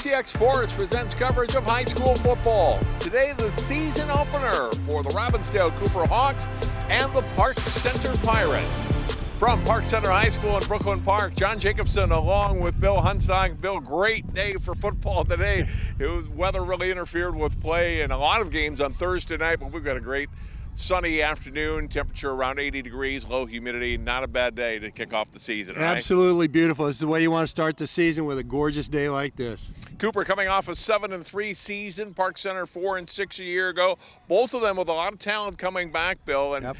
CCX Sports presents coverage of high school football. Today, the season opener for the Robbinsdale Cooper Hawks and the Park Center Pirates. From Park Center High School in Brooklyn Park, John Jacobson along with Bill Hunstock. Bill, great day for football today. Weather really interfered with play in a lot of games on Thursday night, but we've got a great sunny afternoon, temperature around 80 degrees, low humidity. Not a bad day to kick off the season, right? Absolutely beautiful. This is the way you want to start the season, with a gorgeous day like this. Cooper coming off a 7-3 season, Park Center 4-6 a year ago. Both of them with a lot of talent coming back, Bill. And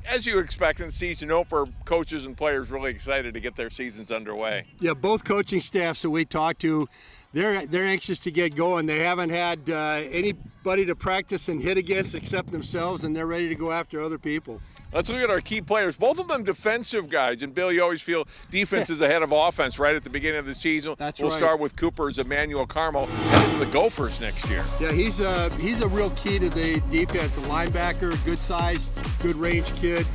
as you expect in the season opener, coaches and players really excited to get their seasons underway. Yeah, both coaching staffs that we talked to, they're anxious to get going. They haven't had anybody to practice and hit against except themselves, and they're ready to go after other people. Let's look at our key players. Both of them defensive guys. And, Bill, you always feel defense is ahead of offense right at the beginning of the season. That's we'll right. start with Cooper's Emmanuel Carmel and the Gophers next year. Yeah, he's a real key to the defense. A linebacker, good size, good range kid.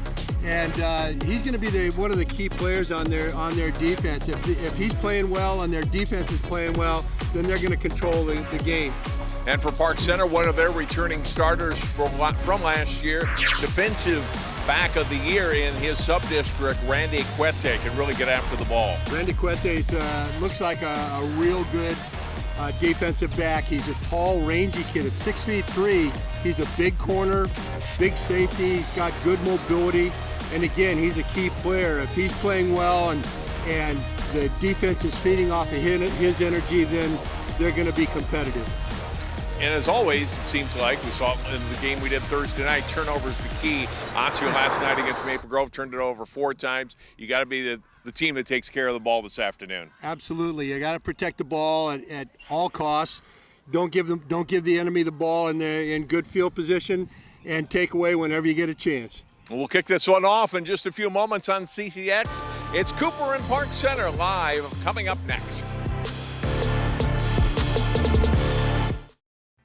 And he's going to be one of the key players on their defense. If he's playing well and their defense is playing well, then they're going to control the game. And for Park Center, one of their returning starters from last year, defensive back of the year in his sub-district, Randy Quete, can really get after the ball. Randy Quete looks like a real good defensive back. He's a tall, rangy kid at 6'3". He's a big corner, big safety. He's got good mobility. And again, he's a key player. If he's playing well and the defense is feeding off of his energy, then they're going to be competitive. And as always, it seems like, we saw in the game we did Thursday night, turnovers the key. Osseo last night against Maple Grove turned it over 4 times. You got to be the team that takes care of the ball this afternoon. Absolutely. You got to protect the ball at all costs. Don't give the enemy the ball in good field position, and take away whenever you get a chance. We'll kick this one off in just a few moments on CCX. It's Cooper and Park Center live coming up next.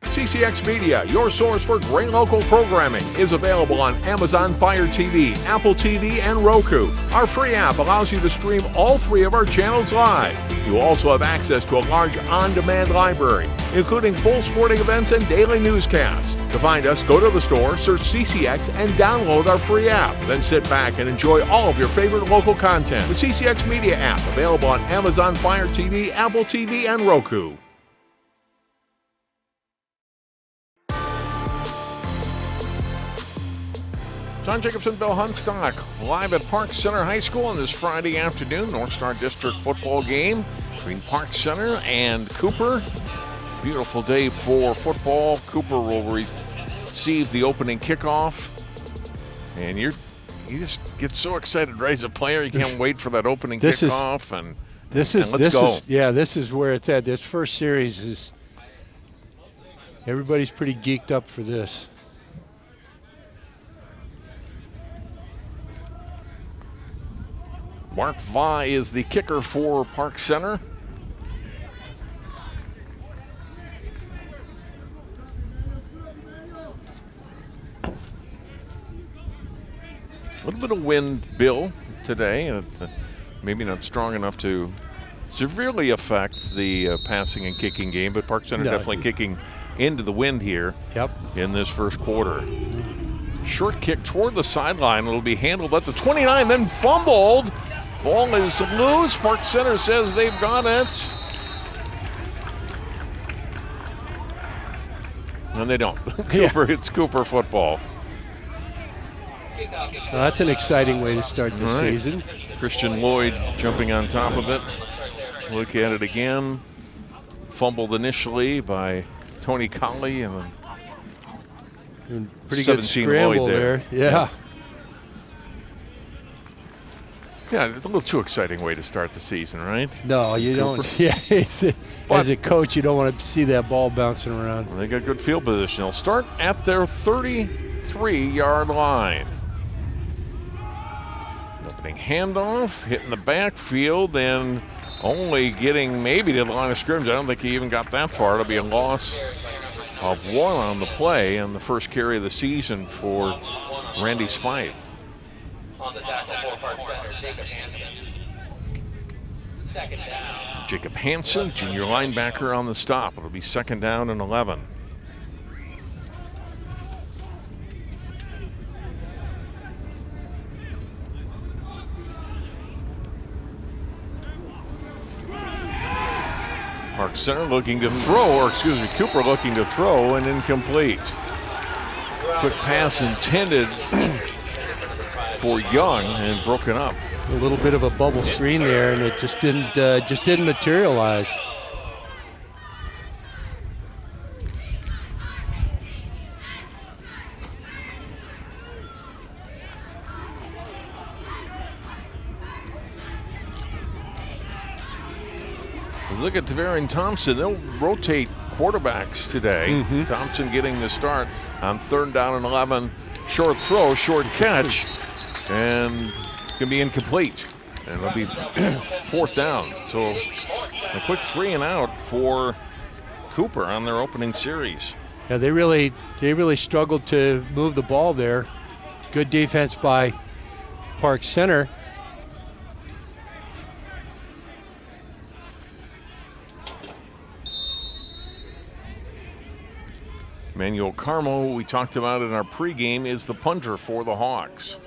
CCX Media, your source for great local programming, is available on Amazon Fire TV, Apple TV, and Roku. Our free app allows you to stream all 3 of our channels live. You also have access to a large on-demand library, including full sporting events and daily newscasts. To find us, go to the store, search CCX, and download our free app. Then sit back and enjoy all of your favorite local content. The CCX Media app, available on Amazon Fire TV, Apple TV, and Roku. John Jacobson, Bill Hunstock, live at Park Center High School on this Friday afternoon. North Star District football game between Park Center and Cooper. Beautiful day for football. Cooper will receive the opening kickoff. And you just get so excited, right, as a player. You can't wait for that opening kickoff. Let's go. This is where it's at. This first series is, everybody's pretty geeked up for this. Mark Vai is the kicker for Park Center. A little bit of wind, Bill, today. Maybe not strong enough to severely affect the passing and kicking game, but Park Center definitely kicking into the wind here in this first quarter. Short kick toward the sideline. It'll be handled at the 29, then fumbled. Ball is loose. Park Center says they've got it. And they don't. It's Cooper football. Well, that's an exciting way to start the season. Christian Lloyd jumping on top of it. Look at it again. Fumbled initially by Tony Colley. And pretty good scramble there. Yeah. Yeah, it's a little too exciting way to start the season, right? No, you don't. Yeah, as a coach, you don't want to see that ball bouncing around. They got good field position. They'll start at their 33-yard line. Opening handoff, hitting the backfield, then only getting maybe to the line of scrimmage. I don't think he even got that far. It'll be a loss of 1 on the play and the first carry of the season for Randy Smythe. On the tackle for Park Center, Jacob Hansen. Jacob Hansen, junior linebacker, on the stop. It'll be 2nd down and 11. Park Center looking to throw, or excuse me, Cooper looking to throw, and incomplete. Quick pass intended for Young and broken up. A little bit of a bubble screen there, and it just didn't materialize. Look at Tavarian Thompson. They'll rotate quarterbacks today. Thompson getting the start on 3rd down and 11. Short throw, short catch, and it's going to be incomplete. And it'll be 4th down. So a quick 3 and out for Cooper on their opening series. Yeah, they really struggled to move the ball there. Good defense by Park Center. Manuel Carmo, we talked about in our pregame, is the punter for the Hawks.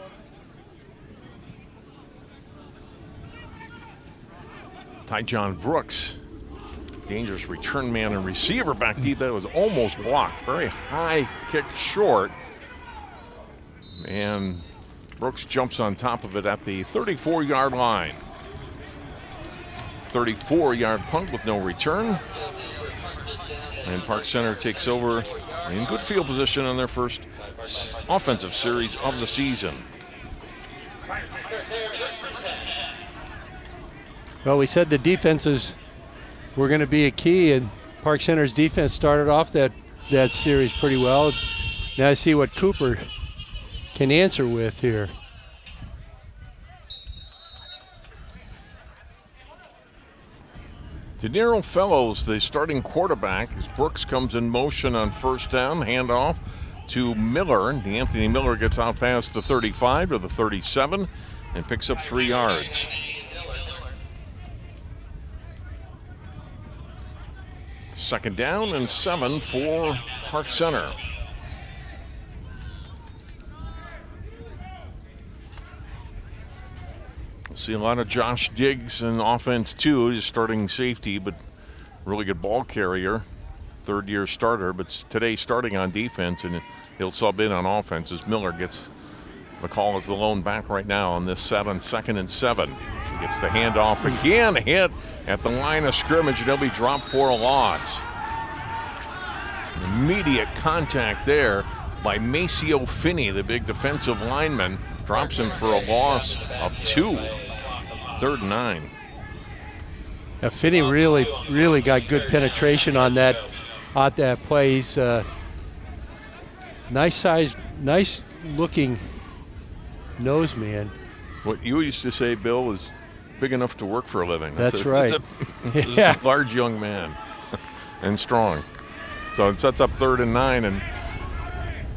Tyjon Brooks, dangerous return man and receiver back deep. That was almost blocked. Very high kick short. And Brooks jumps on top of it at the 34-yard line. 34-yard punt with no return. And Park Center takes over in good field position on their first offensive series of the season. Well, we said the defenses were going to be a key, and Park Center's defense started off that series pretty well. Now I see what Cooper can answer with here. De Niro Fellows, the starting quarterback, as Brooks comes in motion on 1st down, handoff to Miller. Anthony Miller gets out past the 35 to the 37 and picks up 3 yards. Second down and 7 for Park Center. See a lot of Josh Diggs in offense too. He's starting safety, but really good ball carrier. 3rd-year starter, but today starting on defense, and he'll sub in on offense as Miller gets the call as the lone back right now on this set on 2nd and 7. He gets the handoff again, hit at the line of scrimmage, and he'll be dropped for a loss. Immediate contact there by Maceo Finney, the big defensive lineman. Drops him for a loss of 2. 3rd and 9. Finney really got good penetration on that play. He's nice sized, nice looking nose man. What you used to say, Bill, was big enough to work for a living. That's right. That's a large young man and strong. So it sets up 3rd and 9, and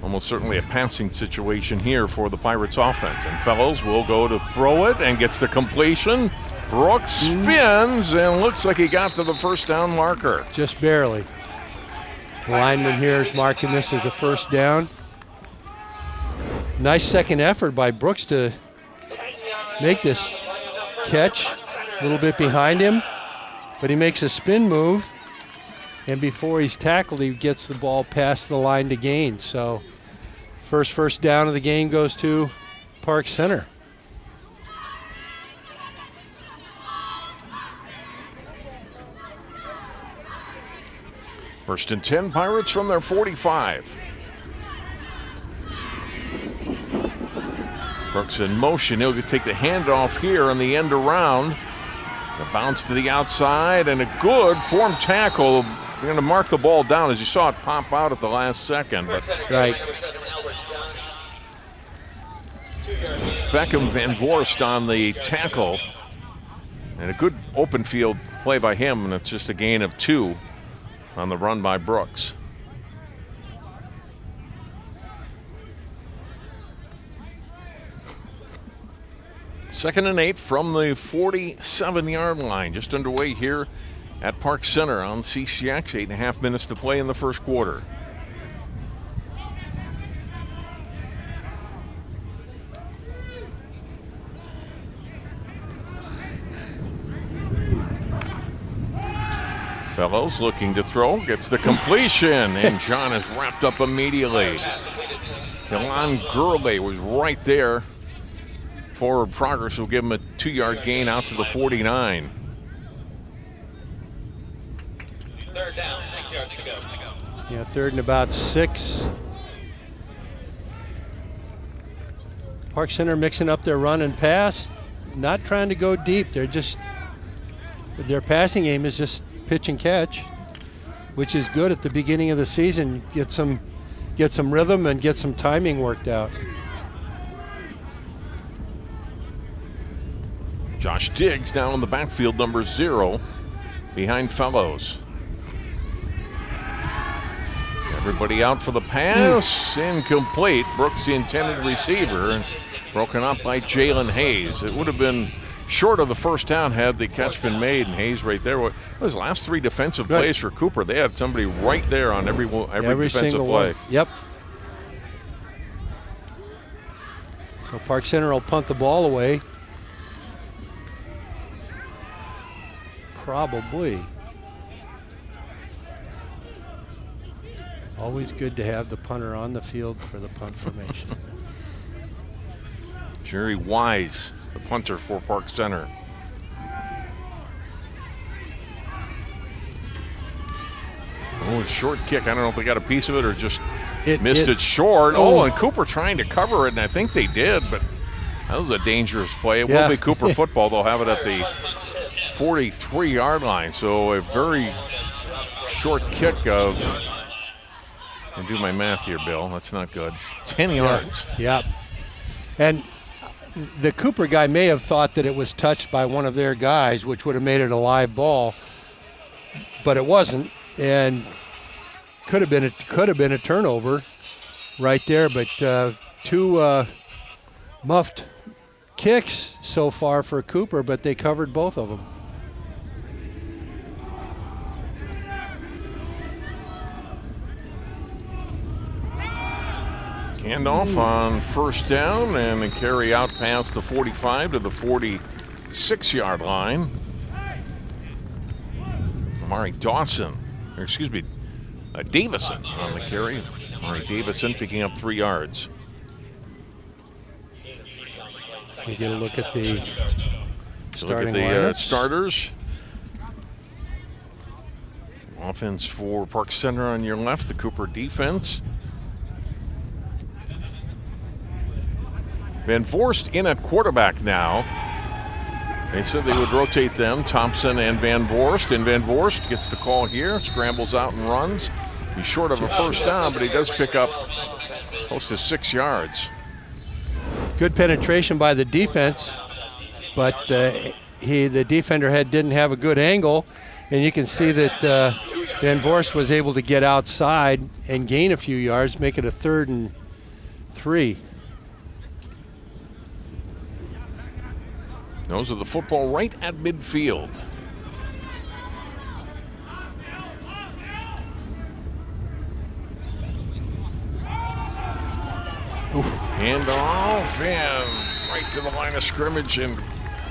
almost certainly a passing situation here for the Pirates offense. And Fellows will go to throw it and gets the completion. Brooks spins and looks like he got to the 1st down marker. Just barely. The lineman here is marking this as a 1st down. Nice second effort by Brooks to make this catch. A little bit behind him, but he makes a spin move. And before he's tackled, he gets the ball past the line to gain. So first down of the game goes to Park Center. First and 10, Pirates from their 45. Brooks in motion. He'll take the handoff here on the end around. The bounce to the outside and a good form tackle. They're going to mark the ball down, as you saw it pop out at the last second. But right. It's Beckham Van Voorst on the tackle. And a good open field play by him, and it's just a gain of 2 on the run by Brooks. 2nd and 8 from the 47-yard line. Just underway here at Park Center on CCX. 8.5 minutes to play in the first quarter. Fellows looking to throw, gets the completion, and John is wrapped up immediately. Dylan Gurley was right there. Forward progress will give him a 2-yard gain out to the 49. 3rd down, 6 yards to go. Yeah, 3rd and about 6. Park Center mixing up their run and pass, not trying to go deep. Their passing game is just pitch and catch, which is good at the beginning of the season. Get some rhythm and get some timing worked out. Josh Diggs down in the backfield, number 0, behind Fellows. Everybody out for the pass, incomplete. Brooks, the intended receiver, and broken up by Jalen Hayes. It would have been short of the first down had the catch been made, and Hayes right there. It was the last 3 defensive plays for Cooper. They had somebody right there on every defensive play. One. Yep. So Park Center will punt the ball away. Probably. Always good to have the punter on the field for the punt formation. Jerry Wise, the punter for Park Center. Oh, short kick. I don't know if they got a piece of it or just missed it short. Oh, and Cooper trying to cover it, and I think they did, but that was a dangerous play. It will be Cooper football. They'll have it at the 43-yard line. So a very short kick of, and do my math here, Bill. That's not good. 10 yards. Yep. And the Cooper guy may have thought that it was touched by one of their guys, which would have made it a live ball, but it wasn't, and could have been a turnover right there. But 2 muffed kicks so far for Cooper, but they covered both of them. Handoff on first down and a carry out past the 45 to the 46-yard line. Davison on the carry. Amari Davison picking up 3 yards. We get a look at the starters. Offense for Park Center on your left, the Cooper defense. Van Voorst in at quarterback now. They said they would rotate them, Thompson and Van Voorst. And Van Voorst gets the call here, scrambles out and runs. He's short of a first down, but he does pick up close to 6 yards. Good penetration by the defense, but the defender didn't have a good angle. And you can see that Van Voorst was able to get outside and gain a few yards, make it a 3rd and 3. Those are the football right at midfield. Handoff and right to the line of scrimmage, and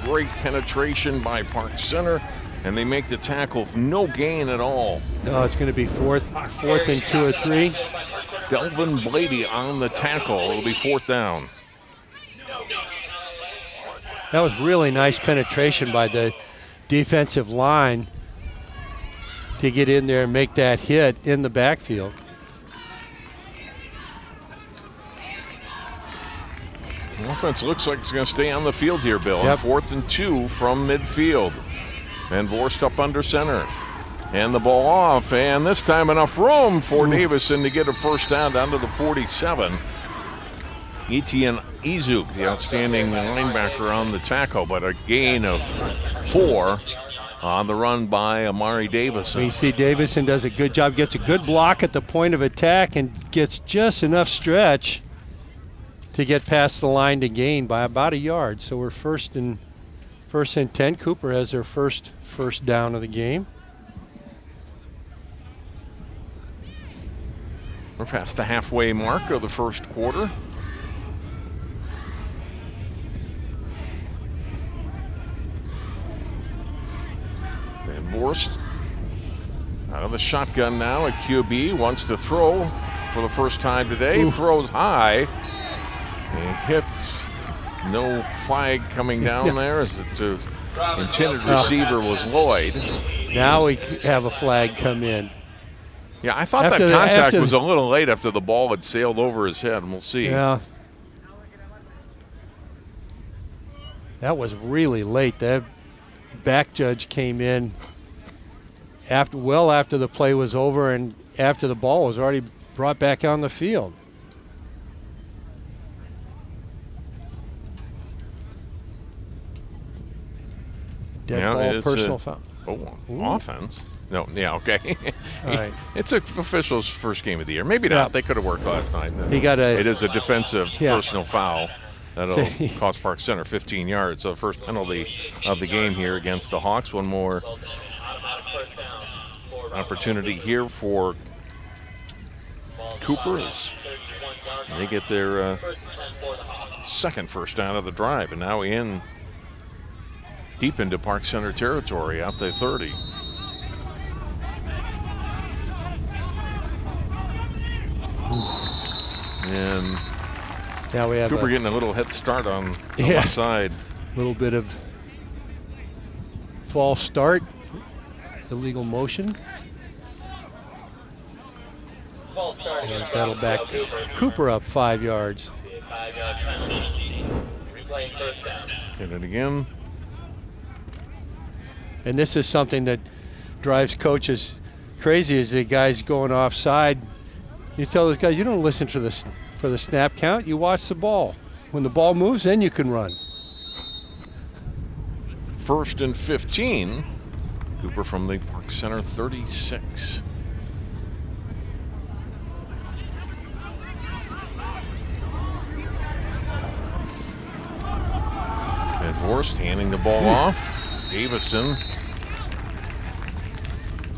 great penetration by Park Center, and they make the tackle. No gain at all. Oh, it's going to be fourth and 2 or 3. Delvin Blady on the tackle. It'll be 4th down. That was really nice penetration by the defensive line to get in there and make that hit in the backfield. The offense looks like it's going to stay on the field here, Bill. Yep. 4th and 2 from midfield. Van Voorst up under center. And the ball off, and this time enough room for Davison to get a first down to the 47. Etienne Izuk, the outstanding linebacker, on the tackle, but a gain of 4 on the run by Amari Davison. You see Davison does a good job, gets a good block at the point of attack, and gets just enough stretch to get past the line to gain by about a yard. So we're first and 10. Cooper has their first down of the game. We're past the halfway mark of the first quarter. Van Voorst out of the shotgun now at QB, wants to throw for the first time today. Throws high. He hit. No flag coming down there as the intended receiver was Lloyd. Now we have a flag come in. Yeah, I thought that contact was a little late after the ball had sailed over his head, and we'll see. Yeah. That was really late. That back judge came in after the play was over and after the ball was already brought back on the field. Dead ball, personal foul. Offense. No, yeah, okay. All right. It's a official's first game of the year. Maybe not. They could have worked last night. It is a defensive personal foul. That'll cost Park Center 15 yards. So first penalty of the game here against the Hawks. One more opportunity here for Cooper as they get their second first down of the drive. And now we in deep into Park Center territory, out the 30. And now we have Cooper getting a little head start on the left side. A little bit of false start, illegal motion. And that'll back Cooper up 5 yards. Get it again. And this is something that drives coaches crazy, is the guys going offside. You tell those guys, you don't listen for the snap count, you watch the ball. When the ball moves, then you can run. 1st and 15. Cooper from the Park Center 36. Van Voorst handing the ball off. Davison.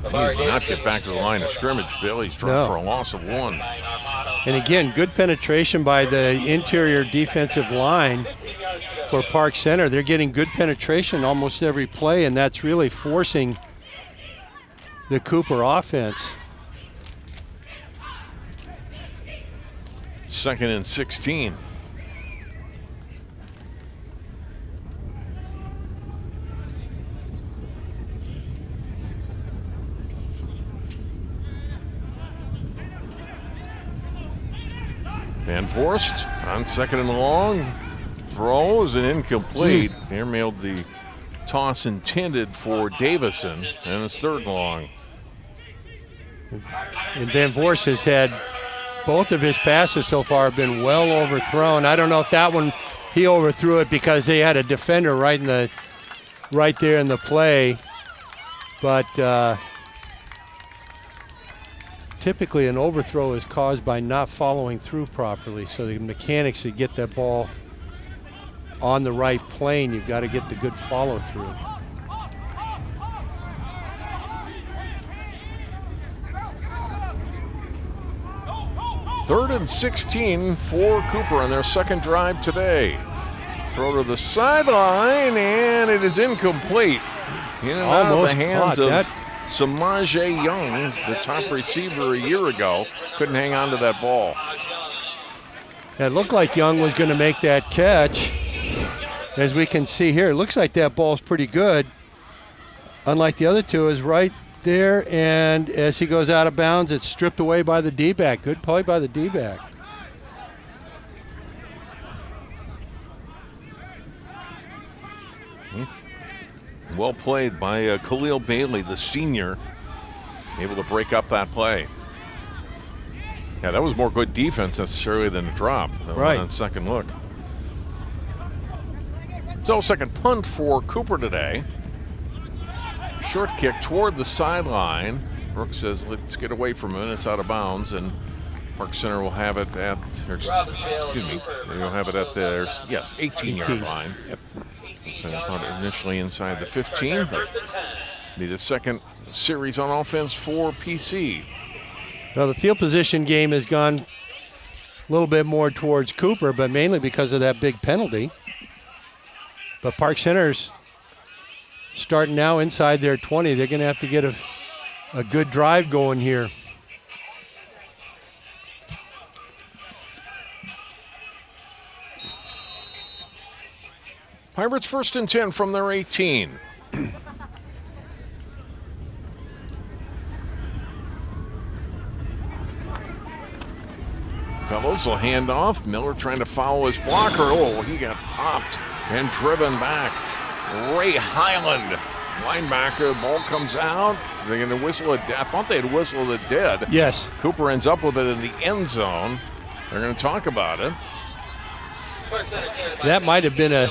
He did not get back to the line of scrimmage, Bill. He's trying for a loss of 1. And again, good penetration by the interior defensive line for Park Center. They're getting good penetration almost every play, and that's really forcing the Cooper offense. 2nd and 16. Van Voorst on 2nd and long, throws and incomplete. Airmailed the toss intended for Davison, and it's 3rd and long. And Van Voorst has had both of his passes so far have been well overthrown. I don't know if that one he overthrew it because they had a defender right there in the play, but typically an overthrow is caused by not following through properly. So the mechanics to get that ball on the right plane, you've got to get the good follow through. Third and 16 for Cooper on their second drive today. Throw to the sideline, and it is incomplete. In and out of the hands of Samaje Young, the top receiver a year ago. Couldn't hang on to that ball. It looked like Young was going to make that catch. As we can see here, it looks like that ball's pretty good. Unlike the other two, is right there, and as he goes out of bounds, it's stripped away by the D-back. Good play by the D-back. Well played by Khalil Bailey, the senior, able to break up that play. Yeah, that was more good defense necessarily than a drop. Right. On second look. So second punt for Cooper today. Short kick toward the sideline. Brooks says, let's get away from it. It's out of bounds. And Park Center will have it at, excuse me, they'll have it at their, 18-yard line. Yep. So I thought initially inside the 15, but be the second series on offense for PC. Well, the field position game has gone a little bit more towards Cooper, but mainly because of that big penalty. But Park Center's starting now inside their 20. They're going to have to get a good drive going here. Pirates 1st and 10 from their 18. Fellows will hand off. Miller trying to follow his blocker. Oh, he got popped and driven back. Ray Highland, linebacker. Ball comes out. They're going to whistle it. I thought they had whistled it dead. Yes. Cooper ends up with it in the end zone. They're going to talk about it. That might have been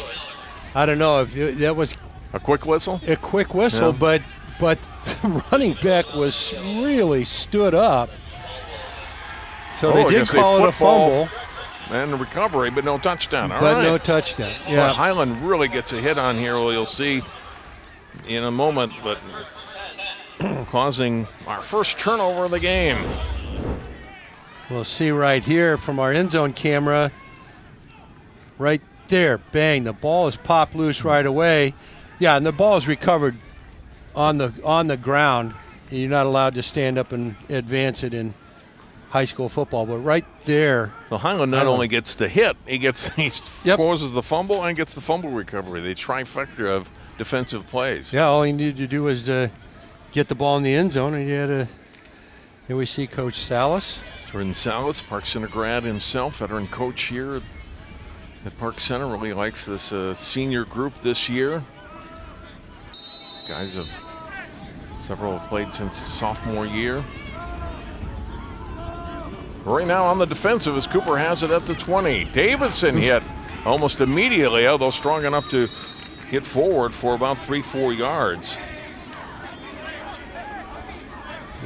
I don't know if that was a quick whistle. A quick whistle, Yeah. but the running back was really stood up. So they did call it a fumble. And a recovery, but no touchdown. All but right. no touchdown. Yeah. Well, Highland really gets a hit on here. Well, you'll see in a moment, but causing our first turnover of the game. We'll see right here from our end zone camera. Right there, bang! The ball is popped loose right away. Yeah, and the ball is recovered on the ground. You're not allowed to stand up and advance it in high school football, but right there. So Highland not only gets the hit, he Yep. causes the fumble and gets the fumble recovery. The trifecta of defensive plays. Yeah, all he needed to do was get the ball in the end zone, and here we see Coach Salas. Jordan Salas, Park Center grad himself, veteran coach here at Park Center. Really likes this senior group this year. Guys several have played since his sophomore year. Right now on the defensive as Cooper has it at the 20. Davidson hit almost immediately, although strong enough to get forward for about 3-4 yards.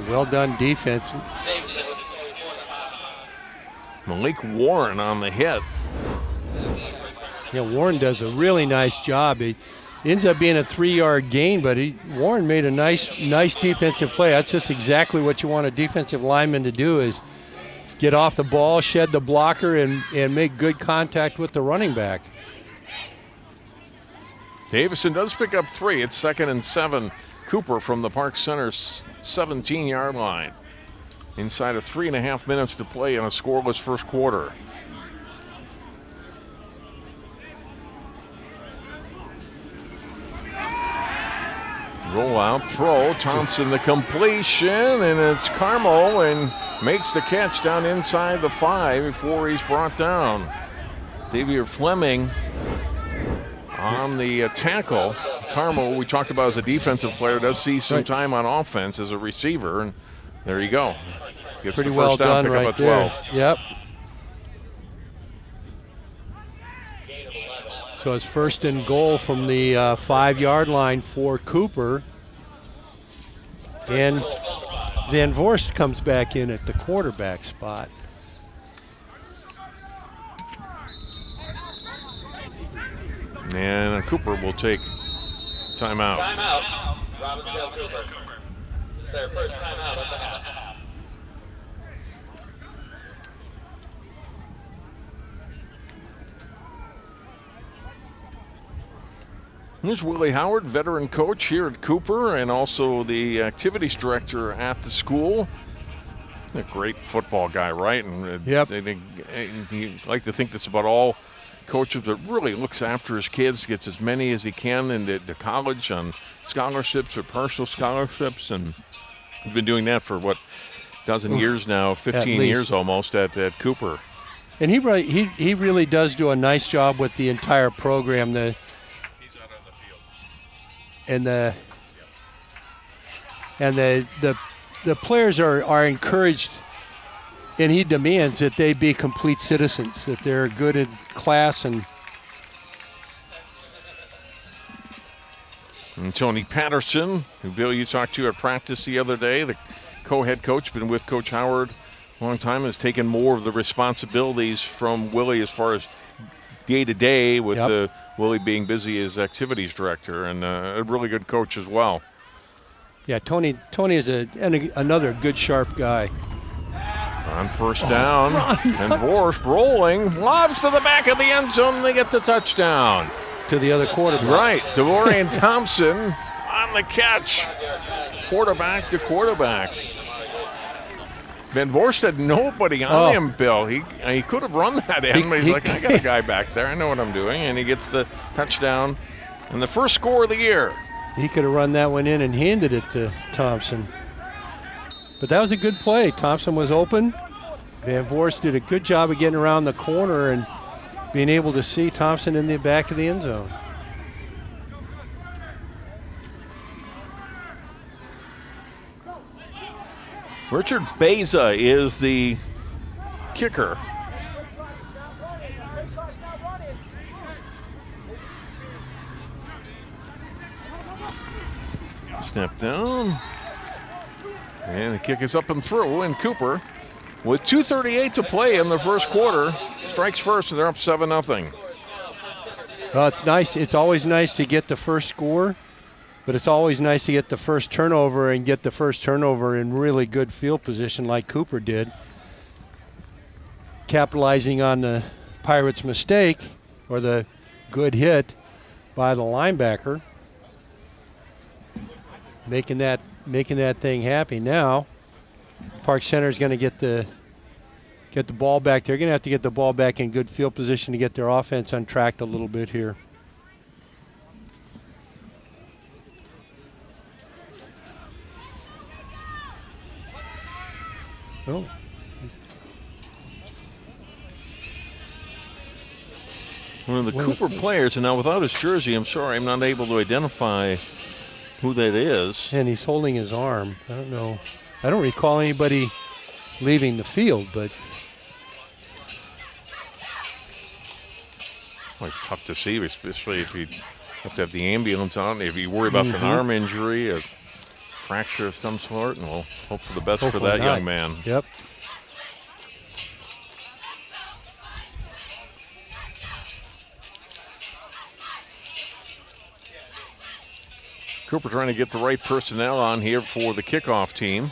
Well done defense. Malik Warren on the hit. Yeah, Warren does a really nice job. He ends up being a 3-yard gain, but Warren made a nice defensive play. That's just exactly what you want a defensive lineman to do, is get off the ball, shed the blocker, and make good contact with the running back. Davison does pick up 3. It's 2nd and 7. Cooper from the Park Center 17-yard line. Inside of 3.5 minutes to play in a scoreless first quarter. Roll out, throw, Thompson the completion, and it's Carmo, and makes the catch down inside the 5 before he's brought down. Xavier Fleming on the tackle. Carmo, we talked about as a defensive player, does see some time on offense as a receiver, and there you go. Gets Pretty the well first down, done pick right up a 12. there. Yep. So it's 1st and goal from the 5-yard line for Cooper. And Van Voorst comes back in at the quarterback spot. And Cooper will take timeout. Timeout. Robbinsdale Cooper. This is their first timeout of the half. Here's Willie Howard, veteran coach here at Cooper and also the activities director at the school. A great football guy, right? And Yep. you like to think this about all coaches, but really looks after his kids, gets as many as he can into college on scholarships or partial scholarships, and he's been doing that for, what, dozen years now, 15 years almost at Cooper. And he really does do a nice job with the entire program. He's out on the field. The players are encouraged, and he demands that they be complete citizens, that they're good in class. And Tony Patterson, who Bill you talked to at practice the other day, the co-head coach, been with Coach Howard long time, has taken more of the responsibilities from Willie as far as day-to-day with Willie being busy as activities director, and a really good coach as well. Yeah, Tony is another good, sharp guy. On first down, and Vorst rolling, lobs to the back of the end zone, and they get the touchdown. To the other quarterback. Right, Devorian Thompson on the catch. Quarterback to quarterback. Van Vorst had nobody on him, Bill. He could have run that in, but he's like, I got a guy back there. I know what I'm doing. And he gets the touchdown and the first score of the year. He could have run that one in and handed it to Thompson. But that was a good play. Thompson was open. Van Vorst did a good job of getting around the corner and being able to see Thompson in the back of the end zone. Richard Beza is the kicker. Snap down. And the kick is up and through, and Cooper, with 2:38 to play in the first quarter, strikes first, and they're up 7-0. Well, it's nice. It's always nice to get the first score, but it's always nice to get the first turnover and get the first turnover in really good field position like Cooper did, capitalizing on the Pirates' mistake or the good hit by the linebacker, making that thing happy. Now, Park Center is going to get the ball back. They're going to have to get the ball back in good field position to get their offense untracked a little bit here. Oh. One of the Cooper players, and now without his jersey, I'm sorry, I'm not able to identify who that is. And he's holding his arm. I don't know. I don't recall anybody leaving the field, but well, it's tough to see, especially if you have to have the ambulance on. If you worry about an arm injury, a fracture of some sort, and we'll hope for the best for that young man. Yep. Cooper trying to get the right personnel on here for the kickoff team.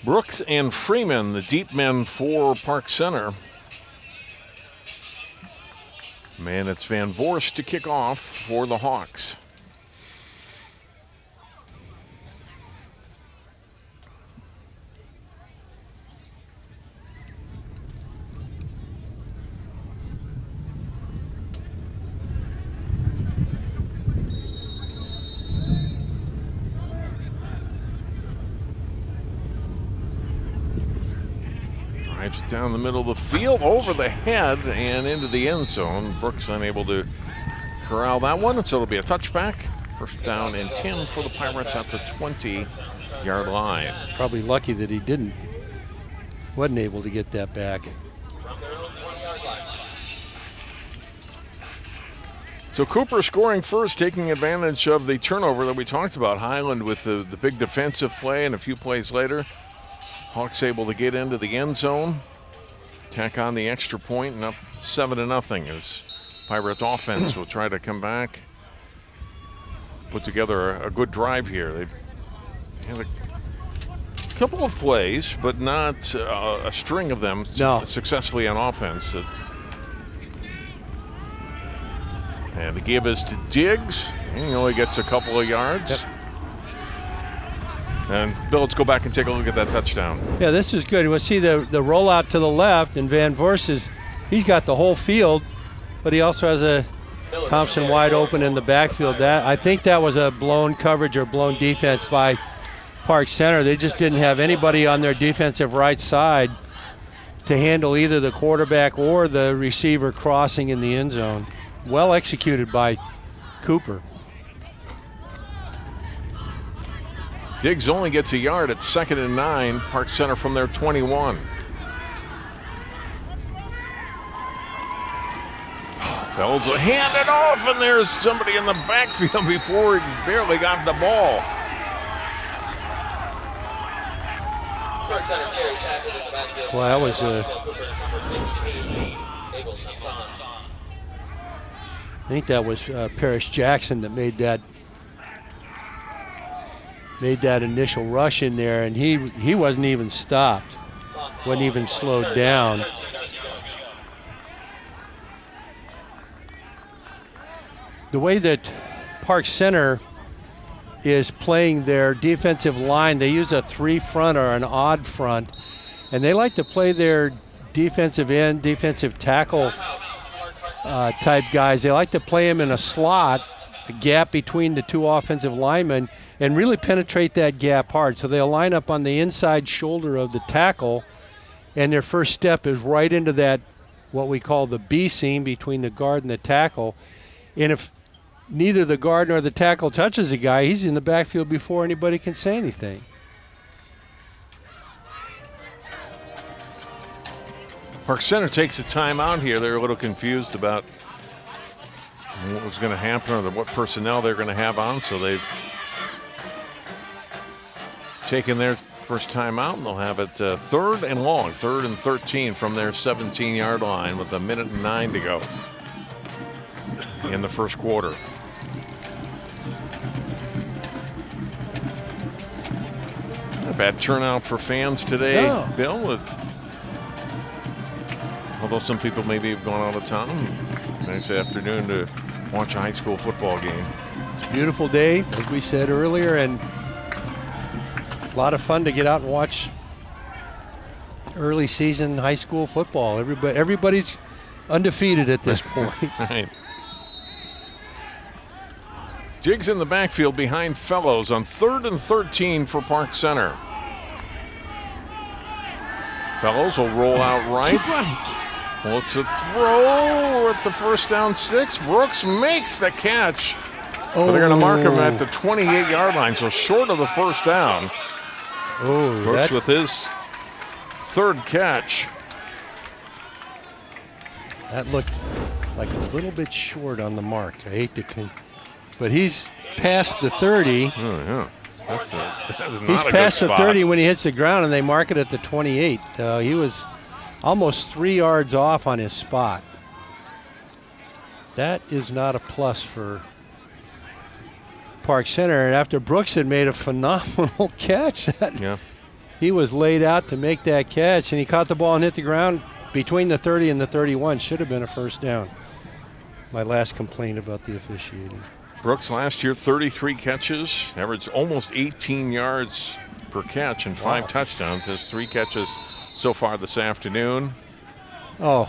Brooks and Freeman, the deep men for Park Center. Man, it's Van Vorst to kick off for the Hawks. Down the middle of the field, over the head, and into the end zone. Brooks unable to corral that one, and so it'll be a touchback. First down and 10 for the Pirates at the 20-yard line. Probably lucky that he wasn't able to get that back. So Cooper scoring first, taking advantage of the turnover that we talked about. Highland with the big defensive play, and a few plays later, Hawks able to get into the end zone, tack on the extra point, and up 7-0 as Pirates offense will try to come back, put together a good drive here. They've had a couple of plays, but not a string of them successfully on offense. And the give is to Diggs, and he only gets a couple of yards. Yep. And Bill, let's go back and take a look at that touchdown. Yeah, this is good. We'll see the rollout to the left, and Van Vorst he's got the whole field, but he also has a Thompson wide open in the backfield. I think that was a blown coverage or blown defense by Park Center. They just didn't have anybody on their defensive right side to handle either the quarterback or the receiver crossing in the end zone. Well executed by Cooper. Diggs only gets a yard at 2nd and 9. Park Center from their 21. Fellows will hand it off, and there's somebody in the backfield before he barely got the ball. Well, that was I think that was Parrish Jackson that made that initial rush in there, and he wasn't even stopped, wasn't even slowed down. The way that Park Center is playing their defensive line, they use a 3 front or an odd front, and they like to play their defensive end, defensive tackle type guys. They like to play them in a slot, a gap between the 2 offensive linemen, and really penetrate that gap hard. So they'll line up on the inside shoulder of the tackle, and their first step is right into that, what we call the B seam between the guard and the tackle. And if neither the guard nor the tackle touches the guy, he's in the backfield before anybody can say anything. Park Center takes a timeout here. They're a little confused about what was going to happen or what personnel they're going to have on, so they've taken their first timeout, and they'll have it 3rd and long, 3rd and 13 from their 17-yard line with 1:09 to go in the first quarter. A bad turnout for fans today, No. Bill. Although some people maybe have gone out of town, nice afternoon to watch a high school football game. It's a beautiful day, as we said earlier, and a lot of fun to get out and watch early season high school football. Everybody's undefeated at this point. Right. Jiggs in the backfield behind Fellows on 3rd and 13 for Park Center. Fellows will roll out right. Looks to throw at the first down 6. Brooks makes the catch. But they're going to mark him at the 28-yard line, so short of the first down. Brooks with his 3rd catch. That looked like a little bit short on the mark. I hate to, but he's past the 30. Oh, yeah. He's past the 30 when he hits the ground, and they mark it at the 28. He was almost 3 yards off on his spot. That is not a plus for Park Center. And after Brooks had made a phenomenal catch, he was laid out to make that catch, and he caught the ball and hit the ground between the 30 and the 31. Should have been a first down. My last complaint about the officiating. Brooks last year, 33 catches, averaged almost 18 yards per catch and 5 touchdowns. Has 3 catches so far this afternoon. Oh.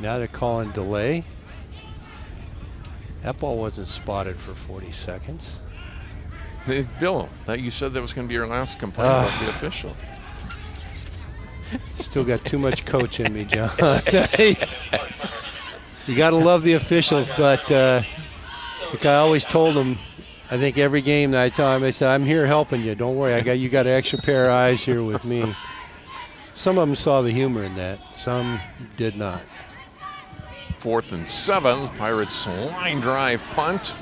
Now they're calling delay. That ball wasn't spotted for 40 seconds. Hey, Bill, you said that was going to be your last complaint about the official. Still got too much coach in me, John. You got to love the officials, but like I always told them, I think every game that I tell them, I said, I'm here helping you. Don't worry, you got an extra pair of eyes here with me. Some of them saw the humor in that. Some did not. 4th and 7. Pirates line drive punt.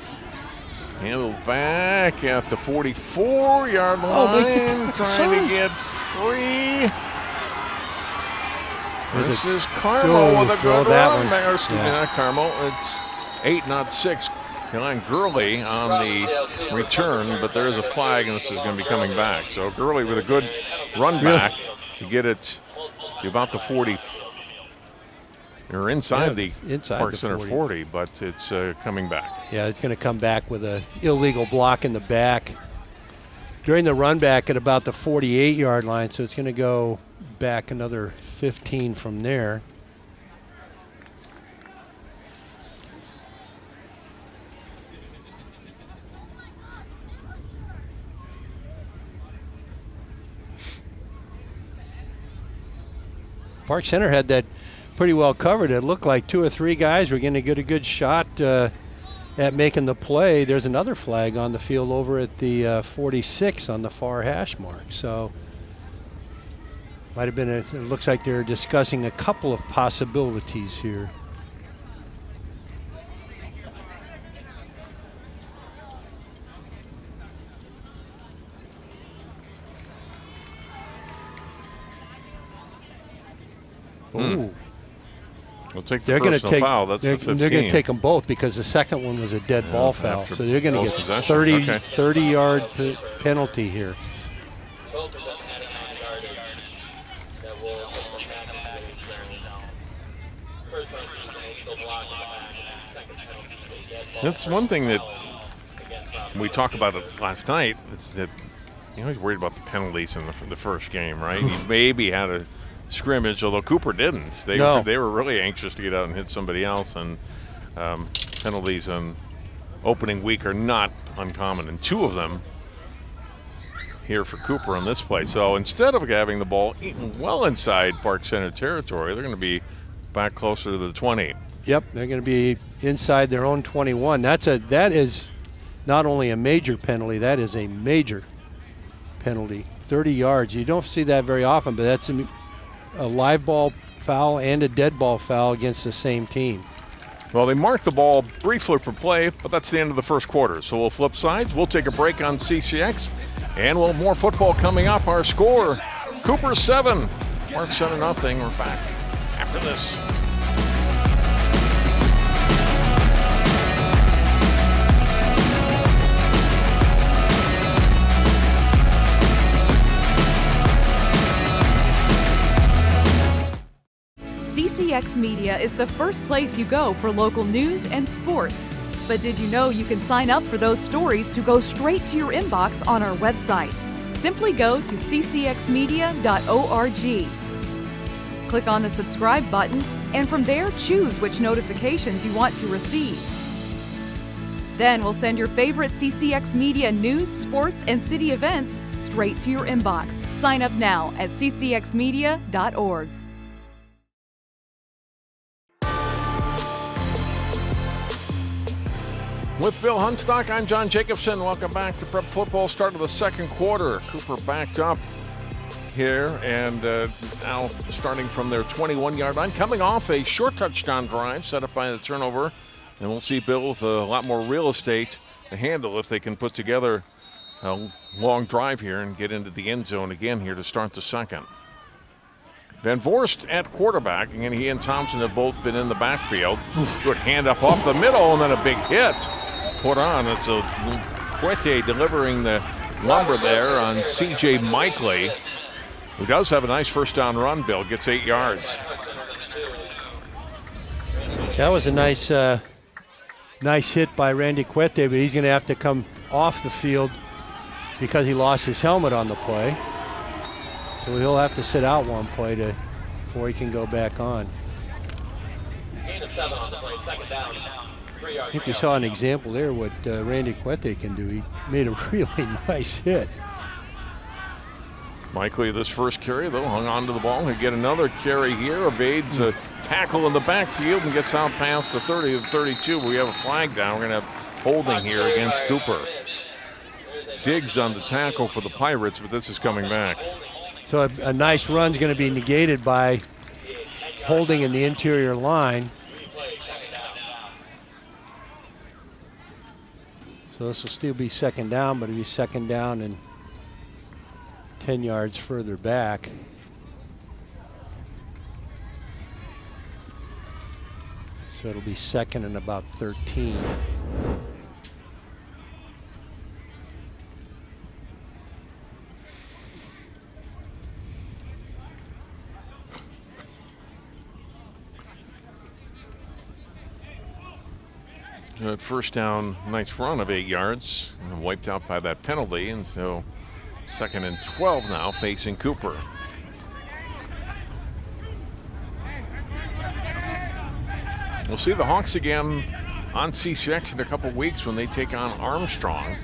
Handled back at the 44-yard line. Trying to get free. This is Carmo with a good run back. Excuse me, not Carmo. It's 8, not 6. Behind Gurley on the return, but there is a flag, and this is going to be coming back. So Gurley with a good run back to get it to about the 40. Or inside the Park Center 40, but it's coming back. Yeah, it's going to come back with an illegal block in the back during the run back at about the 48-yard line, so it's going to go back another 15 from there. Park Center had that pretty well covered. It looked like 2 or 3 guys were going to get a good shot at making the play. There's another flag on the field over at the 46 on the far hash mark. So Might have been, it looks like they're discussing a couple of possibilities here. Ooh. We'll take the personal foul. That's the 15. They're going to take them both because the second one was a dead ball foul. So they're going to get 30-yard penalty here. Both of them adding on yardage that will take the tackle First one is still blocked in the back. Second penalty is a dead ball. That's one thing that we talked about it last night. It's that he's worried about the penalties in the first game, right? He maybe had a scrimmage, although Cooper didn't. They were really anxious to get out and hit somebody else, and penalties on opening week are not uncommon, and 2 of them here for Cooper on this play. So instead of having the ball eaten well inside Park Center territory, they're going to be back closer to the 20. Yep, they're going to be inside their own 21. That is not only a major penalty, that is a major penalty. 30 yards. You don't see that very often, but that's a live ball foul and a dead ball foul against the same team. Well, they marked the ball briefly for play, but that's the end of the first quarter. So we'll flip sides. We'll take a break on CCX, and we'll have more football coming up. Our score, Cooper 7, Park Center nothing. We're back after this. CCX Media is the first place you go for local news and sports. But did you know you can sign up for those stories to go straight to your inbox on our website? Simply go to ccxmedia.org. Click on the subscribe button, and from there choose which notifications you want to receive. Then we'll send your favorite CCX Media news, sports, and city events straight to your inbox. Sign up now at ccxmedia.org. With Bill Hunstock, I'm John Jacobson. Welcome back to Prep Football. Start of the second quarter. Cooper backed up here, and now starting from their 21-yard line, coming off a short touchdown drive set up by the turnover. And we'll see Bill with a lot more real estate to handle if they can put together a long drive here and get into the end zone again here to start the second. Van Voorst at quarterback. Again, he and Thompson have both been in the backfield. Good hand up off the middle, and then a big hit put on. It's a Quete delivering the lumber there on C.J. Mikely, who does have a nice first down run, Bill. Gets 8 yards. That was a nice hit by Randy Quete, but he's going to have to come off the field because he lost his helmet on the play. So he'll have to sit out one play before he can go back on. Gain of 7 on the play, second down. 3 yards. I think we saw an example there what Randy Quete can do. He made a really nice hit. Mikely, this first carry, though, hung on to the ball. He'll get another carry here, evades a tackle in the backfield and gets out past the 30 to 32. We have a flag down. We're going to have holding here against Cooper. Diggs on the tackle for the Pirates, but this is coming back. So a nice run's going to be negated by holding in the interior line. So this will still be second down, but it'll be second down and 10 yards further back. So it'll be second and about 13. First down, nice run of 8 yards, and wiped out by that penalty, and so second and 12 now facing Cooper. We'll see the Hawks again on CCX in a couple weeks when they take on Armstrong.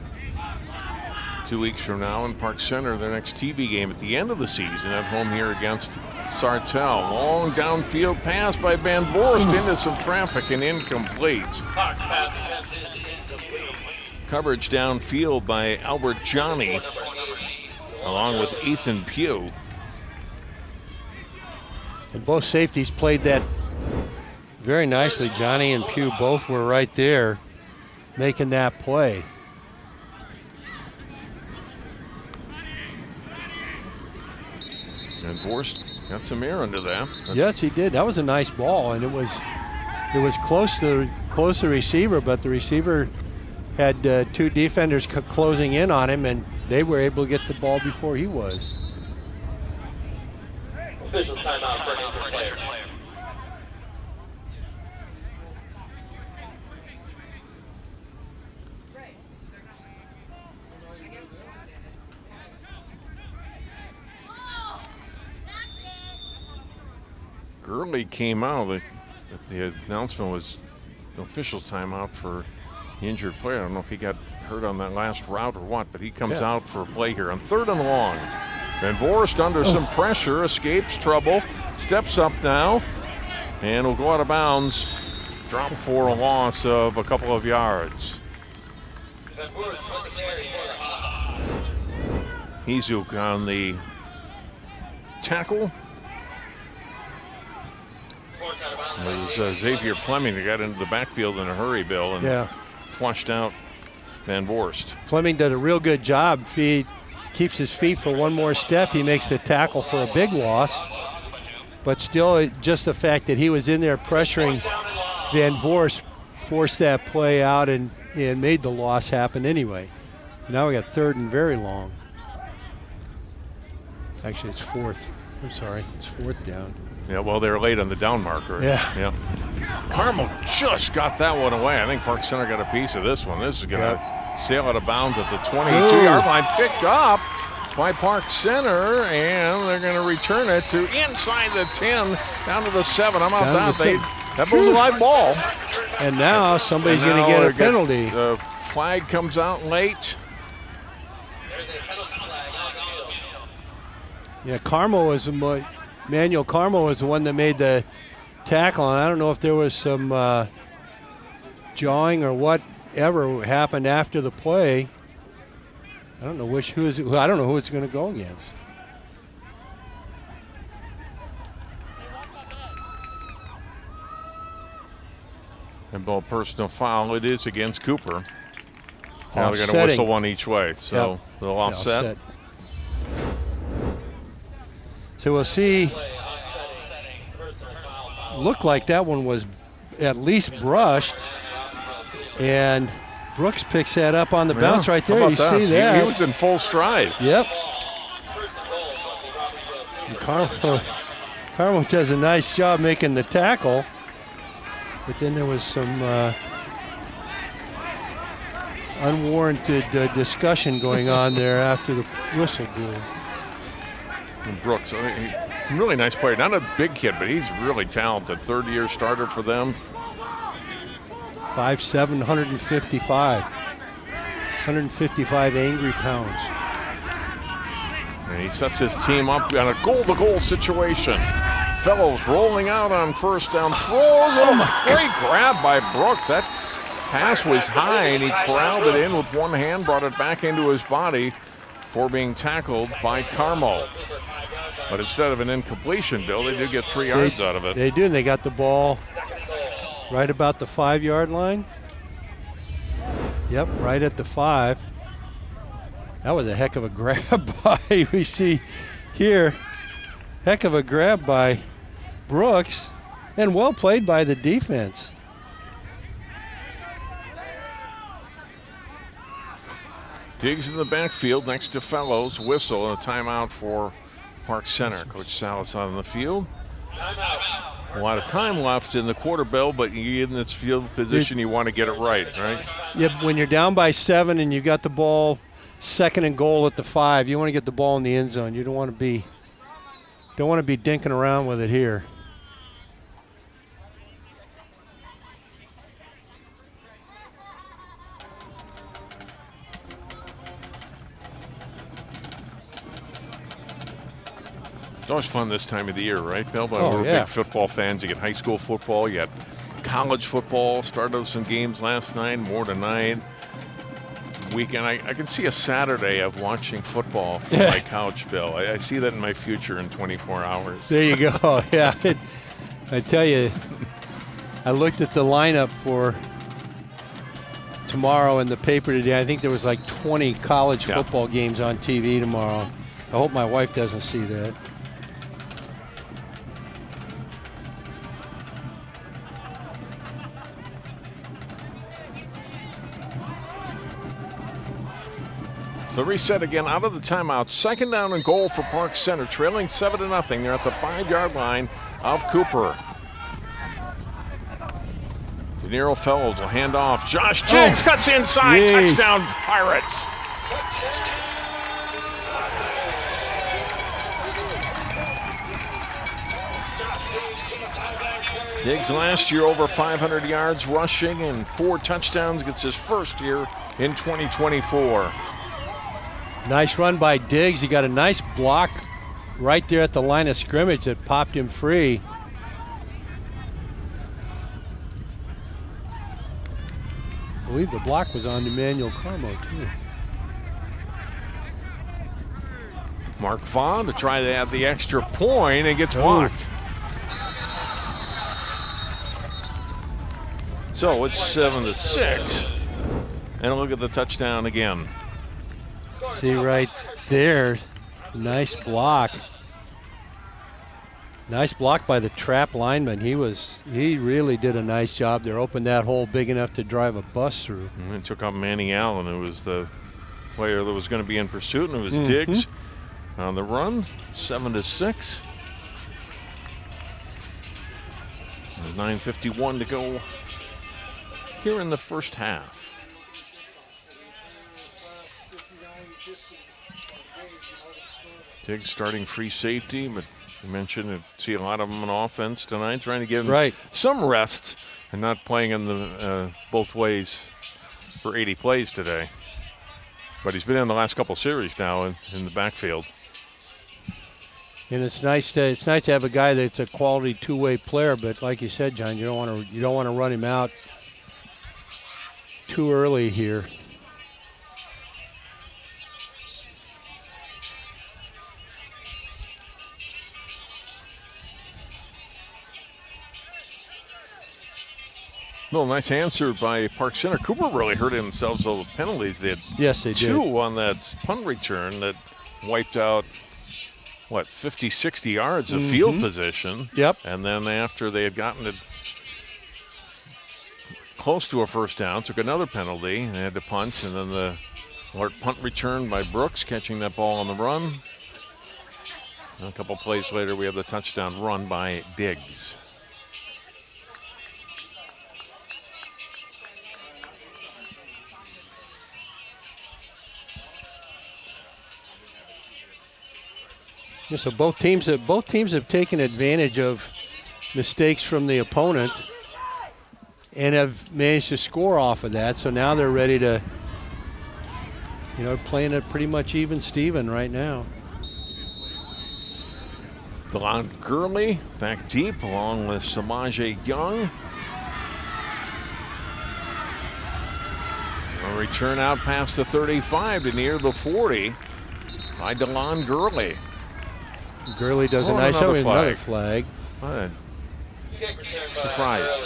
2 weeks from now in Park Center, their next TV game at the end of the season at home here against Sartell. Long downfield pass by Van Voorst into some traffic and incomplete. Hawks pass attempt is incomplete. Coverage downfield by Albert Johnny along with Ethan Pugh. And both safeties played that very nicely. Johnny and Pugh both were right there making that play. And Vorst got some air under that. Yes, he did. That was a nice ball, and it was close to the receiver, but the receiver had two defenders closing in on him, and they were able to get the ball before he was. Official timeout for an injured player. Gurley came out. The announcement was the official timeout for the injured player. I don't know if he got hurt on that last route or what, but he comes out for a play here on 3rd and long. Van Voorst under some pressure, escapes trouble, steps up now, and will go out of bounds. Drop for a loss of a couple of yards. Van Voorst was carried for Hawks. Hezuk on the tackle. It was Xavier Fleming that got into the backfield in a hurry, Bill, and flushed out Van Voorst. Fleming did a real good job. If he keeps his feet for one more step, he makes the tackle for a big loss. But still, just the fact that he was in there pressuring Van Voorst forced that play out and made the loss happen anyway. Now we got 3rd and very long. Actually, it's 4th. I'm sorry, it's 4th down. Yeah, well, they're late on the down marker. Yeah. Carmel just got that one away. I think Park Center got a piece of this one. This is going to sail out of bounds at the 22-yard line. Picked up by Park Center, and they're going to return it to inside the 10, down to the 7. I'm out that. That was a live ball. And now somebody's going to get a penalty. The flag comes out late. Yeah, Manuel Carmo was the one that made the tackle, and I don't know if there was some jawing or whatever happened after the play. I don't know who it's going to go against. And ball personal foul. It is against Cooper. Now they're going to whistle one each way, so they'll offset. So we'll see. Looked like that one was at least brushed. And Brooks picks that up on the bounce right there. You see that? He was in full stride. Yep. Carmo does a nice job making the tackle. But then there was some unwarranted discussion going on there after the whistle blew. And Brooks, really nice player. Not a big kid, but he's really talented. 3rd-year starter for them. 5'7", 155 angry pounds. And he sets his team up on a goal-to-goal situation. Fellows rolling out on 1st down. Throws great grab by Brooks. That pass was high, and he corralled it in with one hand, brought it back into his body for being tackled by Carmo. But instead of an incompletion, Bill, they do get 3 yards out of it. They do, and they got the ball right about the 5-yard line. Yep, right at the 5. That was a heck of a grab by, we see here, heck of a grab by Brooks, and well played by the defense. Diggs in the backfield next to Fellows. Whistle and a timeout for Park Center. Coach Salas on the field. A lot of time left in the quarter, Bill, but you get in this field position, you want to get it right? Yeah, when you're down by 7 and you got the ball 2nd and goal at the 5, you want to get the ball in the end zone. You don't want to be dinking around with it here. It's always fun this time of the year, right, Bill? But we're big football fans. You get high school football, you got college football. Started some games last night, more tonight. weekend. I can see a Saturday of watching football from my couch, Bill. I see that in my future in 24 hours. There you go. Yeah. I tell you, I looked at the lineup for tomorrow in the paper today. I think there was like 20 college football games on TV tomorrow. I hope my wife doesn't see that. So reset again out of the timeout. 2nd down and goal for Park Center, trailing 7-0. They're at the 5-yard line of Cooper. De Niro Fellows will hand off. Josh Jiggs cuts inside. Touchdown, Pirates. Jiggs last year over 500 yards rushing and 4 touchdowns. Gets his first year in 2024. Nice run by Diggs. He got a nice block right there at the line of scrimmage that popped him free. I believe the block was on Emmanuel Carmo, too. Mark Vaughn to try to add the extra point and gets blocked. So it's 7-6. And look at the touchdown again. See right there, nice block. Nice block by the trap lineman. He really did a nice job there. Opened that hole big enough to drive a bus through. And it took out Manny Allen, who was the player that was going to be in pursuit, and it was Diggs on the run. 7-6. There's 9:51 to go here in the first half. Diggs starting free safety, but you mentioned you see a lot of them on offense tonight, trying to give him some rest and not playing in the both ways for 80 plays today. But he's been in the last couple series now in the backfield. And it's nice to have a guy that's a quality two-way player, but like you said, John, you don't want to run him out too early here. No, nice answer by Park Center. Cooper really hurt themselves with the penalties. They had they two did. On that punt return that wiped out, 50, 60 yards of field position. Yep. And then after they had gotten it close to a first down, took another penalty, and they had to punt, and then the punt return by Brooks, catching that ball on the run. And a couple plays later, we have the touchdown run by Diggs. Yeah, so both teams have taken advantage of mistakes from the opponent and have managed to score off of that. So now they're ready to, playing it pretty much even Steven right now. DeLon Gurley back deep along with Samaje Young. A return out past the 35 to near the 40 by DeLon Gurley. Gurley does a nice job. Another flag. Surprised.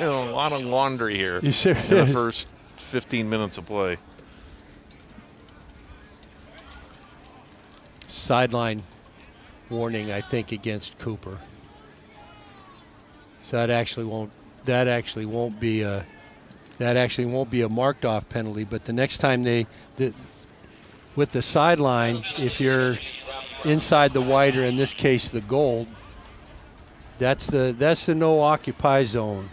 A lot of laundry here in sure the first 15 minutes of play. Sideline warning, I think, against Cooper. So that actually won't be a marked off penalty. But the next time with the sideline, if you're inside the white, or in this case the gold, that's the no occupy zone.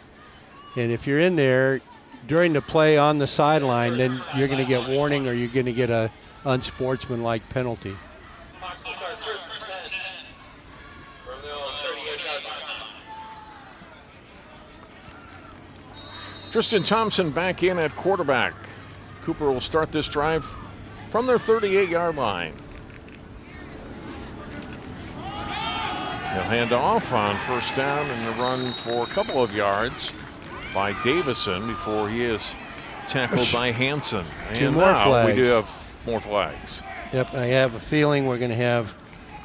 And if you're in there during the play on the sideline, then you're going to get warning, or you're going to get a unsportsmanlike penalty. Tristan Thompson back in at quarterback. Cooper will start this drive from their 38-yard line. He'll hand off on first down and a run for a couple of yards by Davison before he is Tackled by Hansen. Two And more now flags. we do have more flags. Yep, I have a feeling we're going to have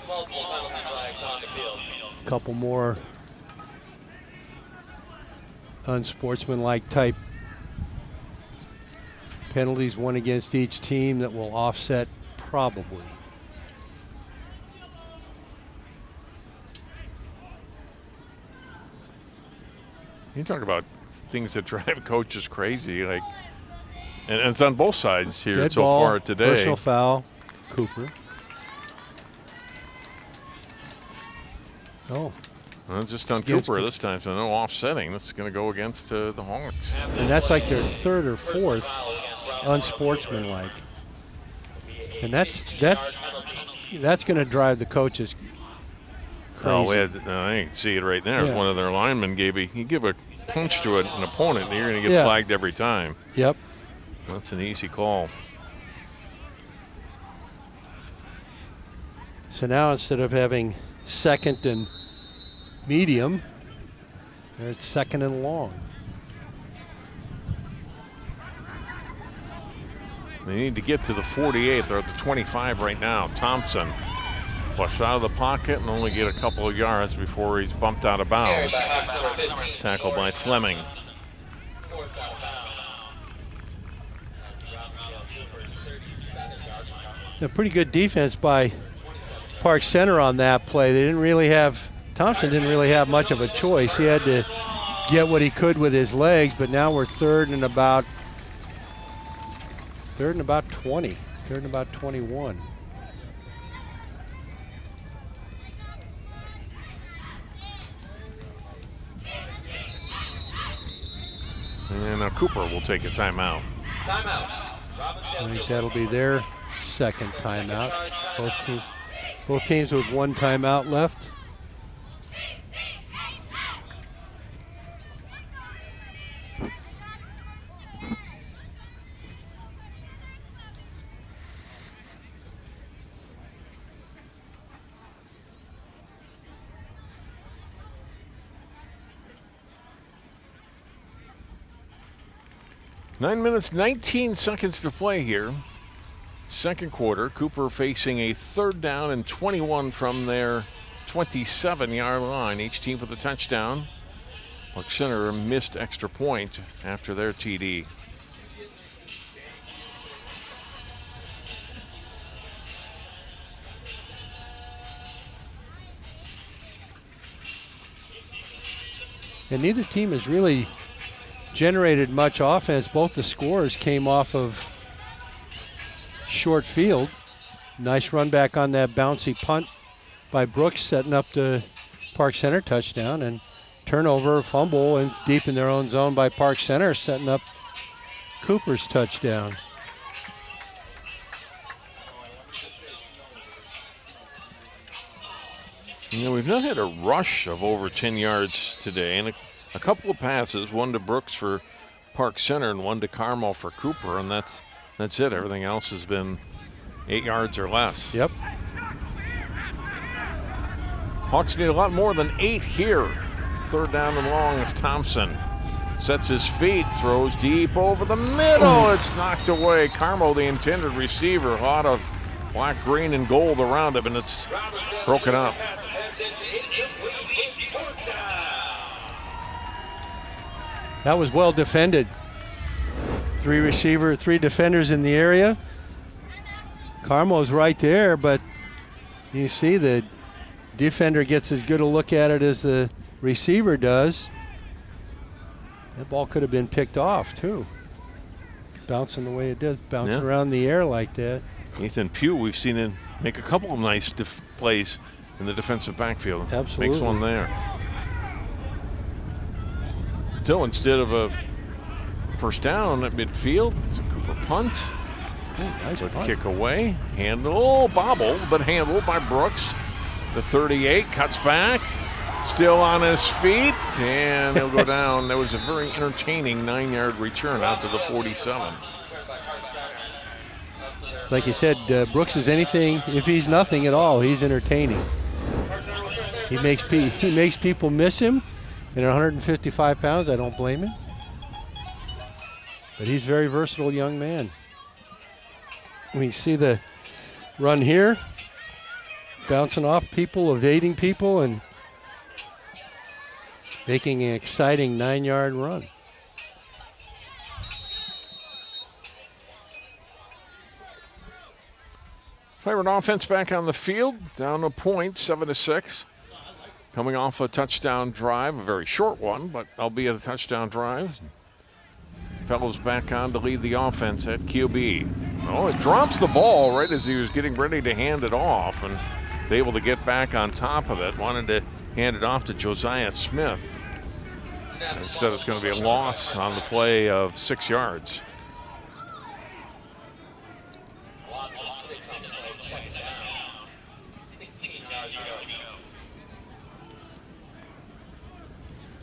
Multiple penalty flags on the field. a couple more unsportsmanlike type penalties, one against each team, that will offset probably. You talk about things that drive coaches crazy, like, and it's on both sides here Dead so ball, far today. personal foul, Cooper. Oh, Well, it's just on Against Cooper Cooper. this time, so no offsetting. That's going to go against the Hawks. and that's like their third or fourth unsportsmanlike. And that's going to drive the coaches crazy. I can see it right there. If Yeah. one of their linemen you give a punch to an opponent, you're going to get Yeah. flagged every time. Yep. That's an easy call. So now instead of having second and medium, they're at second and long. They need to get to the 48. They're at the 25 right now. Thompson flushed out of the pocket and only get a couple of yards before he's bumped out of bounds. Tackled by Fleming. A pretty good defense by Park Center on that play. Thompson didn't really have much of a choice. He had to get what he could with his legs, but now we're third and about 20, third and about 21. And now Cooper will take a timeout. Timeout. I think that'll be their second timeout. Both teams with one timeout left. Nine minutes, 19 seconds to play here. Second quarter, Cooper facing a third down and 21 from their 27-yard line. Each team with a touchdown. Park Center missed extra point after their TD. And neither team has really generated much offense. Both the scores came off of short field. Nice run back on that bouncy punt by Brooks, setting up the Park Center touchdown, and turnover, fumble, and deep in their own zone by Park Center, setting up Cooper's touchdown. You know, we've not had a rush of over 10 yards today, and a couple of passes, one to Brooks for Park Center and one to Carmel for Cooper, and that's it. Everything else has been 8 yards or less. Yep. Hawks need a lot more than 8 here. Third down and long as Thompson sets his feet, throws deep over the middle. It's knocked away. Carmel, the intended receiver, a lot of black, green, and gold around him, and it's broken up. That was well defended. Three defenders in the area. Carmo's right there, but you see the defender gets as good a look at it as the receiver does. That ball could have been picked off too. Bouncing the way it did, bouncing around the air like that. Ethan Pugh, we've seen him make a couple of nice plays in the defensive backfield. Absolutely. Makes one there. So instead of a first down at midfield, it's a Cooper punt. Nice Good punt. kick away. Bobbled, but handled by Brooks. The 38 cuts back. Still on his feet, and he'll go down. That was a very entertaining 9-yard return out to the 47. Like you said, Brooks is anything. If he's nothing at all, he's entertaining. He makes people miss him. And at 155 pounds, I don't blame him. But he's a very versatile young man. We see the run here, bouncing off people, evading people, and making an exciting 9-yard run. Pirate offense back on the field, down a point, 7-6. Coming off a touchdown drive, a very short one, but albeit a touchdown drive. Fellows back on to lead the offense at QB. Oh, it drops the ball right as he was getting ready to hand it off, and was able to get back on top of it. Wanted to hand it off to Josiah Smith. Instead, it's going to be a loss on the play of 6 yards.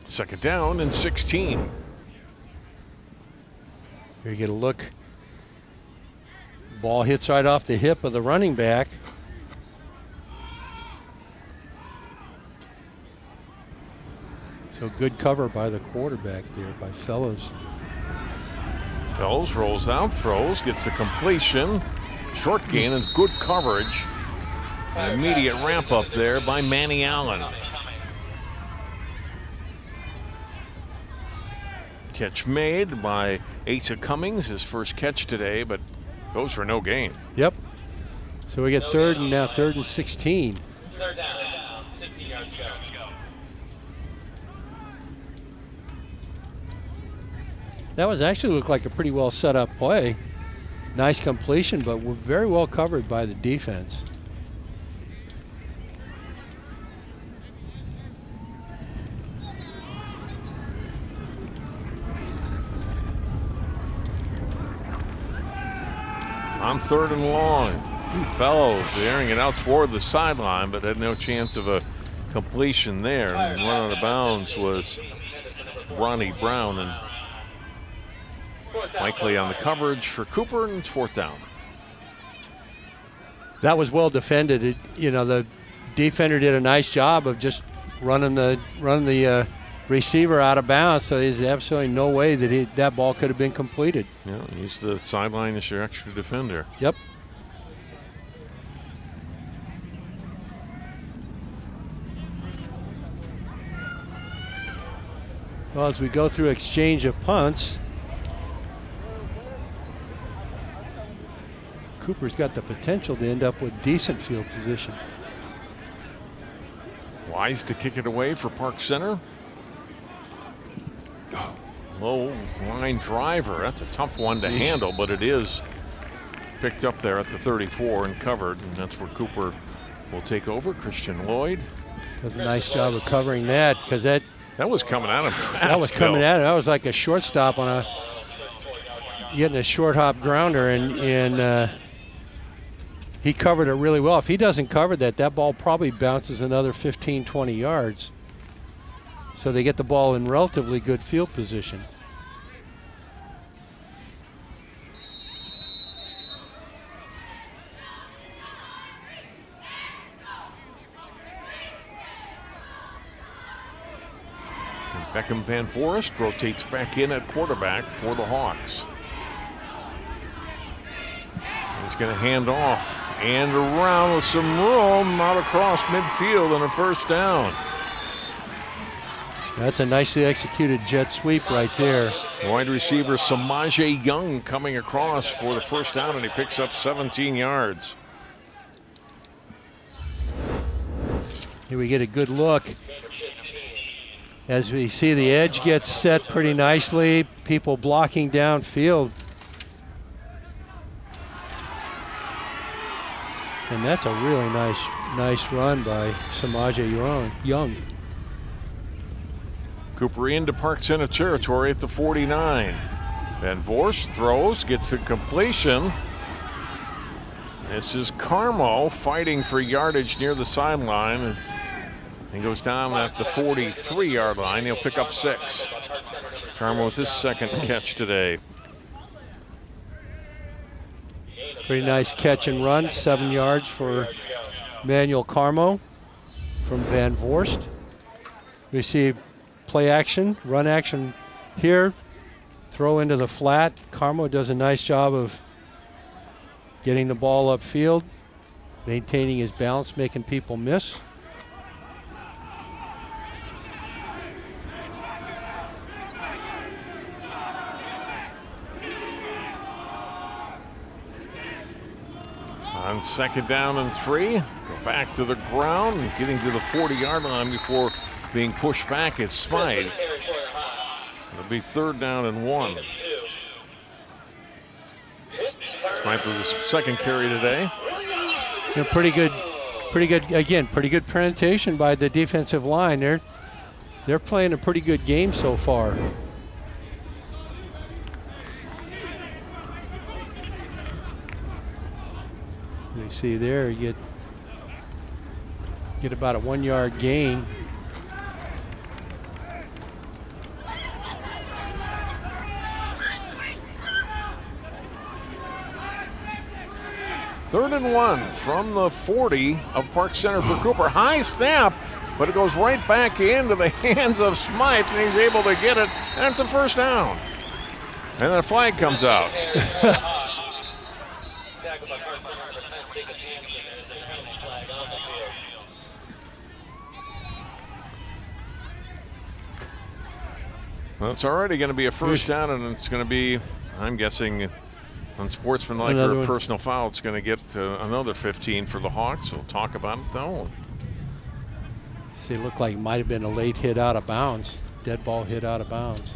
Second down and 16. Here you get a look. Ball hits right off the hip of the running back. So good cover by the quarterback there, by Fellows. Fellows rolls out, throws, gets the completion. Short gain and good coverage. An immediate ramp up there by Manny Allen. Catch made by Asa Cummings, his first catch today, but goes for no gain. Yep. So we get third and 16. Third down, 16 yards to go. That was actually looked like a pretty well set up play. Nice completion, but we're very well covered by the defense. On third and long, Fellows airing it out toward the sideline, but had no chance of a completion there. And the run out of bounds was Ronnie Brown, and likely on the coverage for Cooper, and it's fourth down. That was well defended. The defender did a nice job of just running the receiver out of bounds, so there's absolutely no way that that ball could have been completed. Yeah, use the sideline as your extra defender. Yep. Well, as we go through exchange of punts, Cooper's got the potential to end up with decent field position. Wise to kick it away for Park Center. Low line driver. That's a tough one to handle, but it is picked up there at the 34 and covered, and that's where Cooper will take over. Christian Lloyd does a nice job of covering that, because that was coming at him fast. That was coming at him. That was like a shortstop on getting a short hop grounder, and he covered it really well. If he doesn't cover that ball probably bounces another 15, 20 yards. So they get the ball in relatively good field position. And Beckham Van Forest rotates back in at quarterback for the Hawks. He's going to hand off and around with some room out across midfield and a first down. That's a nicely executed jet sweep right there. Wide receiver Samaje Young coming across for the first down, and he picks up 17 yards. Here we get a good look. As we see the edge gets set pretty nicely, people blocking downfield. And that's a really nice run by Samaje Young. Cooper into Park Center territory at the 49. Van Voorst throws, gets the completion. This is Carmo fighting for yardage near the sideline. And he goes down at the 43-yard line. He'll pick up 6. Carmo with his second catch today. Pretty nice catch and run, 7 yards for Manuel Carmo from Van Voorst. We see play action, run action here. throw into the flat. Carmo does a nice job of getting the ball upfield, maintaining his balance, making people miss. On 2nd down and 3, go back to the ground and getting to the 40-yard line before being pushed back is Smythe. It'll be 3rd down and 1. Smythe with his 2nd carry today. Yeah, pretty good, again, pretty good presentation by the defensive line. They're playing a pretty good game so far. You see there, you get about a 1-yard gain. Third and 1 from the 40 of Park Center for Cooper. High snap, but it goes right back into the hands of Smythe, and he's able to get it, and it's a 1st down. And then a flag comes out. Well, it's already going to be a 1st down, and it's going to be, I'm guessing, unsportsmanlike or a personal foul. It's going to get another 15 for the Hawks. We'll talk about it, though. See, it looked like it might have been a late hit out of bounds. Dead ball hit out of bounds.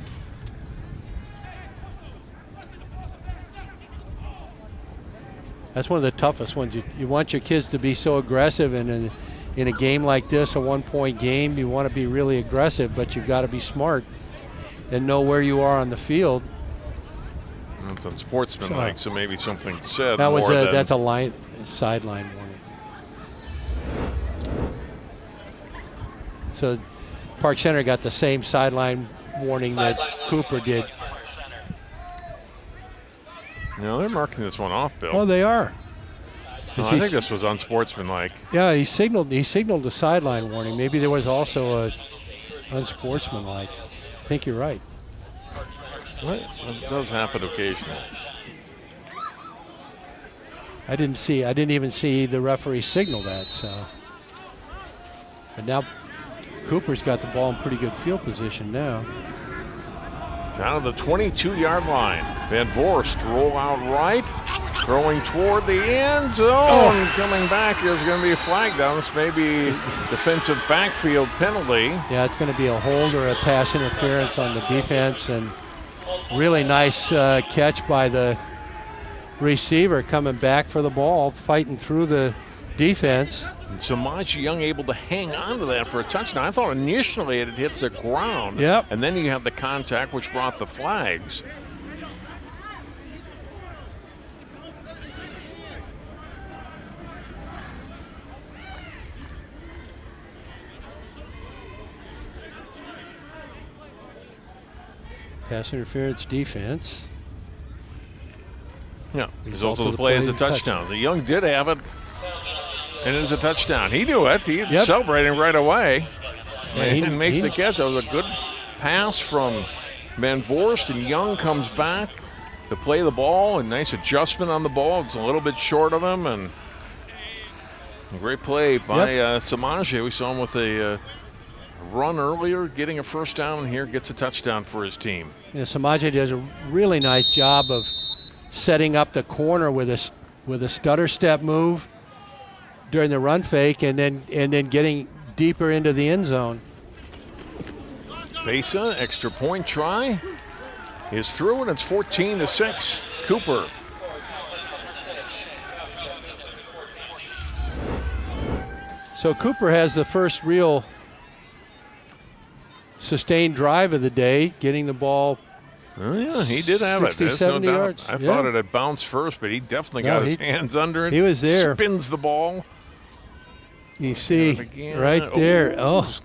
That's one of the toughest ones. You want your kids to be so aggressive, and in a game like this, a 1-point game, you want to be really aggressive, but you've got to be smart and know where you are on the field. It's unsportsmanlike, so maybe something said. That was more that's a sideline warning. So Park Center got the same sideline warning that Cooper did. No, they're marking this one off, Bill. Oh, they are. No, I think this was unsportsmanlike. Yeah, he signaled the sideline warning. Maybe there was also a unsportsmanlike. I think you're right. What? It does happen occasionally. I didn't even see the referee signal that. So, but now Cooper's got the ball in pretty good field position now. Now to the 22-yard line. Van Voorst roll out right, throwing toward the end zone. Coming back, there's going to be a flag down. This may be defensive backfield penalty. Yeah, it's going to be a hold or a pass interference on the defense, and really nice catch by the receiver coming back for the ball, fighting through the defense. And Samaji Young able to hang on to that for a touchdown. I thought initially it had hit the ground. Yep. And then you have the contact, which brought the flags. Pass interference defense. Yeah, result of the play is a touchdown. The Young did have it, and it is a touchdown. He knew it. He's celebrating right away. And he makes the catch. That was a good pass from Van Voorst, and Young comes back to play the ball, and nice adjustment on the ball. It's a little bit short of him, and a great play by Samaje. We saw him with a run earlier, getting a 1st down, and here gets a touchdown for his team. Yeah, Samaje does a really nice job of setting up the corner with a stutter step move during the run fake, and then getting deeper into the end zone. Besa, extra point try is through, and it's 14-6. Cooper. So Cooper has the first real sustained drive of the day, getting the ball. Oh, yeah, he did have 60, it. 70 yards. I thought it had bounced first, but he definitely got his hands under it. He was there. Spins the ball. You see right there. Oh.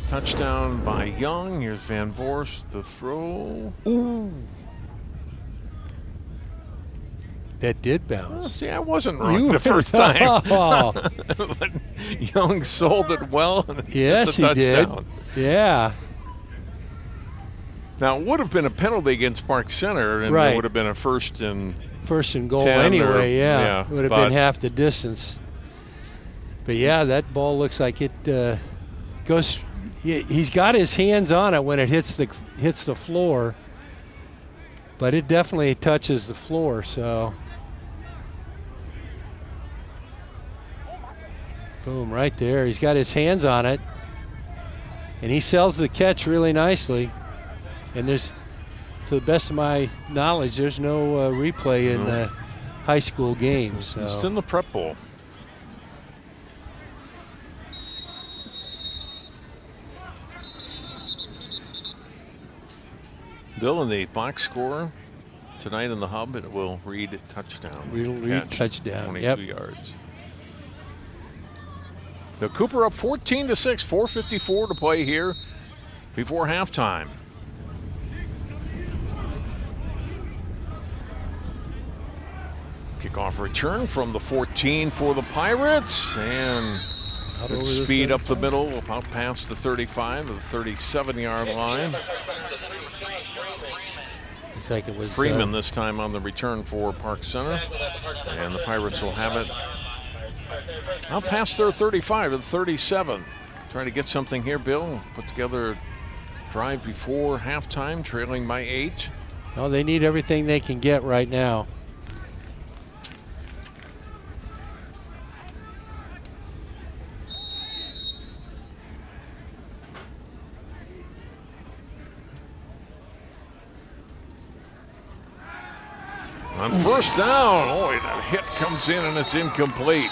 Touchdown by Young. Here's Van Voorst, the throw. Ooh. That did Well, bounce. see, I wasn't wrong the first time. Oh, But Young sold it well, and yes, it's he a touchdown. did. Yeah. Now, it would have been a penalty against Park Center, and Right. it would have been a first and First and goal 10 anyway, or- yeah. yeah, Would have but- been half the distance. But yeah, that ball looks like it goes. He's got his hands on it when it hits the floor, but it definitely touches the floor. So, boom, right there. He's got his hands on it, and he sells the catch really nicely. And there's, to the best of my knowledge, there's no replay in the high school games. So. it's in the prep bowl. Bill, in the box score tonight in the hub, it will read touchdown. We'll read Catch, touchdown, 22 yep. yards. The Cooper up 14-6, 4:54 to play here before halftime. Kickoff return from the 14 for the Pirates, and Out good over the speed up the 35. middle, about past the 35 to the 37-yard line. Looks like it was Freeman this time on the return for Park Center, and the Pirates will have it out past their 35 to the 37. Trying to get something here, Bill. Put together a drive before halftime, trailing by 8. Oh, they need everything they can get right now. On first down, that hit comes in and it's incomplete.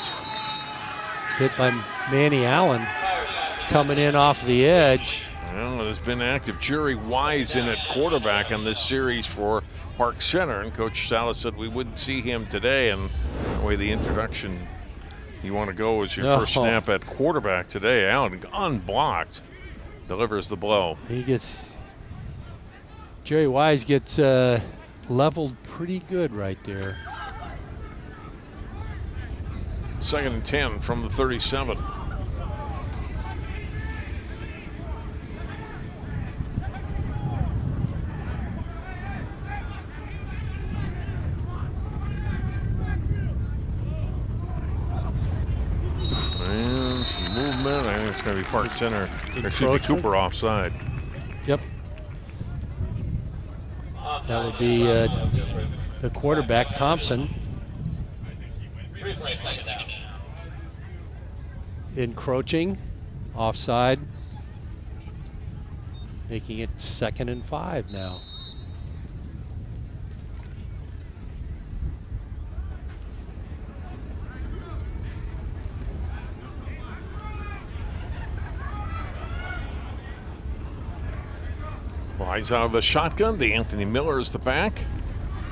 Hit by Manny Allen coming in off the edge. Well, it has been active. Jerry Wise in at quarterback in this series for Park Center, and Coach Salas said we wouldn't see him today, and the way the introduction you want to go is your first snap at quarterback today. Allen unblocked delivers the blow. Jerry Wise gets leveled pretty good right there. 2nd and 10 from the 37. And some movement. I think it's going to be Park Center. Excuse me, Cooper offside. Yep. That would be the quarterback, Thompson. Encroaching, offside, making it 2nd and 5 now. Wise out of the shotgun. The Anthony Miller is the back.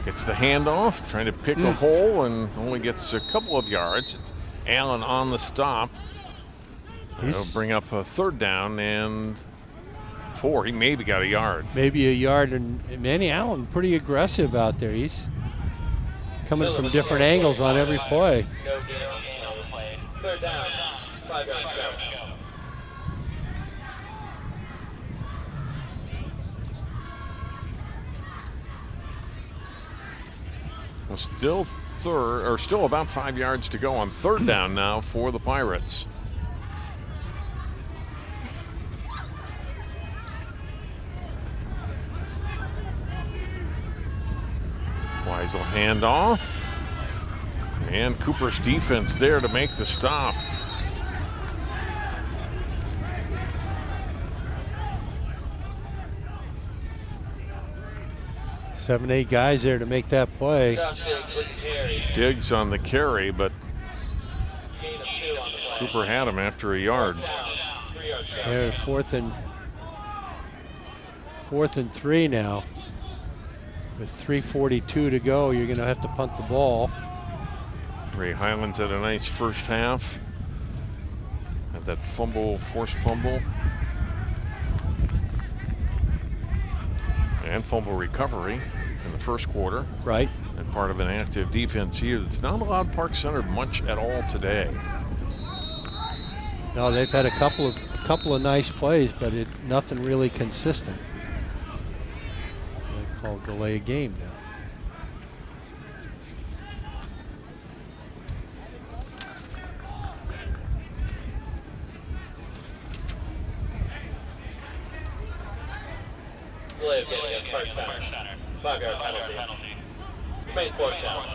Gets the handoff, trying to pick a hole, and only gets a couple of yards. It's Allen on the stop. He'll bring up a 3rd down and 4. He maybe got a yard. Maybe a yard, and Manny Allen pretty aggressive out there. He's coming from different angles on every play. 3rd down, 5 yards to go. Well, still about 5 yards to go on 3rd down now for the Pirates. Wise will hand off. And Cooper's defense there to make the stop. Seven, 8 guys there to make that play. Diggs on the carry, but Cooper had him after a yard. They're 4th and 3 now. With 3:42 to go, you're going to have to punt the ball. Ray Highlands had a nice first half. Had that forced fumble. And fumble recovery in the first quarter. Right. And part of an active defense here that's not allowed Park Center much at all today. No, they've had a couple of nice plays, but nothing really consistent. They call delay a game now. Delay of game against Park Center. 5-yard penalty. Remains fourth down.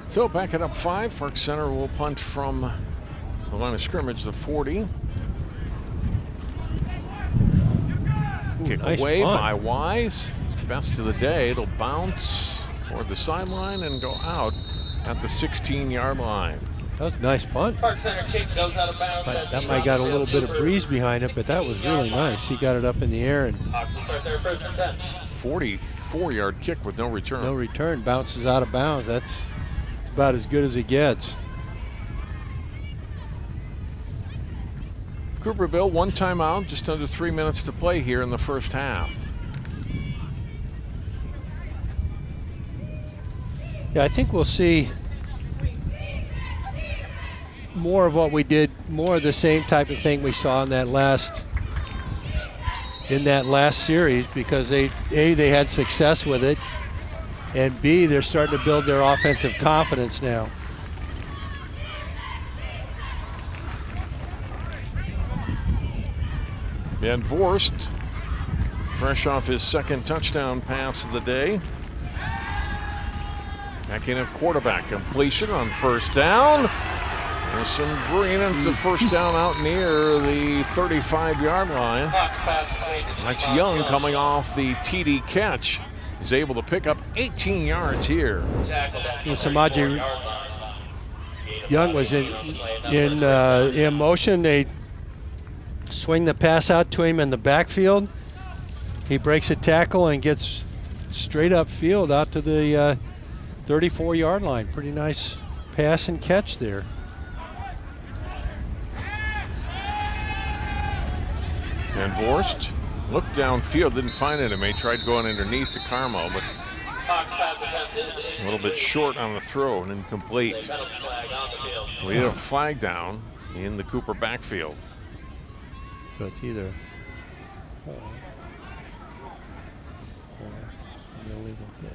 So back it up 5. Park Center will punt from the line of scrimmage, the 40. Ooh, Kick nice away punt. by Wise. Best of the day. It'll bounce toward the sideline and go out at the 16-yard line. That was a nice punt. Park Center kick goes out of bounds. That might got a little bit of breeze behind it, but that was really nice. He got it up in the air and Hawks will start their first and 10. 44-yard kick with no return. no return. Bounces out of bounds. That's about as good as it gets. Cooperville, 1 timeout, just under 3 minutes to play here in the first half. Yeah, I think we'll see more of what we did, more of the same type of thing we saw in that last series, because they had success with it, and B, they're starting to build their offensive confidence now. Van Vorst, fresh off his second touchdown pass of the day. Back in at quarterback, completion on first down. There's some green into first down out near the 35-yard line. Hawks pass completed. That's Young coming off the TD catch. He's able to pick up 18 yards here. Samaje Young was in motion. They swing the pass out to him in the backfield. He breaks a tackle and gets straight up field out to the 34-yard line. Pretty nice pass and catch there. Van Vorst looked downfield, didn't find it. He tried going underneath to Carmo, but a little bit short on the throw and incomplete. We had a flag down in the Cooper backfield. So it's either an illegal hit.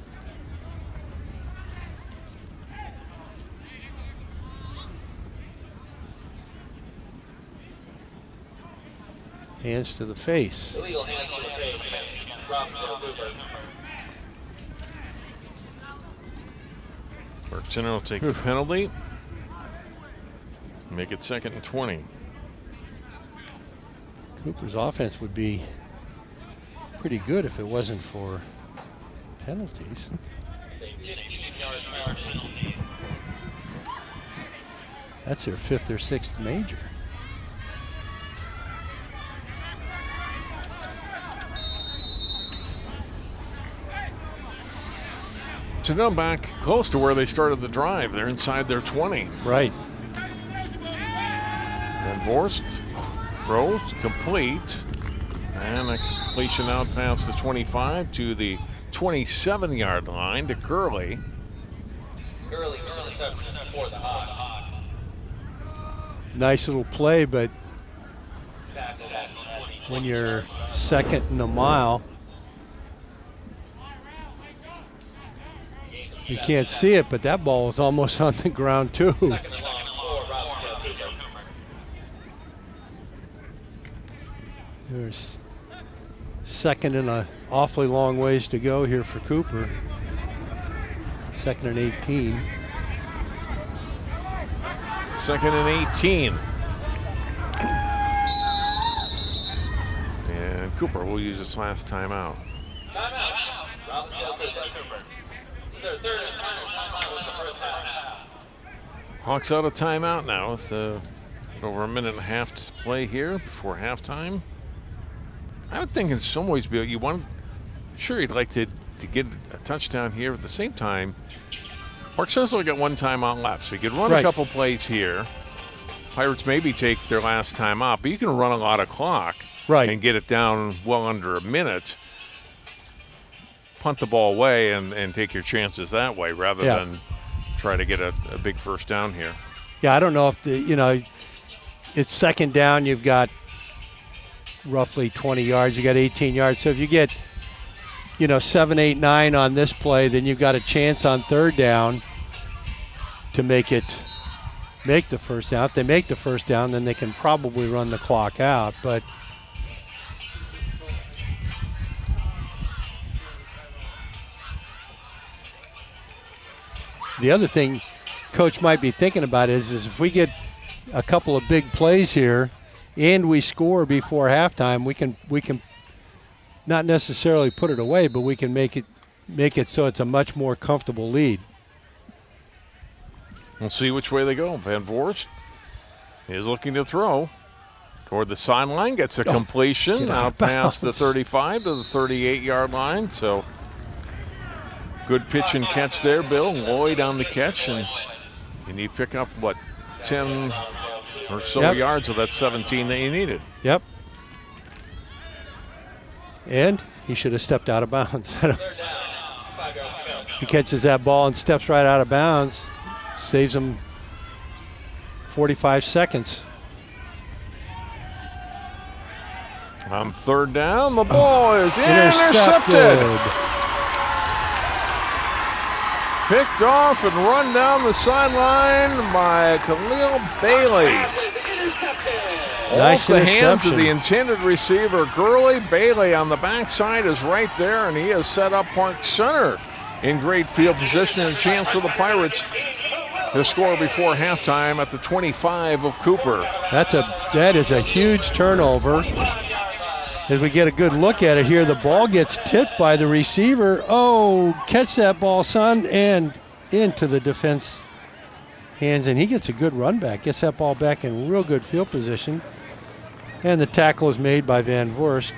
Hands to the face. Illegal hands to the face. Robbinsdale Cooper. Park Center will take the penalty. Make it 2nd and 20. Cooper's offense would be pretty good if it wasn't for penalties. That's their 5th or 6th major. So now back close to where they started the drive. They're inside their 20. Right. Van Vorst throws complete. And a completion out past the 25 to the 27-yard line to Gurley. Gurley interception for the Hawks. Nice little play, but when you're second in a mile, you can't see it, but that ball was almost on the ground too. There's second and an awfully long ways to go here for Cooper. 2nd and 18. 2nd and 18. And Cooper will use his last timeout. Timeout. Robbinsdale Cooper. This is their third and final timeout with the first half. Hawks out of timeout now with Over a minute and a half to play here before halftime. I would think in some ways, Bill, sure you'd like to get a touchdown here. At the same time, Park Center's only got one timeout left, so you could run a couple plays here. Pirates maybe take their last timeout, but you can run a lot of clock and get it down well under a minute. Punt the ball away and take your chances that way rather than try to get a big first down here. Yeah, I don't know if it's second down. You've got roughly 20 yards. You got 18 yards. So if you get 7, 8, 9 on this play, then you've got a chance on third down to make the first down. If they make the first down, then they can probably run the clock out. But the other thing Coach might be thinking about is if we get a couple of big plays here and we score before halftime, we can not necessarily put it away, but we can make it so it's a much more comfortable lead. We'll see which way they go. Van Voorst is looking to throw toward the sideline, gets a completion out past the 35 to the 38-yard line. So good pitch and catch there, Bill. Lloyd on the catch, and you pick up, 10 or so yards of that 17 that you needed. Yep. And he should have stepped out of bounds. He catches that ball and steps right out of bounds. Saves him 45 seconds. On third down, the ball is intercepted. Picked off and run down the sideline by Khalil Bailey. Nice off the hands of the intended receiver, Gurley. Bailey on the backside is right there, and he has set up Park Center in great field position and a chance for the Pirates to score before halftime at the 25 of Cooper. That is a huge turnover. As we get a good look at it here, the ball gets tipped by the receiver. Oh, catch that ball, son, and into the defense hands, and he gets a good run back, gets that ball back in real good field position. And the tackle is made by Van Voorst.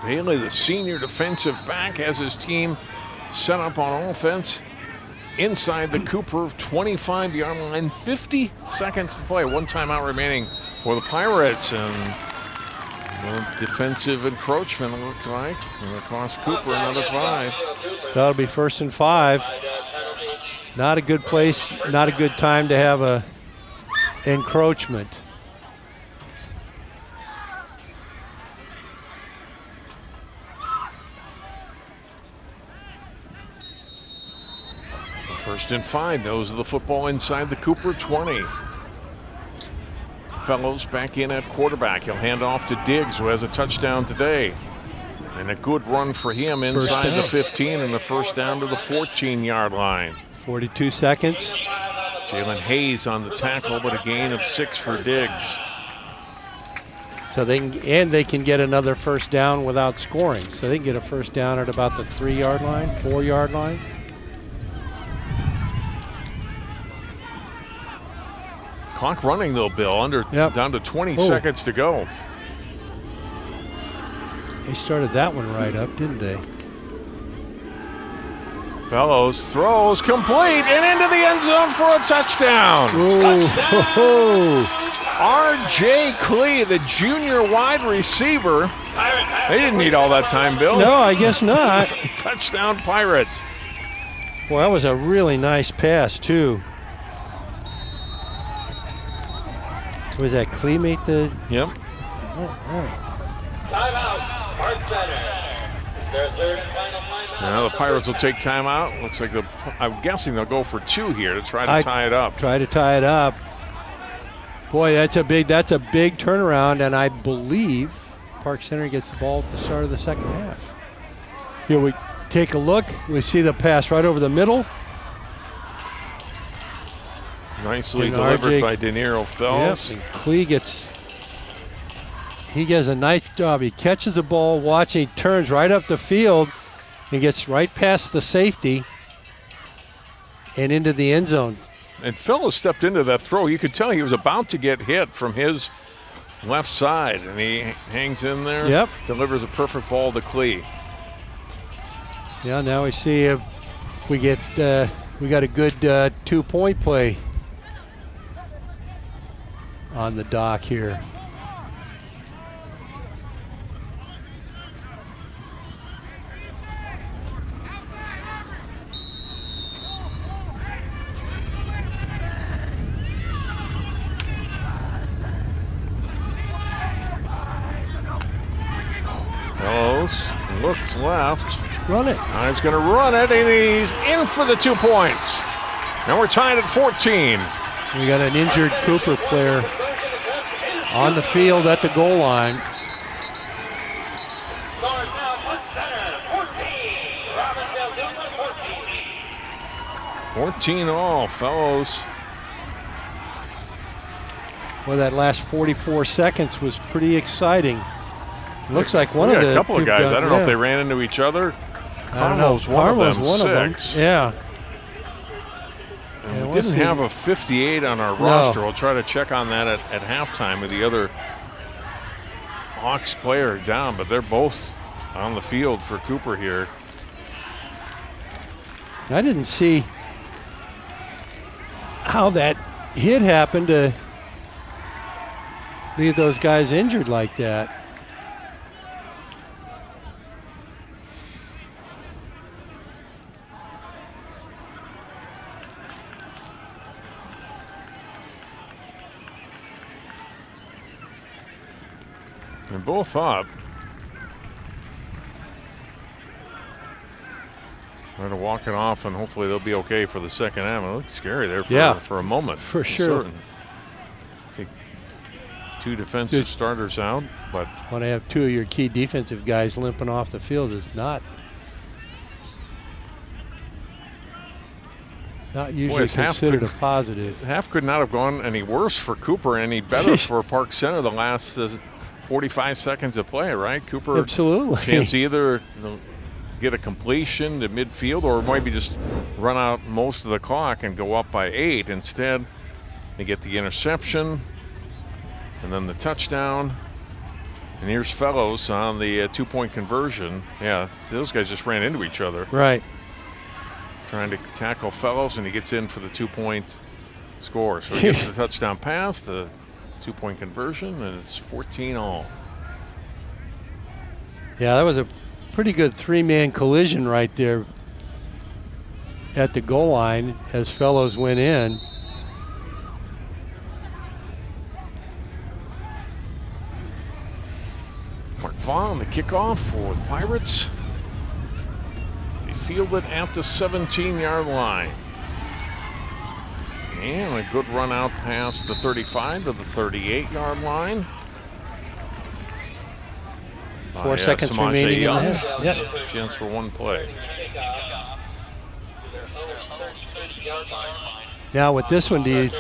Bailey, the senior defensive back, has his team set up on offense inside the Cooper 25-yard line. 50 seconds to play. One timeout remaining for the Pirates. And defensive encroachment, it looks like. It's going to cost Cooper another 5. So that'll be 1st and 5. Not a good place, not a good time to have a encroachment. First and 5, nose of the football inside the Cooper 20. Fellows back in at quarterback. He'll hand off to Diggs, who has a touchdown today. And a good run for him inside the 15 and the first down to the 14-yard line. 42 seconds. Jalen Hayes on the tackle, but a gain of 6 for Diggs. So they can get another first down without scoring. So they can get a first down at about the 3-yard line, 4-yard line. Clock running though, Bill, down to 20 seconds to go. They started that one right up, didn't they? Fellows throws complete and into the end zone for a touchdown. R.J. Clee, the junior wide receiver. They didn't need all that time, Bill. No, I guess not. Touchdown Pirates. Boy, that was a really nice pass, too. Was that Clee make the... Yep. Timeout, Park Center. Is there a third and final timeout? Now the Pirates will take timeout. Looks like I'm guessing they'll go for 2 here to try to tie it up. Try to tie it up. Boy, that's a big turnaround, and I believe Park Center gets the ball at the start of the second half. Here we take a look. We see the pass right over the middle. Nicely delivered by De Niro Fells. Yep, and Clee he does a nice job. He catches the ball, he turns right up the field and gets right past the safety and into the end zone. And Fellows stepped into that throw. You could tell he was about to get hit from his left side, and he hangs in there. Yep. Delivers a perfect ball to Klee. Yeah, now we see if we get we got a good 2-point play on the dock here. Fellows looks left. Run it. Now he's going to run it, and he's in for the 2 points. Now we're tied at 14. We got an injured Cooper player on the field at the goal line. Scores now, center, 14. Robbinsdale Cooper, 14. 14 all, Fellows. Well, that last 44 seconds was pretty exciting. Looks like one We of got the a couple of guys. I don't know if yeah. they ran into each other. I don't know. Carmel's one Carmel's of them. one of them. 6. Yeah. And Yeah, we what didn't is he- have a 58 on our roster. We'll try to check on that at halftime with the other Hawks player down, but they're both on the field for Cooper here. I didn't see how that hit happened to leave those guys injured like that. They're both up. Try to walk it off, and hopefully they'll be okay for the second half. It looks scary there for a moment. For sure. Certain. Take 2 defensive starters out, but When I have 2 of your key defensive guys limping off the field is not usually it's half considered a the- positive. half could not have gone any worse for Cooper, any better for Park Center the last 45 seconds of play, right? Cooper Absolutely. chance either get a completion to midfield or maybe just run out most of the clock and go up by 8. Instead, they get the interception and then the touchdown. And here's Fellows on the 2-point conversion. Yeah, those guys just ran into each other. Right. Trying to tackle Fellows, and he gets in for the 2-point score. So he gets the touchdown pass, the 2-point conversion, and it's 14 all. Yeah, that was a pretty good 3-man collision right there at the goal line as Fellows went in. Mark Vaughn, the kickoff for the Pirates. They field it at the 17-yard line. And a good run out past the 35 to the 38-yard line. 4 seconds remaining in the half. Yep. Chance for one play. Now with this one, do you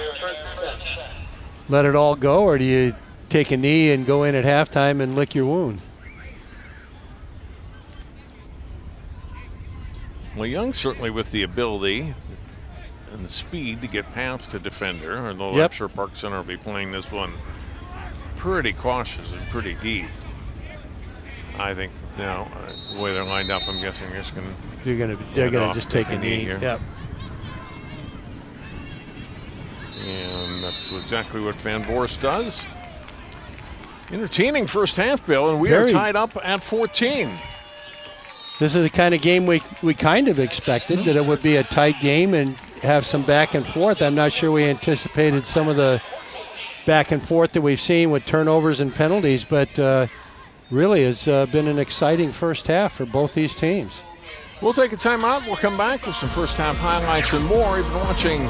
let it all go, or do you take a knee and go in at halftime and lick your wound? Well, Young certainly with the ability and the speed to get past a defender, although I'm sure Park Center will be playing this one pretty cautious and pretty deep. I think now, the way they're lined up, I'm guessing they're just going to They're gonna just take a knee. here. Yep. And that's exactly what Van Voorst does. Entertaining first half, Bill, and we are tied up at 14. This is the kind of game we kind of expected, that it would be a tight game and have some back and forth. I'm not sure we anticipated some of the back and forth that we've seen with turnovers and penalties, but really has been an exciting first half for both these teams. We'll take a timeout. We'll come back with some first half highlights and more. You've been watching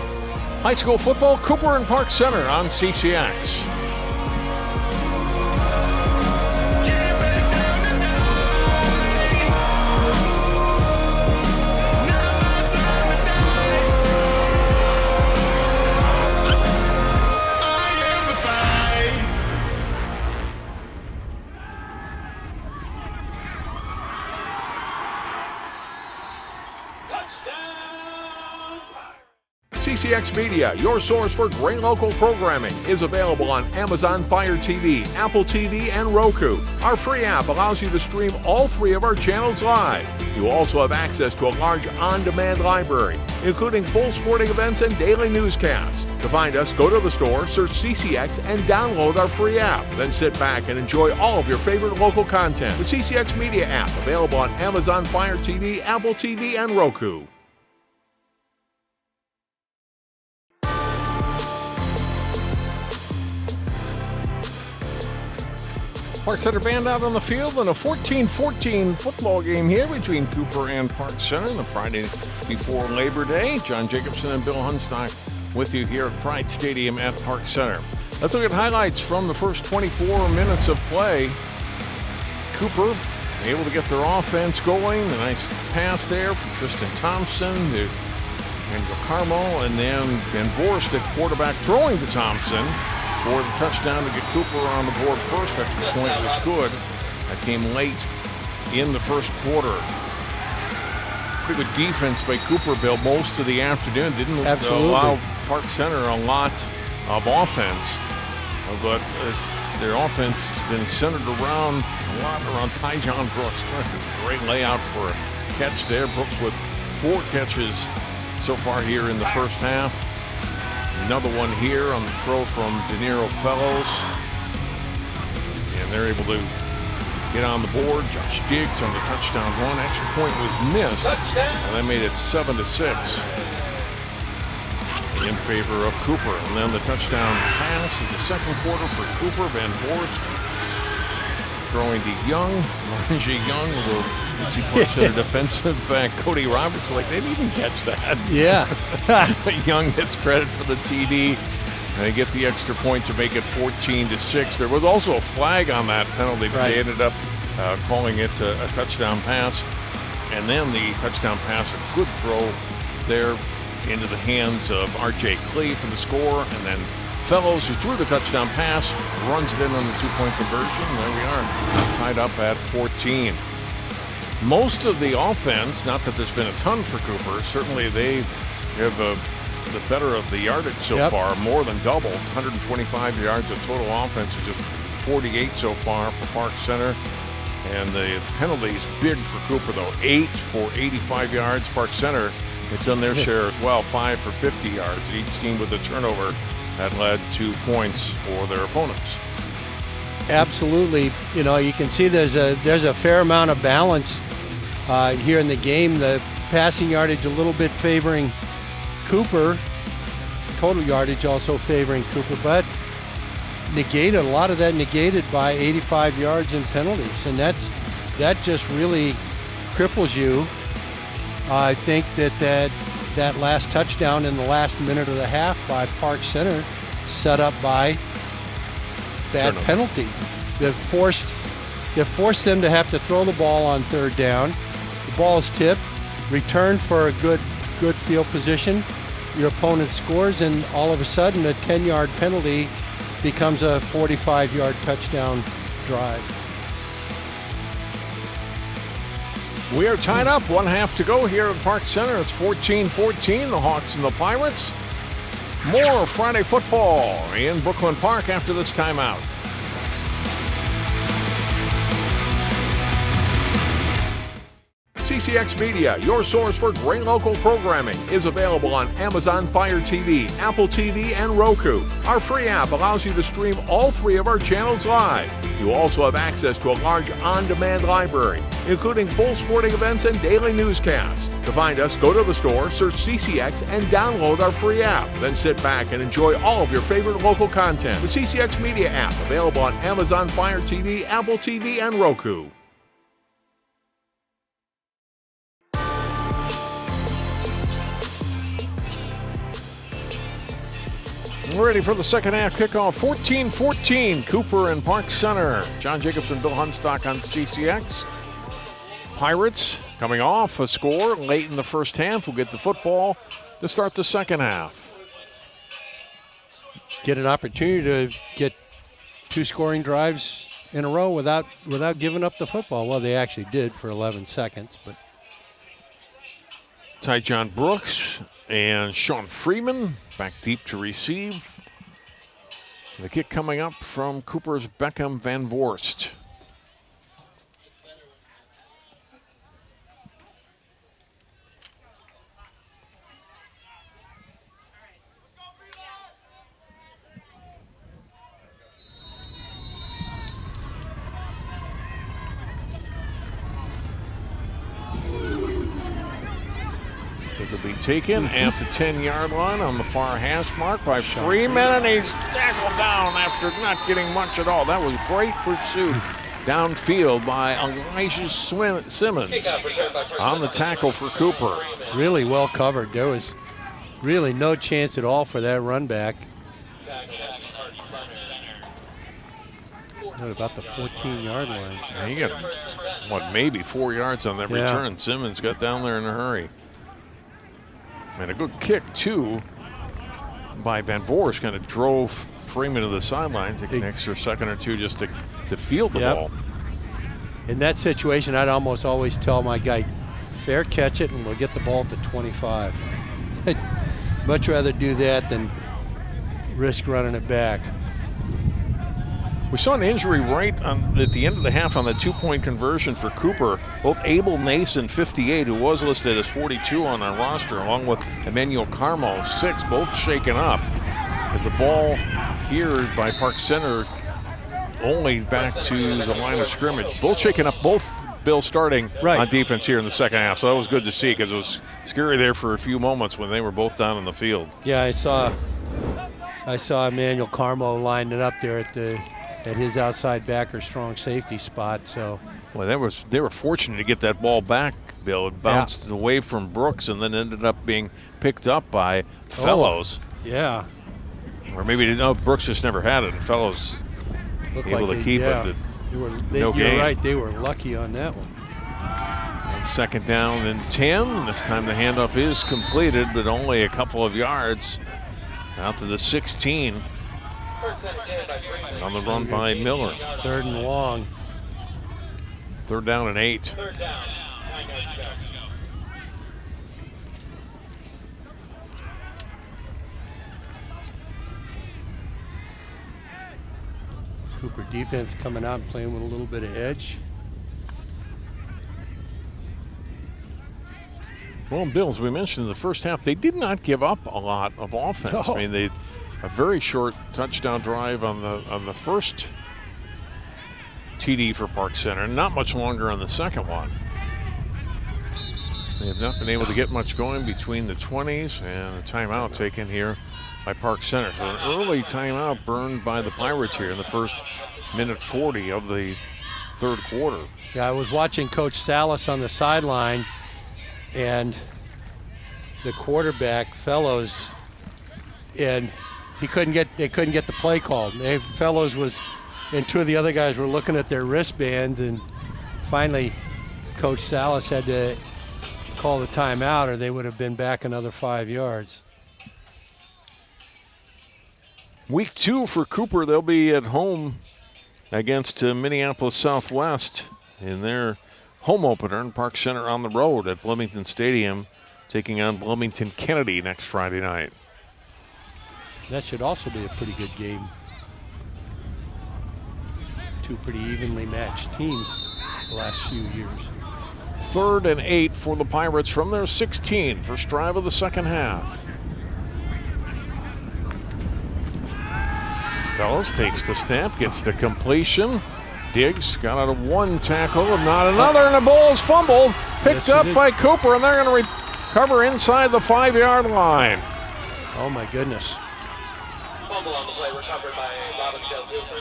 high school football, Cooper and Park Center on CCX. CCX Media, your source for great local programming, is available on Amazon Fire TV, Apple TV, and Roku. Our free app allows you to stream all 3 of our channels live. You also have access to a large on-demand library, including full sporting events and daily newscasts. To find us, go to the store, search CCX, and download our free app. Then sit back and enjoy all of your favorite local content. The CCX Media app, available on Amazon Fire TV, Apple TV, and Roku. Park Center band out on the field in a 14-14 football game here between Cooper and Park Center on the Friday before Labor Day. John Jacobson and Bill Hunstock with you here at Pride Stadium at Park Center. Let's look at highlights from the first 24 minutes of play. Cooper able to get their offense going. A nice pass there from Tristan Thompson to Angel Carmo, and then Van Voorst at quarterback throwing to Thompson for the touchdown to get Cooper on the board first. Extra point was good. That came late in the first quarter. Pretty good defense by Cooper, Bill, most of the afternoon. Didn't allow Park Center a lot of offense, but their offense has been centered around a lot around Tyjon Brooks. Great layout for a catch there. Brooks with 4 catches so far here in the first half. Another one here on the throw from De Niro Fellows. And they're able to get on the board. Josh Diggs on the touchdown run. Extra point was missed. And that made it 7-6 in favor of Cooper. And then the touchdown pass in the second quarter for Cooper. Van Voorst throwing to Young. Margie Young will see Park Center defensive back Cody Roberts. Like, they didn't even catch that. Yeah. But Young gets credit for the TD. And they get the extra point to make it 14-6. There was also a flag on that penalty, but they ended up calling it a touchdown pass. And then the touchdown pass, a good throw there into the hands of R.J. Clee for the score. And then Fellows, who threw the touchdown pass, runs it in on the 2-point conversion. There we are, tied up at 14. Most of the offense, not that there's been a ton for Cooper, certainly they have the better of the yardage so far, more than double. 125 yards of total offense, just 48 so far for Park Center. And the penalties big for Cooper, though. 8 for 85 yards. Park Center, it's done their share as well, 5 for 50 yards. Each team with a turnover that led 2 points for their opponents. Absolutely. You know, you can see there's a fair amount of balance here in the game. The passing yardage a little bit favoring Cooper, total yardage also favoring Cooper, but a lot of that negated by 85 yards in penalties, and that just really cripples you. I think that last touchdown in the last minute of the half by Park Center set up by bad penalty. They've forced them to have to throw the ball on third down. The ball is tipped, returned for a good field position. Your opponent scores, and all of a sudden a 10-yard penalty becomes a 45-yard touchdown drive. We are tied up, 1 half to go here at Park Center. It's 14-14, the Hawks and the Pirates. More Friday football in Brooklyn Park after this timeout. CCX Media, your source for great local programming, is available on Amazon Fire TV, Apple TV, and Roku. Our free app allows you to stream all 3 of our channels live. You also have access to a large on-demand library, including full sporting events and daily newscasts. To find us, go to the store, search CCX, and download our free app. Then sit back and enjoy all of your favorite local content. The CCX Media app, available on Amazon Fire TV, Apple TV, and Roku. We're ready for the second half kickoff. 14-14, Cooper and Park Center. John Jacobson, Bill Hunstock on CCX. Pirates coming off a score late in the first half will get the football to start the second half. Get an opportunity to get 2 scoring drives in a row without giving up the football. Well, they actually did for 11 seconds, but Tyjon Brooks And Sean Freeman back deep to receive. The kick coming up from Cooper's Beckham Van Voorst. It'll be taken at the 10-yard line on the far hash mark by Freeman, and he's tackled down after not getting much at all. That was great pursuit downfield by Elijah Simmons on the tackle for Cooper. Really well covered. There was really no chance at all for that run back. What about the 14-yard line? Yeah, he got, what, maybe 4 yards on that return. Simmons got down there in a hurry. And a good kick, too, by Van Voorst. Kind of drove Freeman to the sideline, taking an extra second or two just to field the ball. In that situation, I'd almost always tell my guy, fair catch it, and we'll get the ball to 25. I'd much rather do that than risk running it back. We saw an injury right at the end of the half on the two-point conversion for Cooper. Both Abel Nason, 58, who was listed as 42 on our roster, along with Emmanuel Carmo, 6, both shaken up. As the ball here by Park Center only back to the line of scrimmage. Both shaken up, both Bill starting on defense here in the second half. So that was good to see because it was scary there for a few moments when they were both down in the field. Yeah, I saw Emmanuel Carmo lining up there at his outside backer strong safety spot. So, well, they were fortunate to get that ball back, Bill. It bounced away from Brooks and then ended up being picked up by Fellows. Yeah. Or maybe Brooks just never had it, and Fellows able to keep it. You're gain. right. They were lucky on that one. And second down and 10. This time the handoff is completed, but only a couple of yards out to the 16. On the run by Miller. Third and long. Third down and 8. Third down, 9 yards back. Cooper defense coming out and playing with a little bit of edge. Well, Bill, as we mentioned in the first half, they did not give up a lot of offense. No. I mean, a very short touchdown drive on the first TD for Park Center. Not much longer on the second one. They have not been able to get much going between the 20s and a timeout taken here by Park Center. So an early timeout burned by the Pirates here in the first minute 40 of the third quarter. Yeah, I was watching Coach Salas on the sideline, and the quarterback Fellows, and they couldn't get the play called. Fellows and two of the other guys were looking at their wristbands, and finally Coach Salas had to call the timeout, or they would have been back another 5 yards. Week 2 for Cooper. They'll be at home against Minneapolis Southwest in their home opener, in Park Center on the road at Bloomington Stadium, taking on Bloomington Kennedy next Friday night. That should also be a pretty good game. Two pretty evenly matched teams the last few years. 3rd and 8 for the Pirates from their 16. First drive of the second half. Fellows takes the snap, gets the completion. Diggs got out of one tackle and not another, and the ball is fumbled. Picked up by Cooper, and they're going to recover inside the 5-yard line. Oh my goodness. Fumble on the play recovered by Robbinsdale Cooper.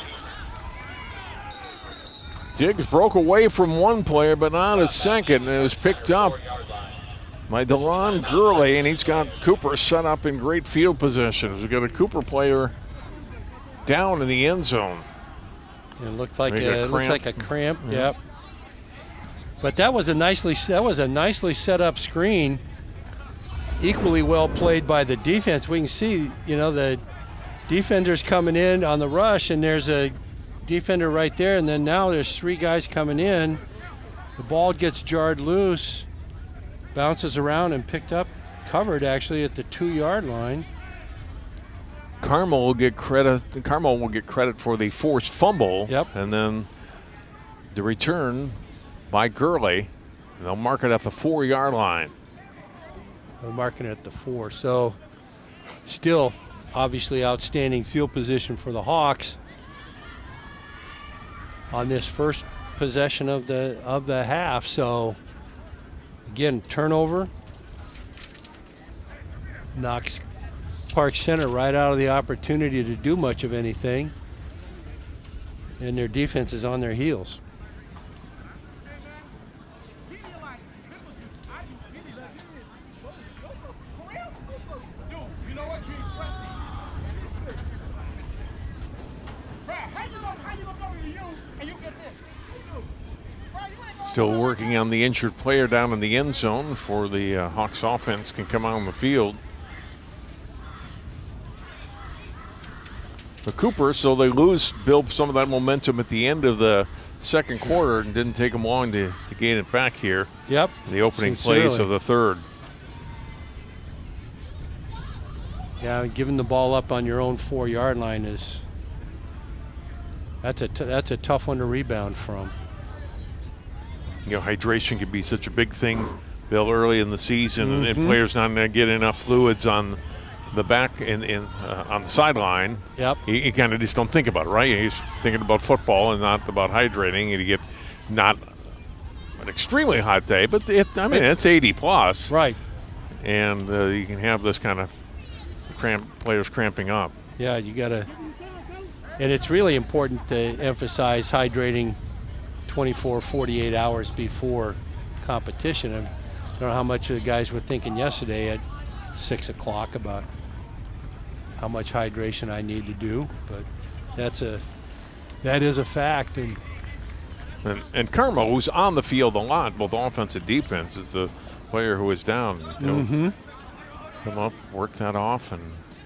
Diggs broke away from one player, but not a second, and it was picked up by DeLon Gurley, and he's got Cooper set up in great field position. We've got a Cooper player down in the end zone. It looked like a cramp. Mm-hmm. Yep. But that was a nicely set up screen. Equally well played by the defense. We can see, the defenders coming in on the rush, and there's a defender right there, and then now there's 3 guys coming in. The ball gets jarred loose, bounces around and picked up recovered actually at the 2-yard line. Carmel will get credit for the forced fumble. Yep. And then the return by Gurley. And they'll mark it at the 4-yard line. They're marking it at the 4. So still obviously outstanding field position for the Hawks on this first possession of the half. So again, turnover knocks Park Center right out of the opportunity to do much of anything, and their defense is on their heels. Still working on the injured player down in the end zone before the Hawks offense can come out on the field. The Cooper, so they build some of that momentum at the end of the second quarter, and didn't take them long to gain it back here. Yep. In the opening plays of the third. Yeah, giving the ball up on your own 4-yard line that's a tough one to rebound from. You know, hydration can be such a big thing, Bill, early in the season, and players not going to get enough fluids on the back on the sideline. Yep. You kind of just don't think about it, right? You're just thinking about football and not about hydrating, and you get not an extremely hot day, but it's 80 plus. Right. And you can have this kind of players cramping up. Yeah, you got to, and it's really important to emphasize hydrating 24, 48 hours before competition. I don't know how much the guys were thinking yesterday at 6 o'clock about how much hydration I need to do, but that is a fact. And Carmo, who's on the field a lot, both offense and defense, is the player who is down. Come up, work that off, and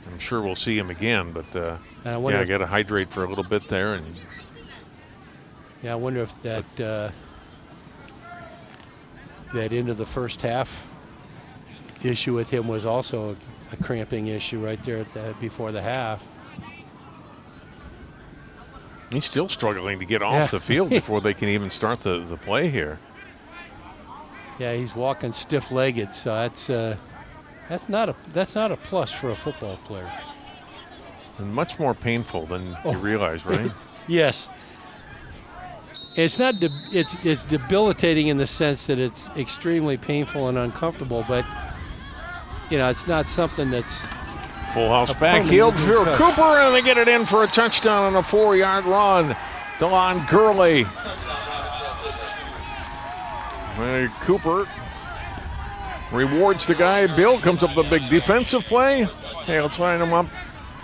I'm sure we'll see him again. But I got to hydrate for a little bit there. And yeah, I wonder if that end of the first half issue with him was also a cramping issue right there before the half. He's still struggling to get off the field before they can even start the play here. Yeah, he's walking stiff-legged, so that's not a plus for a football player. And much more painful than you realize, right? Yes. It's not. It's debilitating in the sense that it's extremely painful and uncomfortable, but it's not something that's full house backfield for Cooper, and they get it in for a touchdown on a 4-yard run. DeLon Gurley. Cooper rewards the guy. Bill comes up with a big defensive play. Hey, let's line him up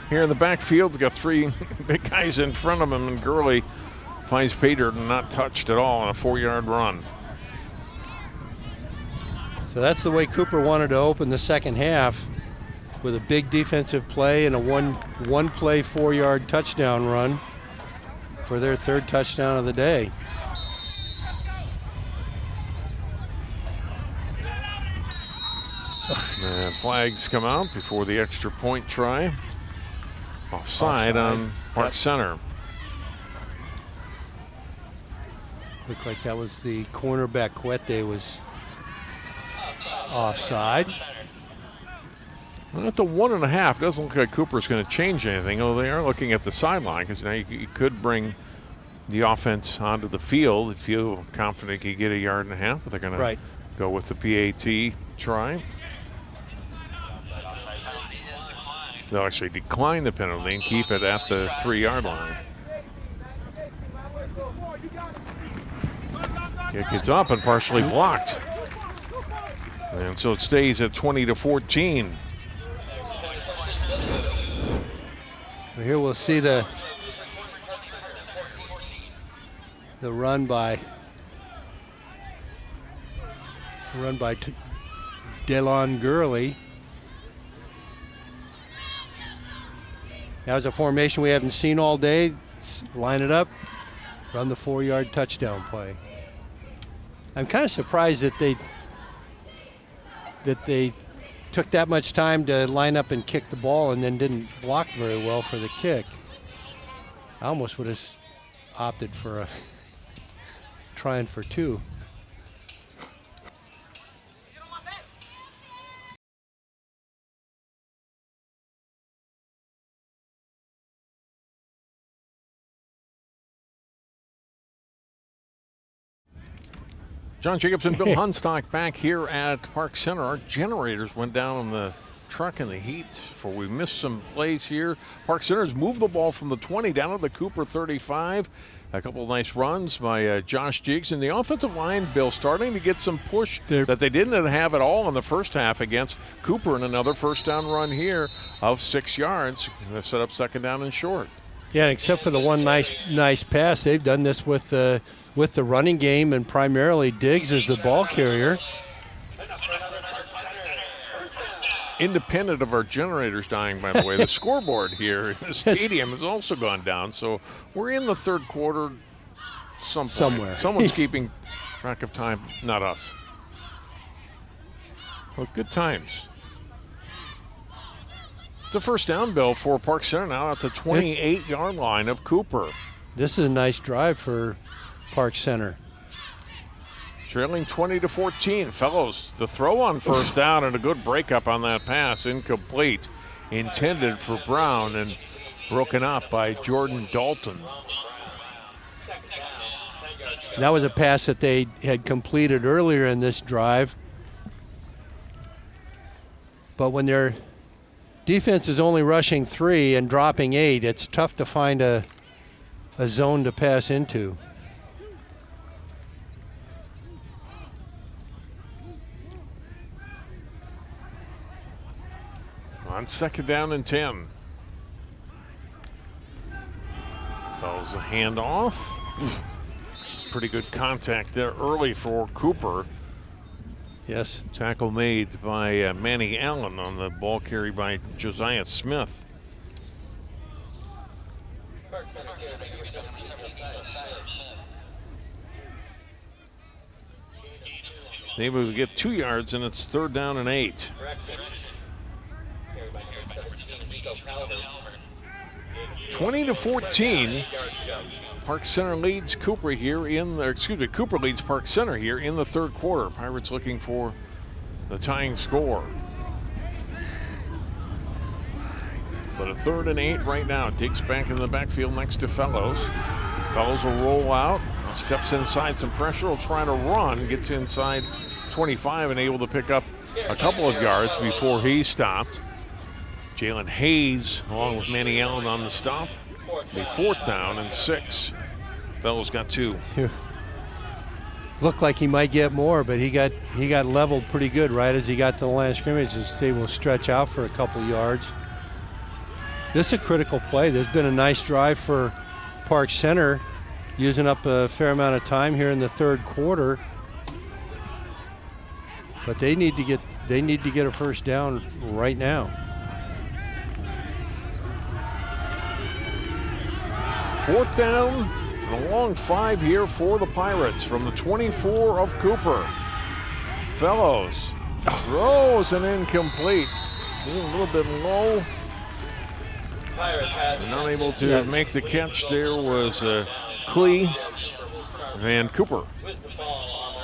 here in the backfield. He's got 3 big guys in front of him, and Gurley finds Payton not touched at all on a 4-yard run. So that's the way Cooper wanted to open the second half, with a big defensive play and a one play 4-yard touchdown run for their 3rd touchdown of the day. And flags come out before the extra point try. Offside on Park Center. Looked like that was the cornerback. Coete was offside. Well, at the 1.5, it doesn't look like Cooper's going to change anything, although they are looking at the sideline, because now you could bring the offense onto the field if you feel confident you get 1.5 yards, but they're going to go with the PAT try. They'll actually decline the penalty and keep it at the 3-yard line. Kick is up and partially blocked. And so it stays at 20-14. Here we'll see the run by DeLon Gurley. That was a formation we haven't seen all day. Line it up, run the 4-yard touchdown play. I'm kind of surprised that they took that much time to line up and kick the ball and then didn't block very well for the kick. I almost would have opted for trying for 2. John Jacobs and Bill Hunstock back here at Park Center. Our generators went down on the truck in the heat for we missed some plays here. Park Center's moved the ball from the 20 down to the Cooper 35. A couple of nice runs by Josh Jiggs. And the offensive line, Bill, starting to get some push that they didn't have at all in the first half against Cooper, and another first down run here of 6 yards. They set up second down and short. Yeah, except for the one nice pass, they've done this with the running game, and primarily Diggs is the ball carrier. Independent of our generators dying, by the way, the scoreboard here in the stadium has also gone down. So we're in the third quarter somewhere. Someone's keeping track of time, not us. Well, good times. It's a first down, Bill, for Park Center now at the 28-yard line of Cooper. This is a nice drive for Park Center. Trailing 20-14. Fellows, the throw on first down and a good breakup on that pass. Incomplete. Intended for Brown and broken up by Jordan Dalton. That was a pass that they had completed earlier in this drive. But when their defense is only rushing 3 and dropping 8, it's tough to find a zone to pass into. On second down and 10. Calls the handoff. Pretty good contact there early for Cooper. Yes. Tackle made by Manny Allen on the ball carry by Josiah Smith. They will get 2 yards, and it's third down and 8. 20-14. Park Center leads Cooper here Cooper leads Park Center here in the third quarter. Pirates looking for the tying score. But a third and 8 right now. Diggs back in the backfield next to Fellows. Fellows will roll out. Steps inside some pressure. Will try to run. Gets inside 25 and able to pick up a couple of yards before he stopped. Jalen Hayes along with Manny Allen on the stop. A fourth down and 6. Fellows got 2. Looked like he might get more, but he got leveled pretty good right as he got to the line of scrimmage. And they will stretch out for a couple yards. This is a critical play. There's been a nice drive for Park Center, using up a fair amount of time here in the third quarter. But they need to get a first down right now. Fourth down and a long 5 here for the Pirates from the 24 of Cooper. Fellows throws and incomplete. A little bit low. Not able to make the catch there was Klee and Cooper.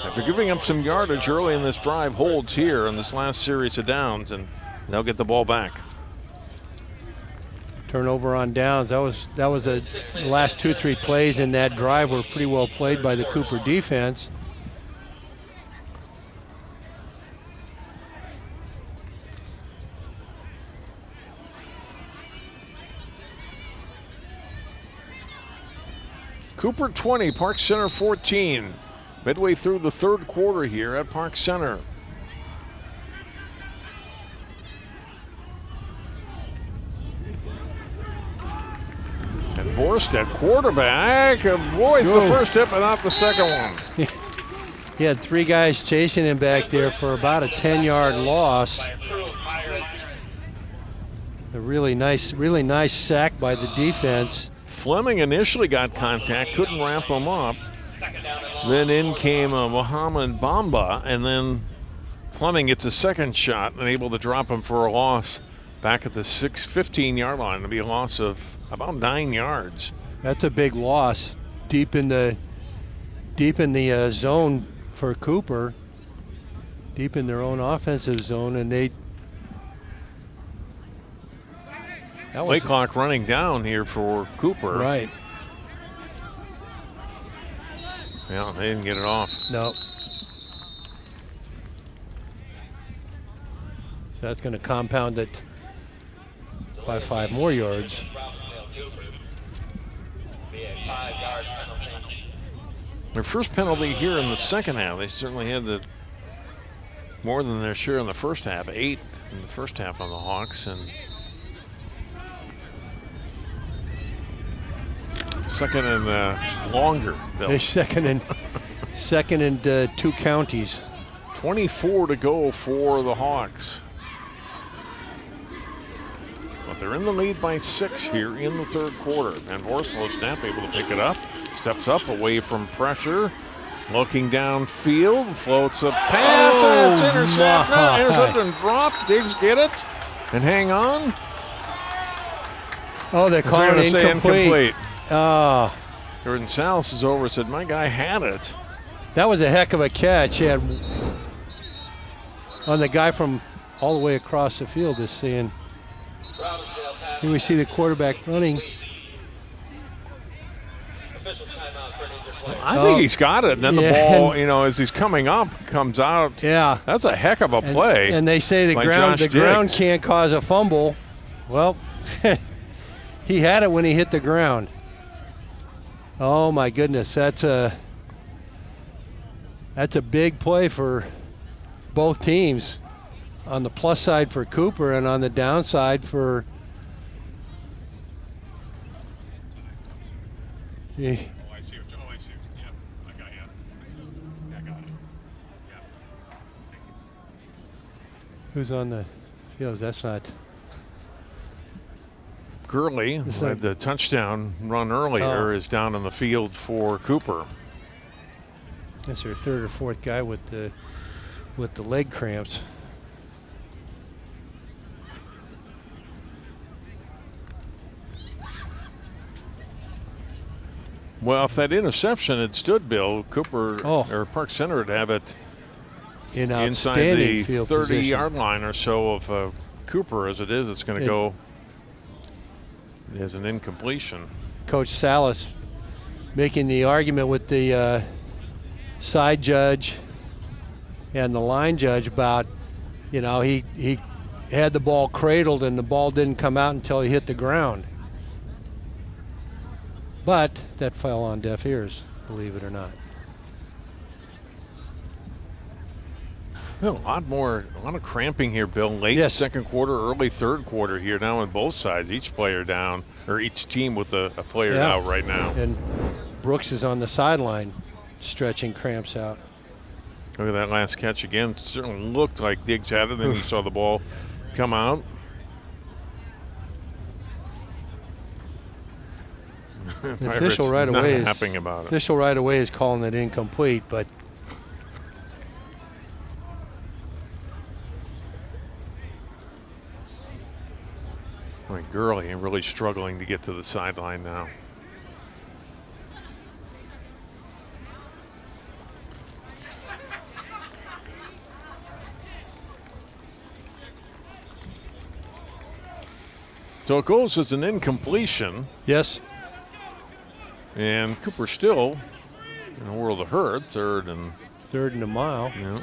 After giving up some yardage early in this drive, holds here in this last series of downs, and they'll get the ball back. Turnover on downs. The last 2-3 plays in that drive were pretty well played by the Cooper defense. Cooper 20, Park Center 14. Midway through the third quarter here at Park Center. And Vorst at quarterback avoids the first hit, but not the second one. He had 3 guys chasing him back there for about a 10-yard loss. A really nice sack by the defense. Fleming initially got contact, couldn't wrap him up. Then in came Muhammad Bamba, and then Fleming gets a second shot and able to drop him for a loss back at the 15-yard line. It'll be a loss of about 9 yards. That's a big loss deep in the zone for Cooper, deep in their own offensive zone, and play clock running down here for Cooper. Right. Yeah, they didn't get it off. No. So that's going to compound it by 5 more yards. Their first penalty here in the second half. They certainly had more than their share in the first half. 8 in the first half on the Hawks, and second and longer. They're second and 2 counties. 24 to go for the Hawks. But they're in the lead by 6 here in the third quarter. And Osseo snap able to pick it up. Steps up away from pressure. Looking downfield. Floats a pass. And it's intercepted and dropped. Diggs get it. And hang on. Oh, they're calling it incomplete. Jordan Salas is over and said, my guy had it. That was a heck of a catch. He had on the guy from all the way across the field is saying, here we see the quarterback running. I think he's got it. And then the ball, as he's coming up, comes out. Yeah. That's a heck of a play. And they say the ground can't cause a fumble. Well, he had it when he hit the ground. Oh my goodness, that's a big play for both teams. On the plus side for Cooper and on the downside for I see. I see. Yeah, I got it. Yeah. Who's on the field? That's not Gurley, who had the touchdown run earlier, is down on the field for Cooper. That's their third or fourth guy with the leg cramps. Well, if that interception had stood, Bill, Cooper or Park Center would have it inside the 30-yard line or so of Cooper. As it is, it's going to go as an incompletion. Coach Salas making the argument with the side judge and the line judge about, he had the ball cradled and the ball didn't come out until he hit the ground. But that fell on deaf ears, believe it or not. Bill, a lot of cramping here, Bill. Late second quarter, early third quarter here now on both sides. Each player down, or each team with a player out right now. And Brooks is on the sideline stretching cramps out. Look at that last catch again. It certainly looked like Diggs had it, and he saw the ball come out. The official right away is calling it incomplete, but Gurley really struggling to get to the sideline now. So it goes as an incompletion. Yes. And Cooper still in a world of hurt, third and a mile. Yeah.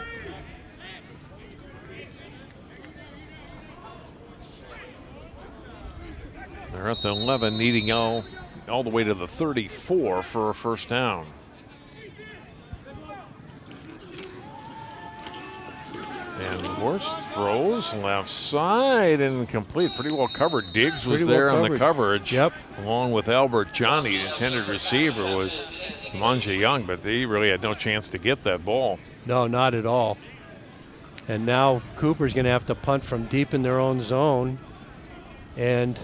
They're at the 11, needing all the way to the 34 for a first down. And Worst throws left side and complete. Pretty well covered. Diggs was there on the coverage. Yep. Along with Albert Johnny. The intended receiver was Manja Young, but they really had no chance to get that ball. No, not at all. And now Cooper's going to have to punt from deep in their own zone. And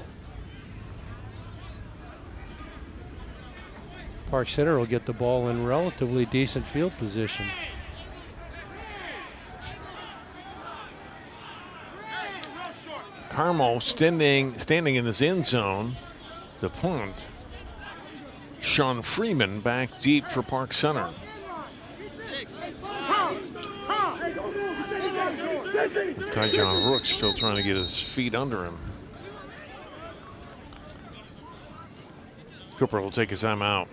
Park Center will get the ball in relatively decent field position. Carmo standing in his end zone. The punt. Sean Freeman back deep for Park Center. Tyjon Rooks still trying to get his feet under him. Cooper will take his time out.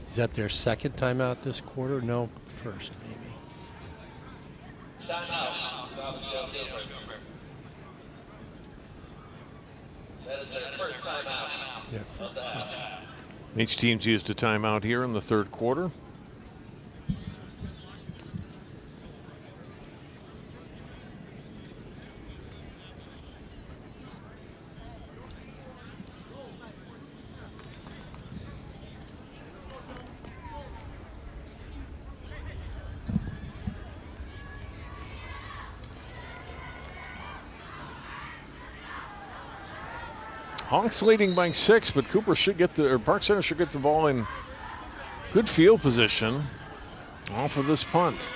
Is that their second timeout this quarter? No, first maybe. Timeout. Robbinsdale Cooper. That is their first timeout of the half. Each team's used a timeout here in the third quarter. Hawks leading by 6, but Park Center should get the ball in good field position off of this punt.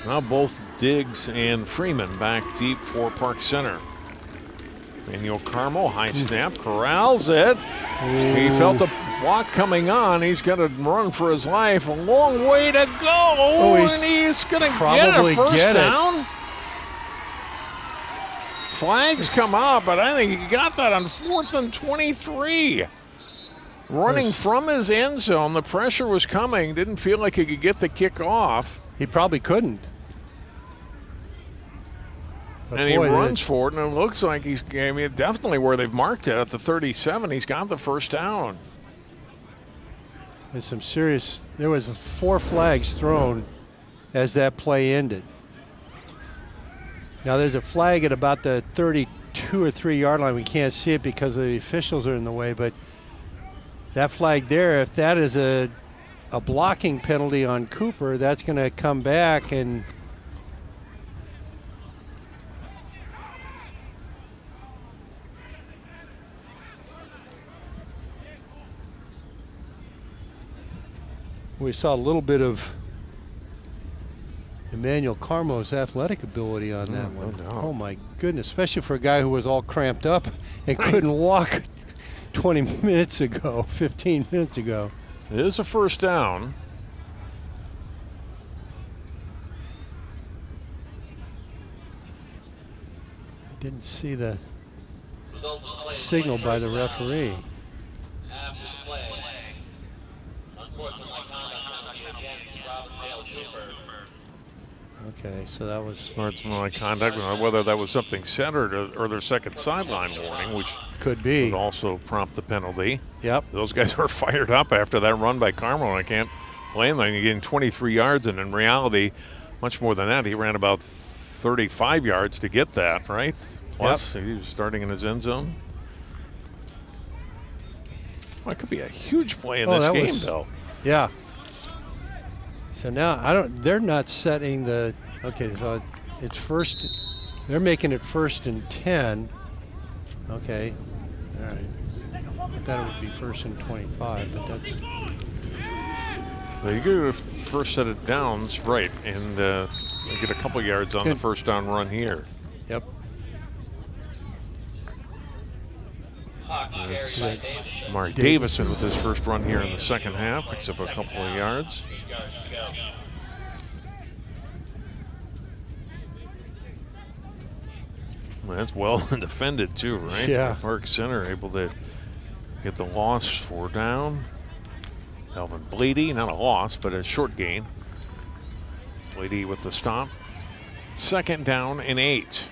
Now both Diggs and Freeman back deep for Park Center. Manuel Carmo, high snap, corrals it. He felt the block coming on. He's got to run for his life. A long way to go, and he's going to get a first down. Flags come out, but I think he got that on 4th and 23. Running from his end zone, the pressure was coming. Didn't feel like he could get the kick off. He probably couldn't. But and he runs for it, and it looks like definitely where they've marked it at the 37. He's got the first down. There was 4 flags thrown as that play ended. Now there's a flag at about the 32 or 3 yard line. We can't see it because the officials are in the way, but that flag there, if that is a blocking penalty on Cooper, that's going to come back and we saw a little bit of Emmanuel Carmo's athletic ability on that one. No. Oh my goodness, especially for a guy who was all cramped up and couldn't walk 20 minutes ago, 15 minutes ago. It is a first down. I didn't see the signal by the referee. Okay, so that was Sportsmanlike conduct. Whether that was something centered or their second sideline warning, which could be, would also prompt the penalty. Yep. Those guys were fired up after that run by Carmo, and I can't blame them. You're getting 23 yards, and in reality, much more than that. He ran about 35 yards to get that, right? Plus, he was starting in his end zone. Well, that could be a huge play in this game, though. Yeah. So now they're not setting the, okay, so it's first, they're making it 1st and 10. Okay, all right. I thought it would be 1st and 25, but that's. So you get a first set of downs, right, and you get a couple yards on the first down run here. Yep. Mark Davison with his first run here in the second half, picks up a couple of yards. Well, that's well defended too, right? Yeah. Park Center able to get the loss for down. Alvin Blady, not a loss, but a short gain. Blady with the stop. 2nd down and 8.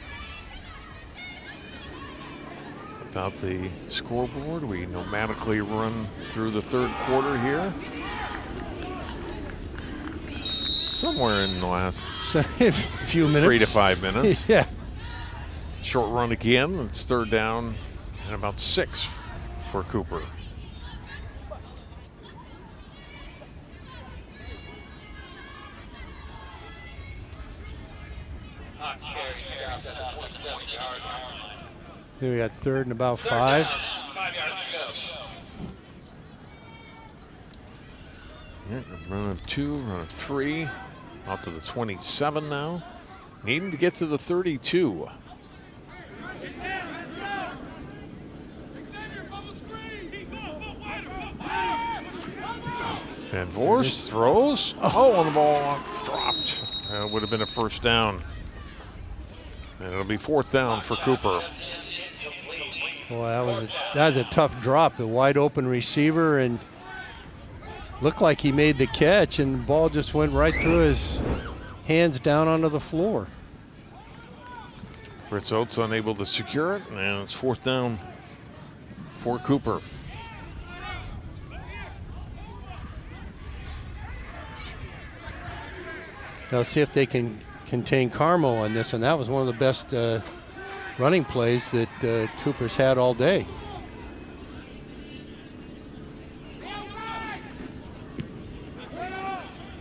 About the scoreboard, we nomadically run through the third quarter here. Somewhere in the last few minutes. 3 to 5 minutes. Yeah. Short run again. It's 3rd down and about 6 for Cooper. Here we got 3rd and about 5. 5 yards to go. Run of 2, run of 3, out to the 27 now. Needing to get to the 32. Van Voorst throws. Oh, and the ball dropped. It would have been a first down. And it'll be 4th down for Cooper. Well, that was a tough drop. A wide open receiver, and looked like he made the catch, and the ball just went right through his hands down onto the floor. Fritz Oates unable to secure it, and it's 4th down for Cooper. Now let's see if they can contain Carmo on this, and that was one of the best running plays that Cooper's had all day.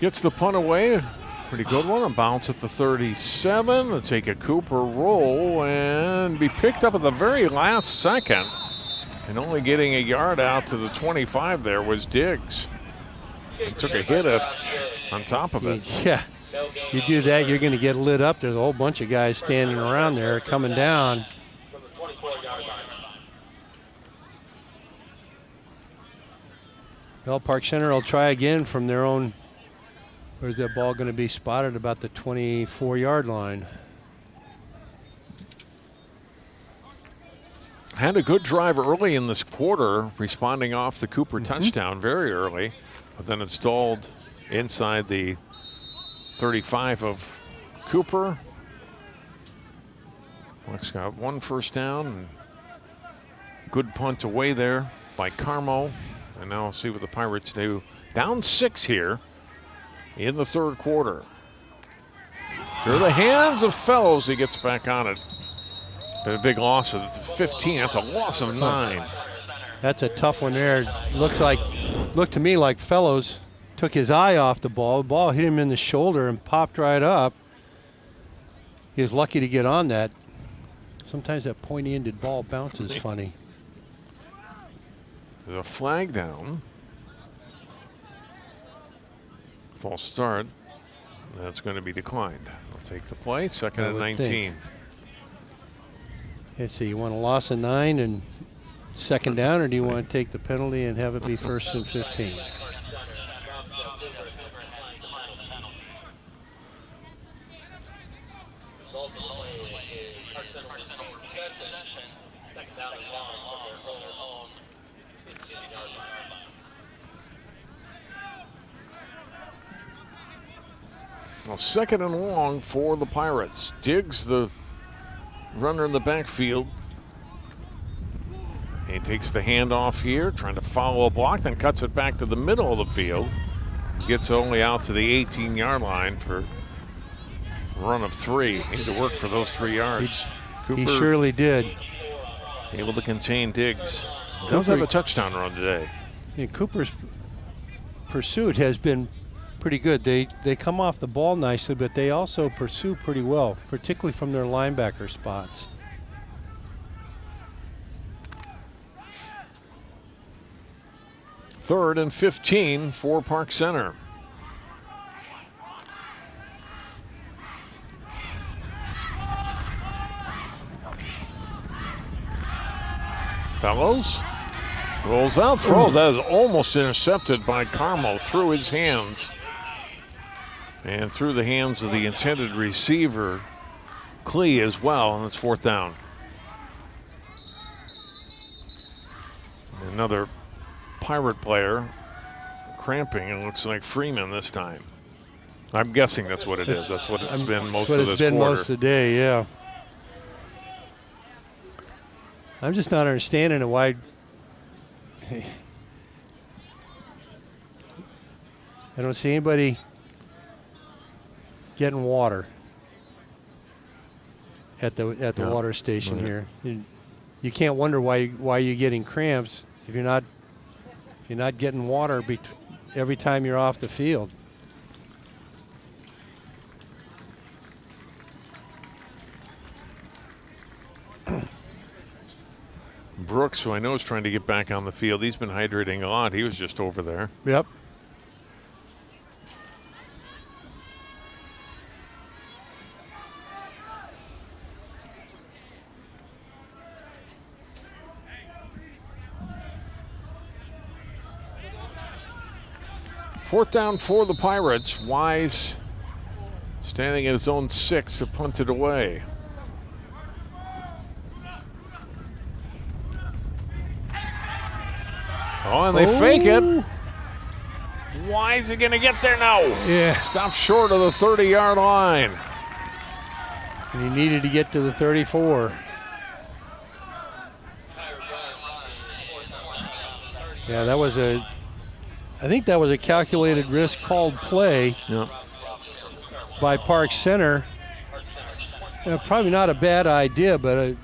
Gets the punt away. Pretty good one. A bounce at the 37. They'll take a Cooper roll and be picked up at the very last second. And only getting a yard out to the 25 there was Diggs. He took a hit on top of it. Yeah, you do that, you're going to get lit up. There's a whole bunch of guys standing around there coming down. Well, Park Center will try again from their own. Where's that ball going to be spotted? About the 24-yard line. Had a good drive early in this quarter, responding off the Cooper touchdown very early, but then it stalled inside the 35 of Cooper. Bucks got 1 first down. And good punt away there by Carmo. And now we'll see what the Pirates do. Down 6 here in the 3rd quarter. Through the hands of Fellows, he gets back on it. But a big loss of 15. That's a loss of 9. That's a tough one there. Looked to me like Fellows took his eye off the ball. The ball hit him in the shoulder and popped right up. He was lucky to get on that. Sometimes that pointy-ended ball bounces funny. There's a flag down. False start. That's going to be declined. I'll take the play. 2nd and 19. Yeah, so you want a loss of 9 and 2nd down, or do you want to take the penalty and have it be 1st and 15? Well, 2nd and long for the Pirates. Diggs, the runner in the backfield. He takes the handoff here, trying to follow a block, then cuts it back to the middle of the field. Gets only out to the 18-yard line for a run of 3. Need to work for those 3 yards. He surely did. Able to contain Diggs. Does have a touchdown run today. Yeah, Cooper's pursuit has been pretty good. They come off the ball nicely, but they also pursue pretty well, particularly from their linebacker spots. Third and 15 for Park Center. Fellows rolls out, throws. That is almost intercepted by Carmo through his hands. And through the hands of the intended receiver, Klee as well, and it's 4th down. Another Pirate player cramping, and it looks like Freeman this time. I'm guessing that's what it is. That's what it's been most of this quarter. Most of the day, yeah. I'm just not understanding why. I don't see anybody getting water at the water station here. You can't wonder why you're getting cramps if you're not getting water every time you're off the field. Brooks, who I know is trying to get back on the field, he's been hydrating a lot. He was just over there. Yep. Fourth down for the Pirates. Wise standing at his own 6 to punt it away. Oh, and they fake it. Wise is going to get there now. Yeah. Stop short of the 30-yard line. And he needed to get to the 34. Yeah, I think that was a calculated risk called play by Park Center. Probably not a bad idea, but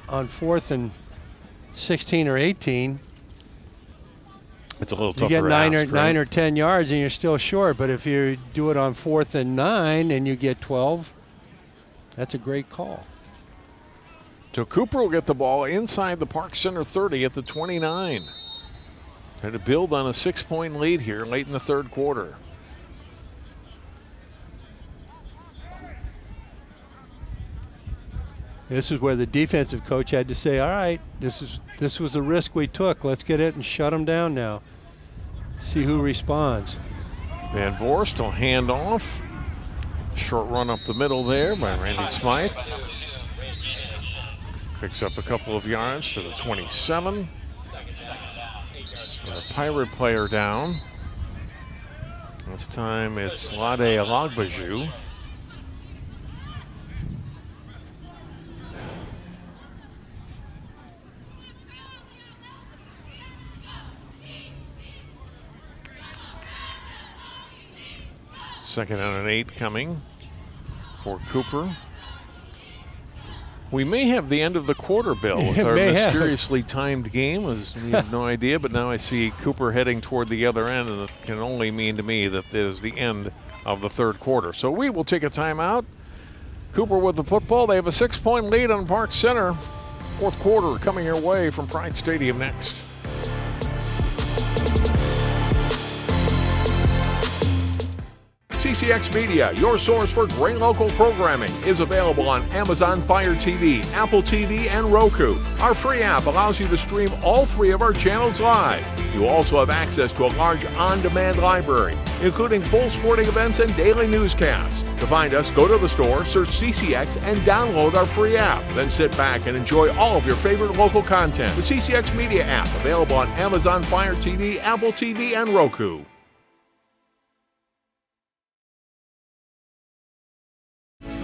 on 4th and 16 or 18, it's a little tougher. You get 9 or 10 yards and you're still short. But if you do it on 4th and 9 and you get 12, that's a great call. So Cooper will get the ball inside the Park Center 30 at the 29. Trying to build on a 6-point lead here late in the third quarter. This is where the defensive coach had to say, all right, this was the risk we took. Let's get it and shut them down now. See who responds. Van Voorst will hand off. Short run up the middle there by Randy Smythe. Picks up a couple of yards to the 27. And a Pirate player down. This time it's Lade Alagbaju. Second and an 8 coming for Cooper. We may have the end of the quarter, Bill, with our mysteriously timed game. We have no idea, but now I see Cooper heading toward the other end, and it can only mean to me that it is the end of the third quarter. So we will take a timeout. Cooper with the football. They have a 6-point lead on Park Center. Fourth quarter coming your way from Pride Stadium next. CCX Media, your source for great local programming, is available on Amazon Fire TV, Apple TV, and Roku. Our free app allows you to stream all 3 of our channels live. You also have access to a large on-demand library, including full sporting events and daily newscasts. To find us, go to the store, search CCX, and download our free app. Then sit back and enjoy all of your favorite local content. The CCX Media app, available on Amazon Fire TV, Apple TV, and Roku.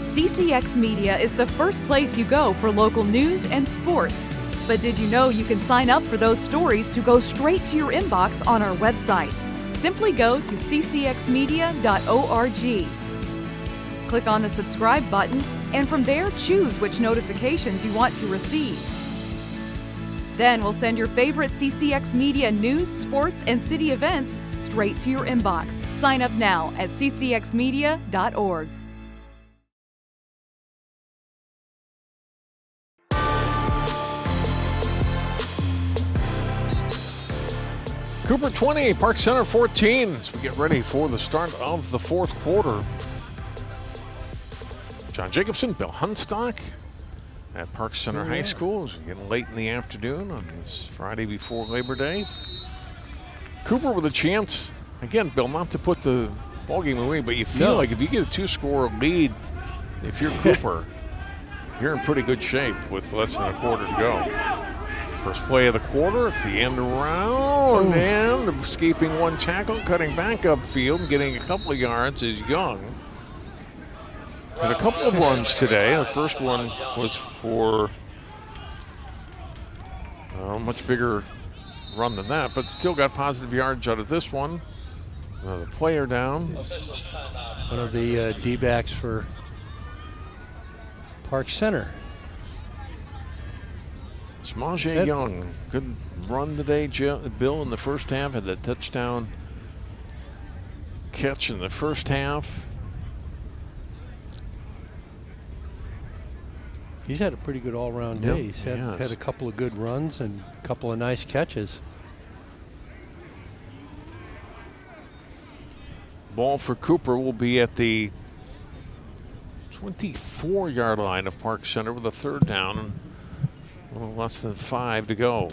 CCX Media is the first place you go for local news and sports. But did you know you can sign up for those stories to go straight to your inbox on our website? Simply go to ccxmedia.org. Click on the subscribe button, and from there choose which notifications you want to receive. Then we'll send your favorite CCX Media news, sports, and city events straight to your inbox. Sign up now at ccxmedia.org. Cooper 20, Park Center 14 as we get ready for the start of the fourth quarter. John Jacobson, Bill Hunstock at Park Center High School as we get late in the afternoon on this Friday before Labor Day. Cooper with a chance, again, Bill, not to put the ballgame away, but you feel like if you get a 2-score lead, if you're Cooper, you're in pretty good shape with less than a quarter to go. First play of the quarter, it's the end around, and escaping one tackle, cutting back upfield, and getting a couple of yards is Young. Had a couple of runs today. The first one was for a much bigger run than that, but still got positive yards out of this one. Another player down. One of the D-backs for Park Center. Smaje Young, good run today, Bill, in the first half. Had that touchdown catch in the first half. He's had a pretty good all-round day. He's had a couple of good runs and a couple of nice catches. Ball for Cooper will be at the 24-yard line of Park Center with a third down and a little less than 5 to go.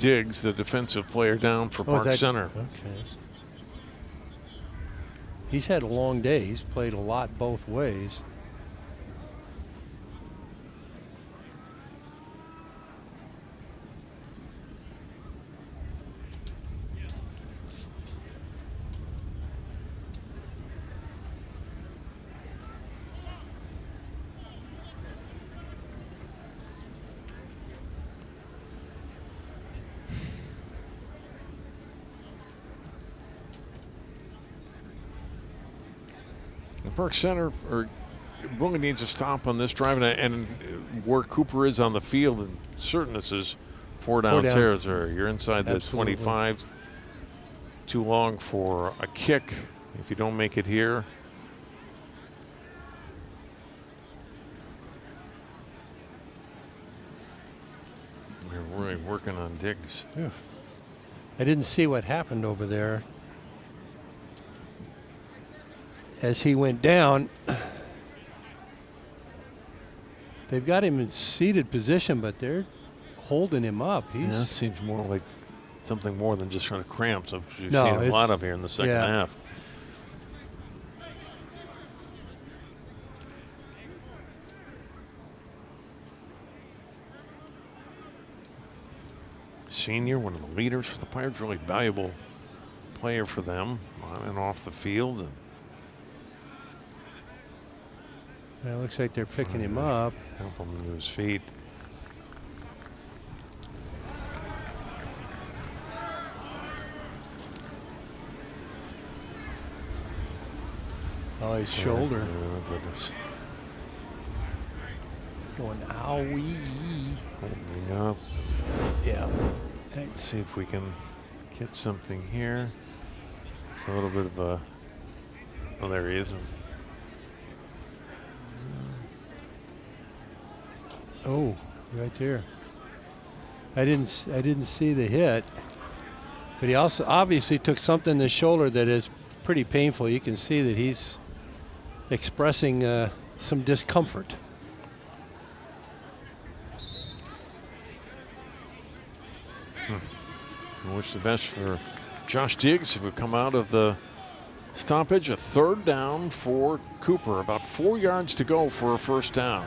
Diggs, the defensive player down for Park Center. Okay. He's had a long day. He's played a lot both ways. Park Center really needs a stop on this drive, and where Cooper is on the field, and certain this is four down territory. You're inside the 25. Too long for a kick if you don't make it here. We're really working on Diggs. Yeah. I didn't see what happened over there. As he went down, they've got him in seated position, but they're holding him up. That seems more like something more than just trying to cramp. So you've No, seen a lot of here in the second half. Senior, one of the leaders for the Pirates, really valuable player for them on and off the field. And it looks like they're picking him up. Help him to his feet. Oh, his shoulder. Oh, goodness. Going, owie. Holding up. Yeah. Let's see if we can get something here. It's a little bit of a. Oh, there he is. Oh, right there. I didn't see the hit, but he also obviously took something in the shoulder that is pretty painful. You can see that he's expressing some discomfort. I wish the best for Josh Diggs, who would come out of the stoppage. A third down for Cooper. About 4 yards to go for a first down.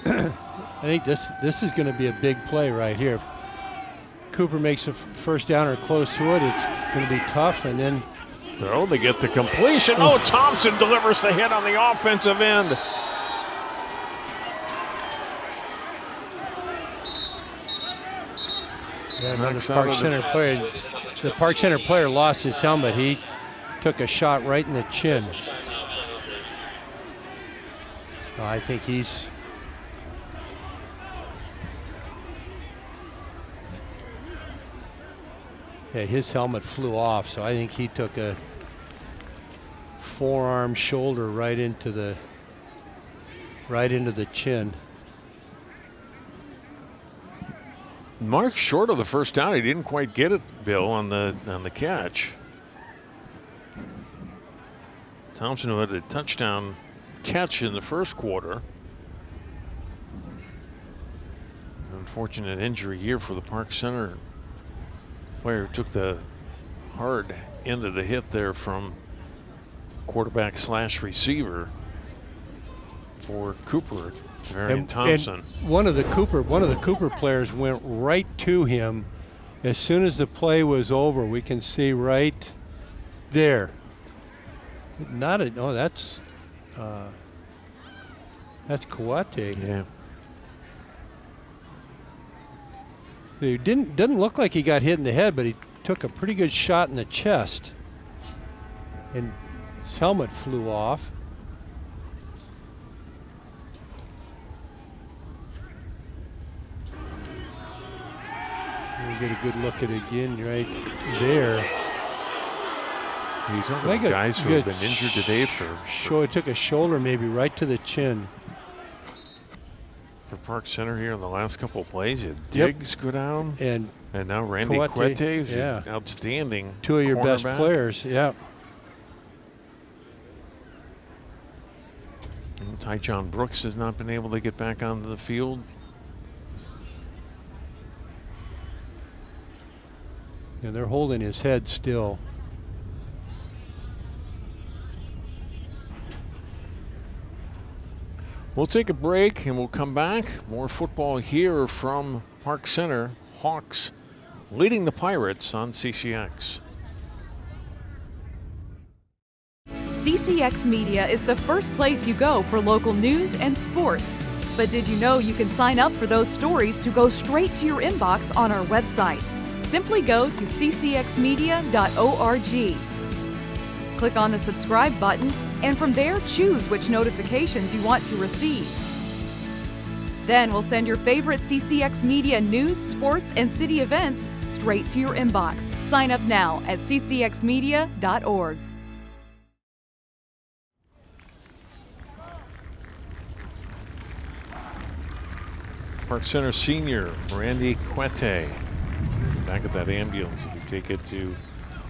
I think this is going to be a big play right here. If Cooper makes a first down or close to it, it's going to be tough. And then so they get the completion. Oh, Thompson delivers the hit on the offensive end. Yeah, the Park Center player lost his helmet. He took a shot right in the chin. I think he's. Yeah, his helmet flew off, so I think he took a forearm shoulder right into the chin. Mark short of the first down. He didn't quite get it, Bill, on the catch. Thompson, who had a touchdown catch in the first quarter. Unfortunate injury here for the Park Center player. Took the hard end of the hit there from quarterback / receiver for Cooper. And Thompson. And one of the Cooper players went right to him as soon as the play was over. We can see right there. That's Kawate. Yeah. It didn't look like he got hit in the head, but he took a pretty good shot in the chest, and his helmet flew off. We get a good look at it again right there. You're talking about guys who have been injured today It took a shoulder maybe right to the chin. For Park Center here in the last couple of plays. You had Diggs go down. And now Randy Quete, yeah. Outstanding. Two of your best players, yeah. And Ty-John Brooks has not been able to get back onto the field. And they're holding his head still. We'll take a break and we'll come back. More football here from Park Center. Hawks leading the Pirates on CCX. CCX Media is the first place you go for local news and sports. But did you know you can sign up for those stories to go straight to your inbox on our website? Simply go to ccxmedia.org. Click on the subscribe button, and from there choose which notifications you want to receive. Then we'll send your favorite CCX Media news, sports, and city events straight to your inbox. Sign up now at ccxmedia.org. Park Center senior Randy Quete back at that ambulance as we take it to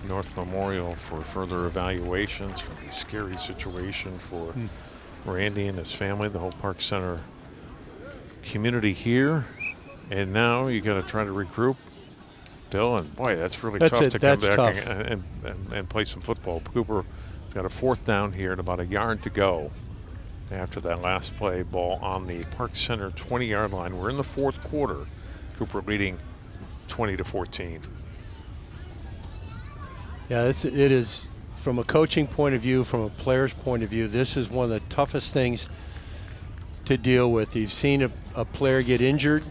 North Memorial for further evaluations from a scary situation for Randy and his family, the whole Park Center community here. And now you got to try to regroup, Bill, and boy, that's really tough to come back and play some football. Cooper got a 4th down here and about a yard to go after that last play. Ball on the Park Center 20-yard line. We're in the 4th quarter. Cooper leading 20-14. Yeah, it is, from a coaching point of view, from a player's point of view, this is one of the toughest things to deal with. You've seen a player get injured,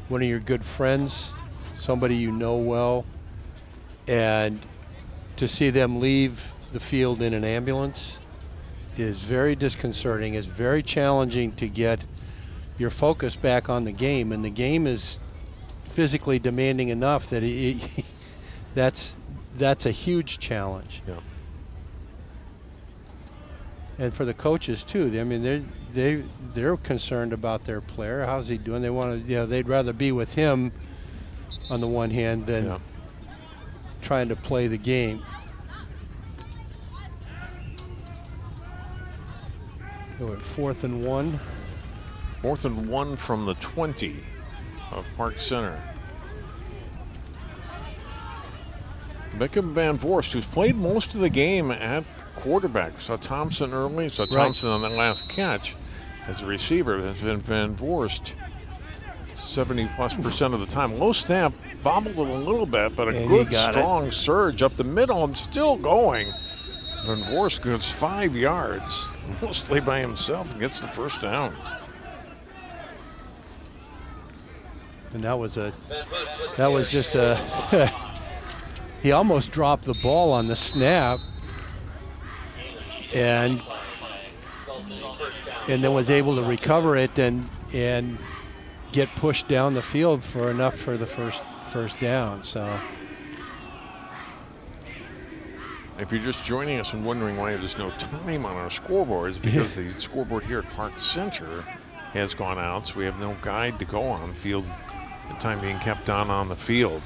one of your good friends, somebody you know well, and to see them leave the field in an ambulance is very disconcerting. It's very challenging to get your focus back on the game, and the game is physically demanding enough that that's a huge challenge. Yeah. And for the coaches too. I mean, they're concerned about their player. How's he doing? They want to, they'd rather be with him on the one hand than trying to play the game. We're at 4th and 1. 4th and 1 from the 20 of Park Center. Beckham Van Voorst, who's played most of the game at quarterback. Saw Thompson early, saw Thompson on that last catch as a receiver. Has been Van Voorst 70+% of the time. Low snap, bobbled it a little bit, but a good strong surge up the middle and still going. Van Voorst goes 5 yards, mostly by himself, and gets the 1st down. And that was just a he almost dropped the ball on the snap and then was able to recover it and get pushed down the field for enough for the first down. So if you're just joining us and wondering why there's no time on our scoreboard, it's because the scoreboard here at Park Center has gone out, so we have no guide to go on field. The time being kept on the field.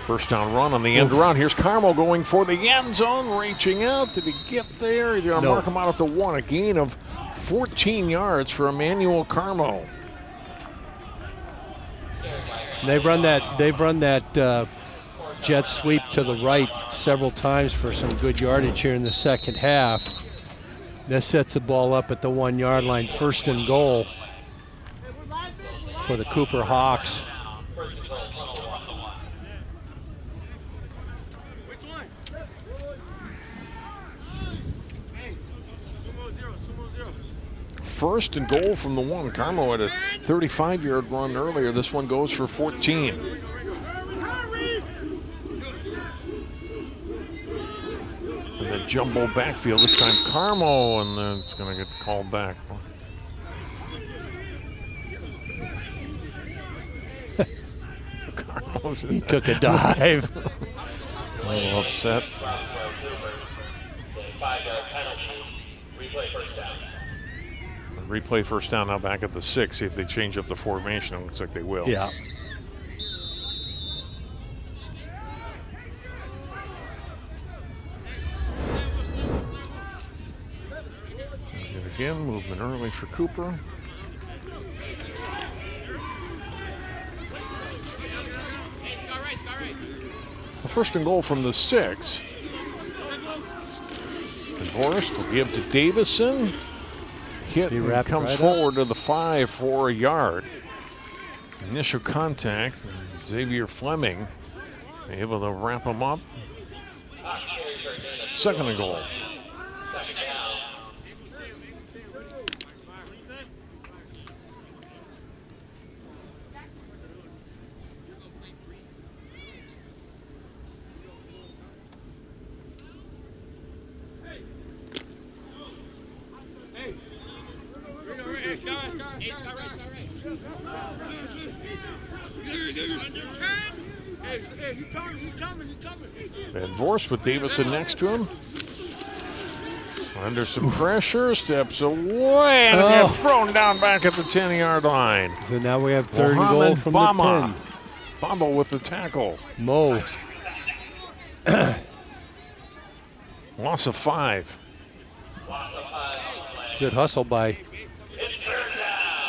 1st down run on the end around. Here's Carmel going for the end zone, reaching out. Did he get there? He's going to mark him out at the 1. A gain of 14 yards for Emmanuel Carmel. They've run that jet sweep to the right several times for some good yardage here in the 2nd half. This sets the ball up at the 1-yard line. 1st and goal for the Cooper Hawks. First and goal from the 1. Carmel had a 35-yard run earlier. This one goes for 14. And the jumbo backfield, this time Carmel, and then it's going to get called back. He took a dive. A little upset. Replay 1st down now back at the 6. See if they change up the formation. It looks like they will. Yeah. And again, movement early for Cooper. A first and goal from the 6. And Forrest will give to Davison. Hit and comes forward to the 5 for a yard. Initial contact. And Xavier Fleming able to wrap him up. Second and goal. Van Vorst with Davison next to him. Under some pressure, steps away, and they're thrown down back at the 10-yard line. So now we have third and goal from the 10. Bama with the tackle. Mo. Loss of 5. Good hustle by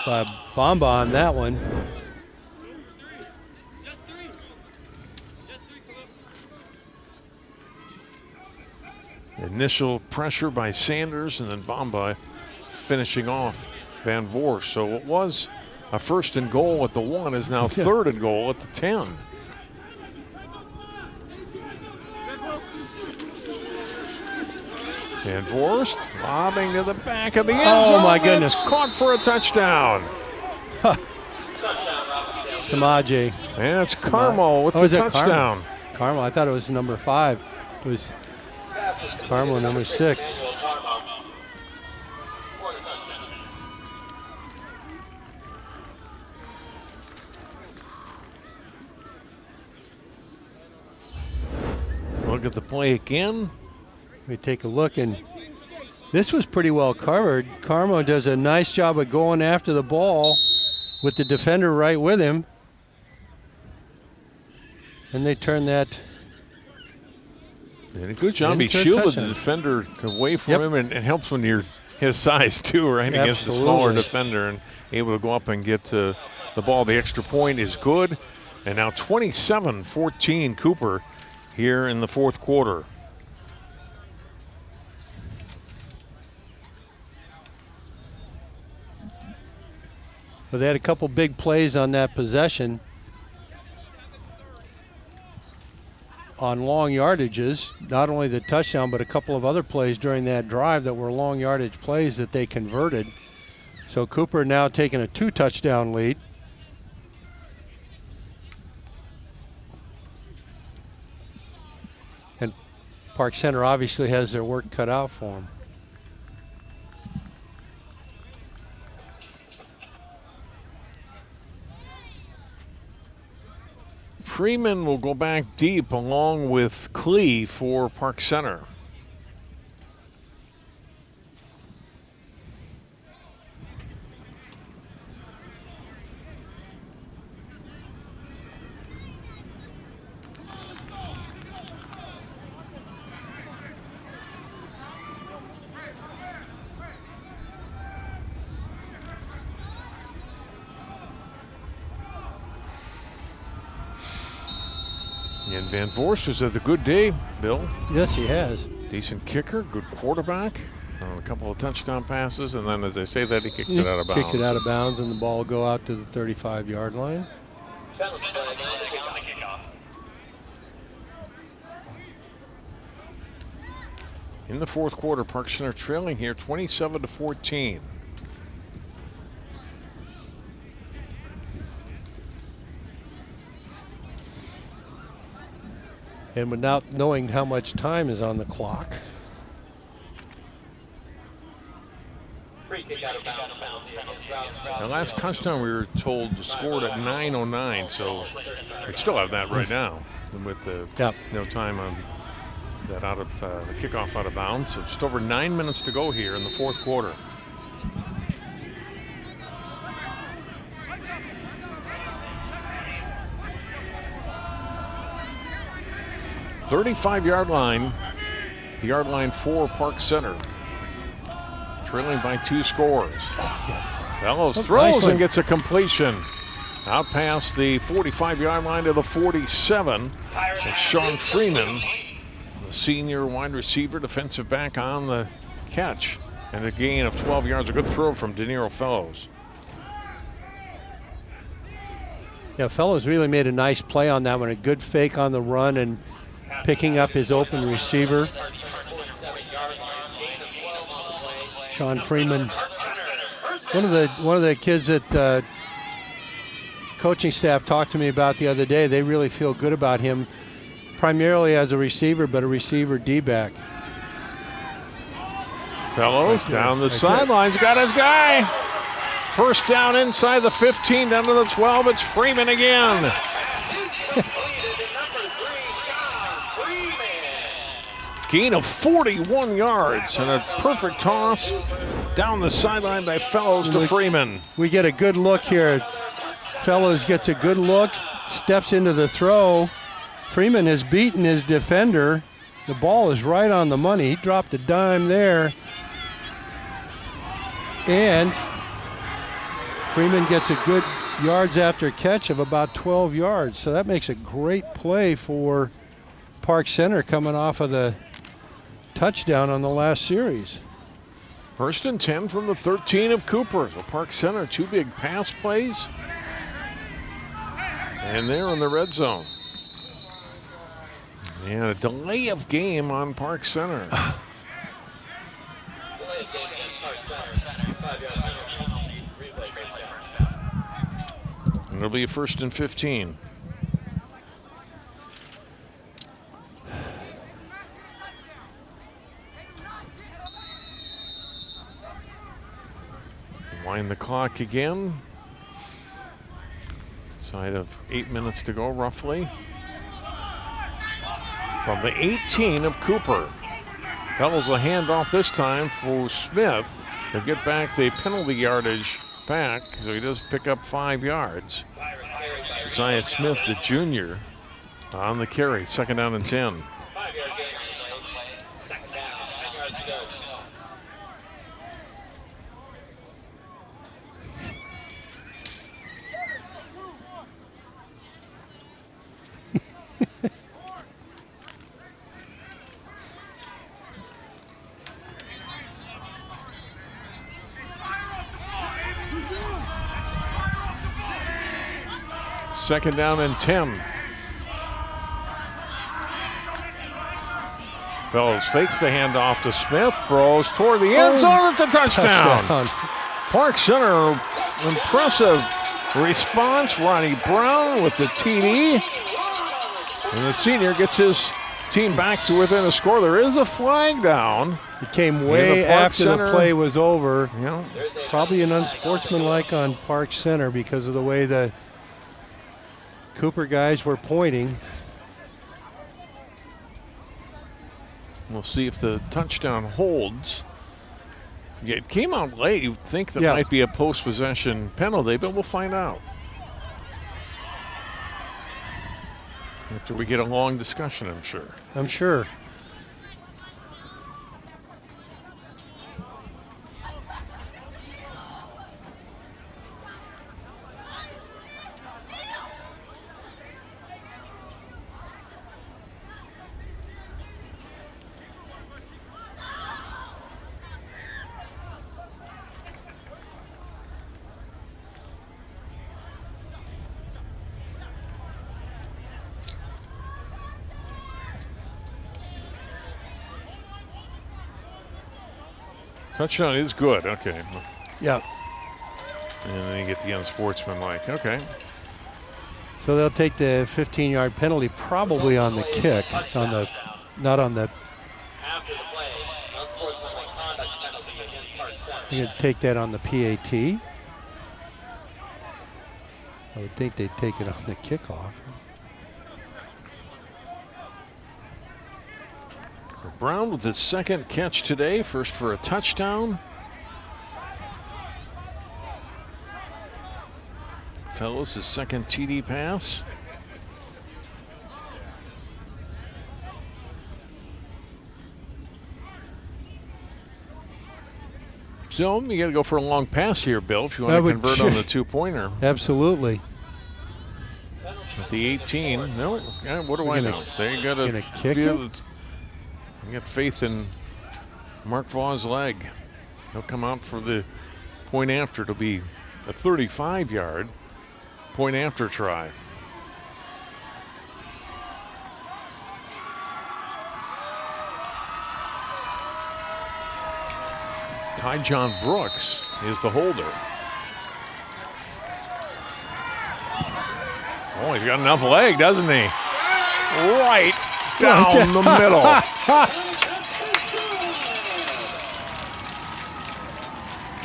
Bamba on that one. Initial pressure by Sanders, and then Bamba finishing off Van Vorst. So it was a first and goal at the 1, is now third and goal at the 10. Van Vorst lobbing to the back of the end zone. Oh my goodness. It's caught for a touchdown. Samaje. And it's Carmo with the touchdown. Carmo, I thought it was number 5. It was Carmo, number 6. Look at the play again. We take a look, and this was pretty well covered. Carmo does a nice job of going after the ball with the defender right with him. And they turn that. Did a good job. He shielded the defender away from him, and helps when you're his size too, right? Against the smaller defender, and able to go up and get to the ball. The extra point is good. And now 27-14 Cooper here in the fourth quarter. But they had a couple big plays on that possession on long yardages, not only the touchdown, but a couple of other plays during that drive that were long yardage plays that they converted. So Cooper now taking a 2-touchdown lead. And Park Center obviously has their work cut out for them. Freeman will go back deep along with Klee for Park Center. And Van Vorst has had a good day, Bill. Yes, he has. Decent kicker, good quarterback, a couple of touchdown passes, and then as I say that, he kicks it out of bounds. Kicks it out of bounds, and the ball will go out to the 35-yard line. In the fourth quarter, Park Center trailing here 27-14. And without knowing how much time is on the clock. The last touchdown we were told scored at 9:09, so we still have that right now with the no time on that out of the kickoff out of bounds. So just over 9 minutes to go here in the fourth quarter. "35-yard line," the yard line for Park Center. Trailing by 2 scores. Bellows throws and gets a completion Out past the 45-yard line to the 47. It's Sean Freeman, the senior wide receiver, defensive back on the catch. And a gain of 12 yards. A good throw from De Niro Fellows. Yeah, Fellows really made a nice play on that one. A good fake on the run and picking up his open receiver. Sean Freeman, one of the kids that coaching staff talked to me about the other day. They really feel good about him, primarily as a receiver, but a receiver D-back. Fellows down the sidelines, got his guy. First down inside the 15, down to the 12. It's Freeman again. Gain of 41 yards and a perfect toss down the sideline by Fellows to Freeman. We get a good look here. Fellows gets a good look, steps into the throw. Freeman has beaten his defender. The ball is right on the money. He dropped a dime there. And Freeman gets a good yards after catch of about 12 yards. So that makes a great play for Park Center coming off of the touchdown on the last series. First and 10 from the 13 of Cooper. So Park Center, 2 big pass plays. And they're in the red zone. And a delay of game on Park Center. It'll be a first and 15. Wind the clock again. Side of 8 minutes to go, roughly. From the 18 of Cooper. Fellows a handoff this time for Smith. They'll get back the penalty yardage back, so he does pick up 5 yards. Josiah Smith, the junior, on the carry. Second down and 10. 5-yard gain on the play. Second down, 10 yards to go. Second down and 10. Fellows fakes the handoff to Smith, throws toward the end zone at the touchdown. Park Center, impressive response. Ronnie Brown with the TD. And the senior gets his team back to within a score. There is a flag down. It came way after the play was over. Yeah. Probably an unsportsmanlike on Park Center because of the way the Cooper guys were pointing. We'll see if the touchdown holds. Yeah, it came out late. You'd think that might be a post-possession penalty, but we'll find out after we get a long discussion, I'm sure. I'm sure. Touchdown is good. Okay. Yeah. And then you get the unsportsmanlike. Okay. So they'll take the 15-yard penalty probably on the kick, on the, not on the. After the play, unsportsmanlike conduct penalty against Park Center. You could take that on the PAT. I would think they'd take it on the kickoff. Brown with his second catch today, first for a touchdown. Fellows, his second TD pass. So you got to go for a long pass here, Bill, if you want to convert on the two-pointer. Absolutely. the 18. No, what do I know? They got a kick field. it? They got faith in Mark Vaugh's leg. He'll come out for the point after. It'll be a 35-yard point after try. Ty John Brooks is the holder. Oh, he's got enough leg, doesn't he? Right down the middle.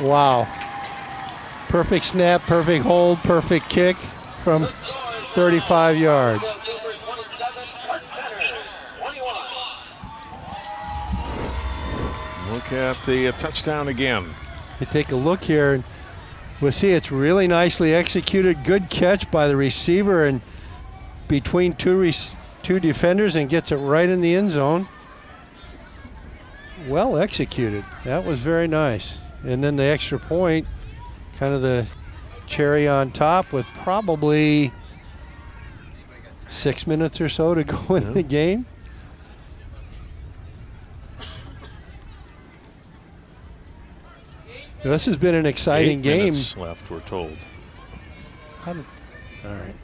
Wow. Perfect snap, perfect hold, perfect kick from 35 yards. Look at the touchdown again. You take a look here, and we'll see it's really nicely executed. Good catch by the receiver and between two defenders, and gets it right in the end zone. Well executed. That was very nice. And then the extra point, kind of the cherry on top, with probably 6 minutes or so to go in the game. This has been an exciting 8 game. minutes left, we're told. All right.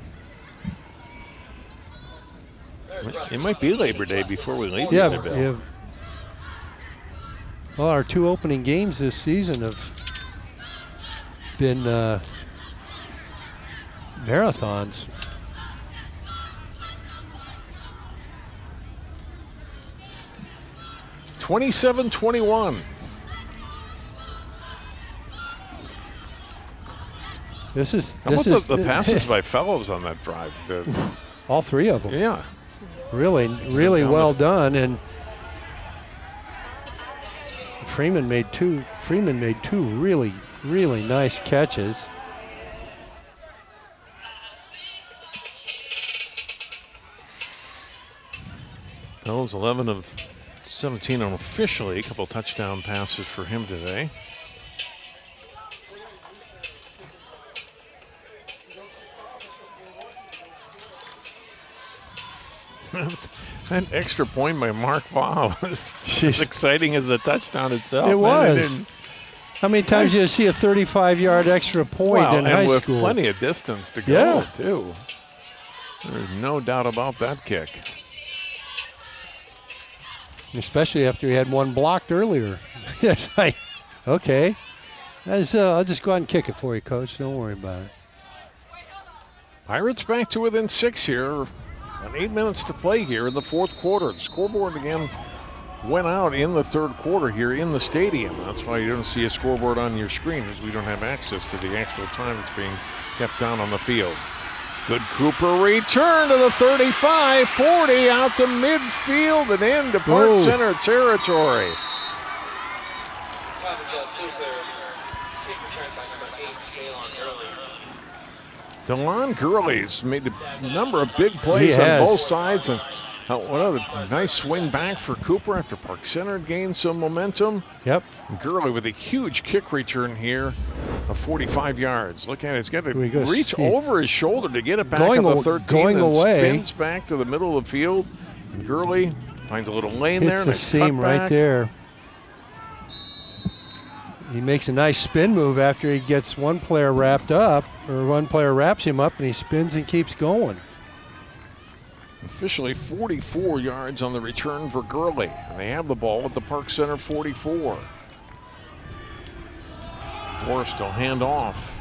It might be Labor Day before we leave. Yeah. Well, our 2 opening games this season have been marathons. (27-21). How about the passes by Fellows on that drive? All 3 of them. Yeah. Really well done. And Freeman made two really nice catches. Fellows 11 of 17 unofficially. A couple touchdown passes for him today. That extra point by Mark Vaugh was as exciting as the touchdown itself. It was. How many times do you see a 35-yard extra point in high with school? Plenty of distance to go, too. There's no doubt about that kick. Especially after he had one blocked earlier. It's like, okay. I'll just go ahead and kick it for you, Coach. Don't worry about it. Pirates back to within 6 here. 8 minutes to play here in the fourth quarter. The scoreboard again went out in the third quarter here in the stadium. That's why you don't see a scoreboard on your screen, as we don't have access to the actual time that's being kept down on the field. Good Cooper return to the 35, 40 out to midfield and into Park Center territory. DeLon Gurley's made a number of big plays on both sides, and what a nice swing back for Cooper after Park Center gained some momentum. Yep. Gurley with a huge kick return here of 45 yards. Look at it. He's got to reach over his shoulder to get it back at the 13 and spins back to the middle of the field. And Gurley finds a little lane there. It's a seam right there. He makes a nice spin move after he gets one player wrapped up, or one player wraps him up, and he spins and keeps going. Officially 44 yards on the return for Gurley, and they have the ball at the Park Center 44. Forrest will hand off.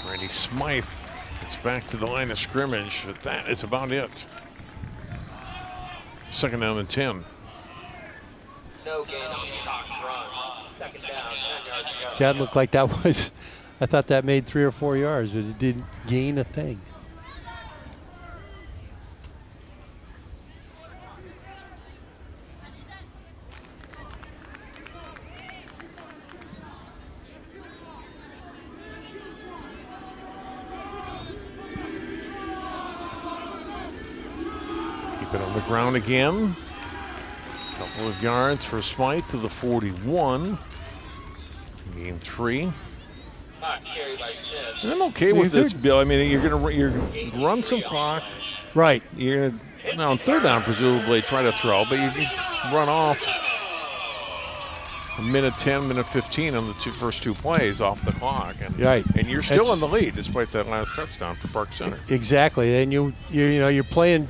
Randy Smythe gets back to the line of scrimmage, but that is about it. Second down and 10. No gain on the Hawks run. Second down, 10 yards to go. That looked like that was, I thought that made 3 or 4 yards, but it didn't gain a thing. Keep it on the ground again. Couple of yards for Smythe to the 41. Gain 3. Hawks carried by Smith. And I'm okay with this, Bill. I mean, you're gonna run some clock. Right. You're now on third down, presumably try to throw, but you can run off a minute 10, minute 15 on the first two plays off the clock, and and you're still in the lead despite that last touchdown for Park Center. Exactly, and you're playing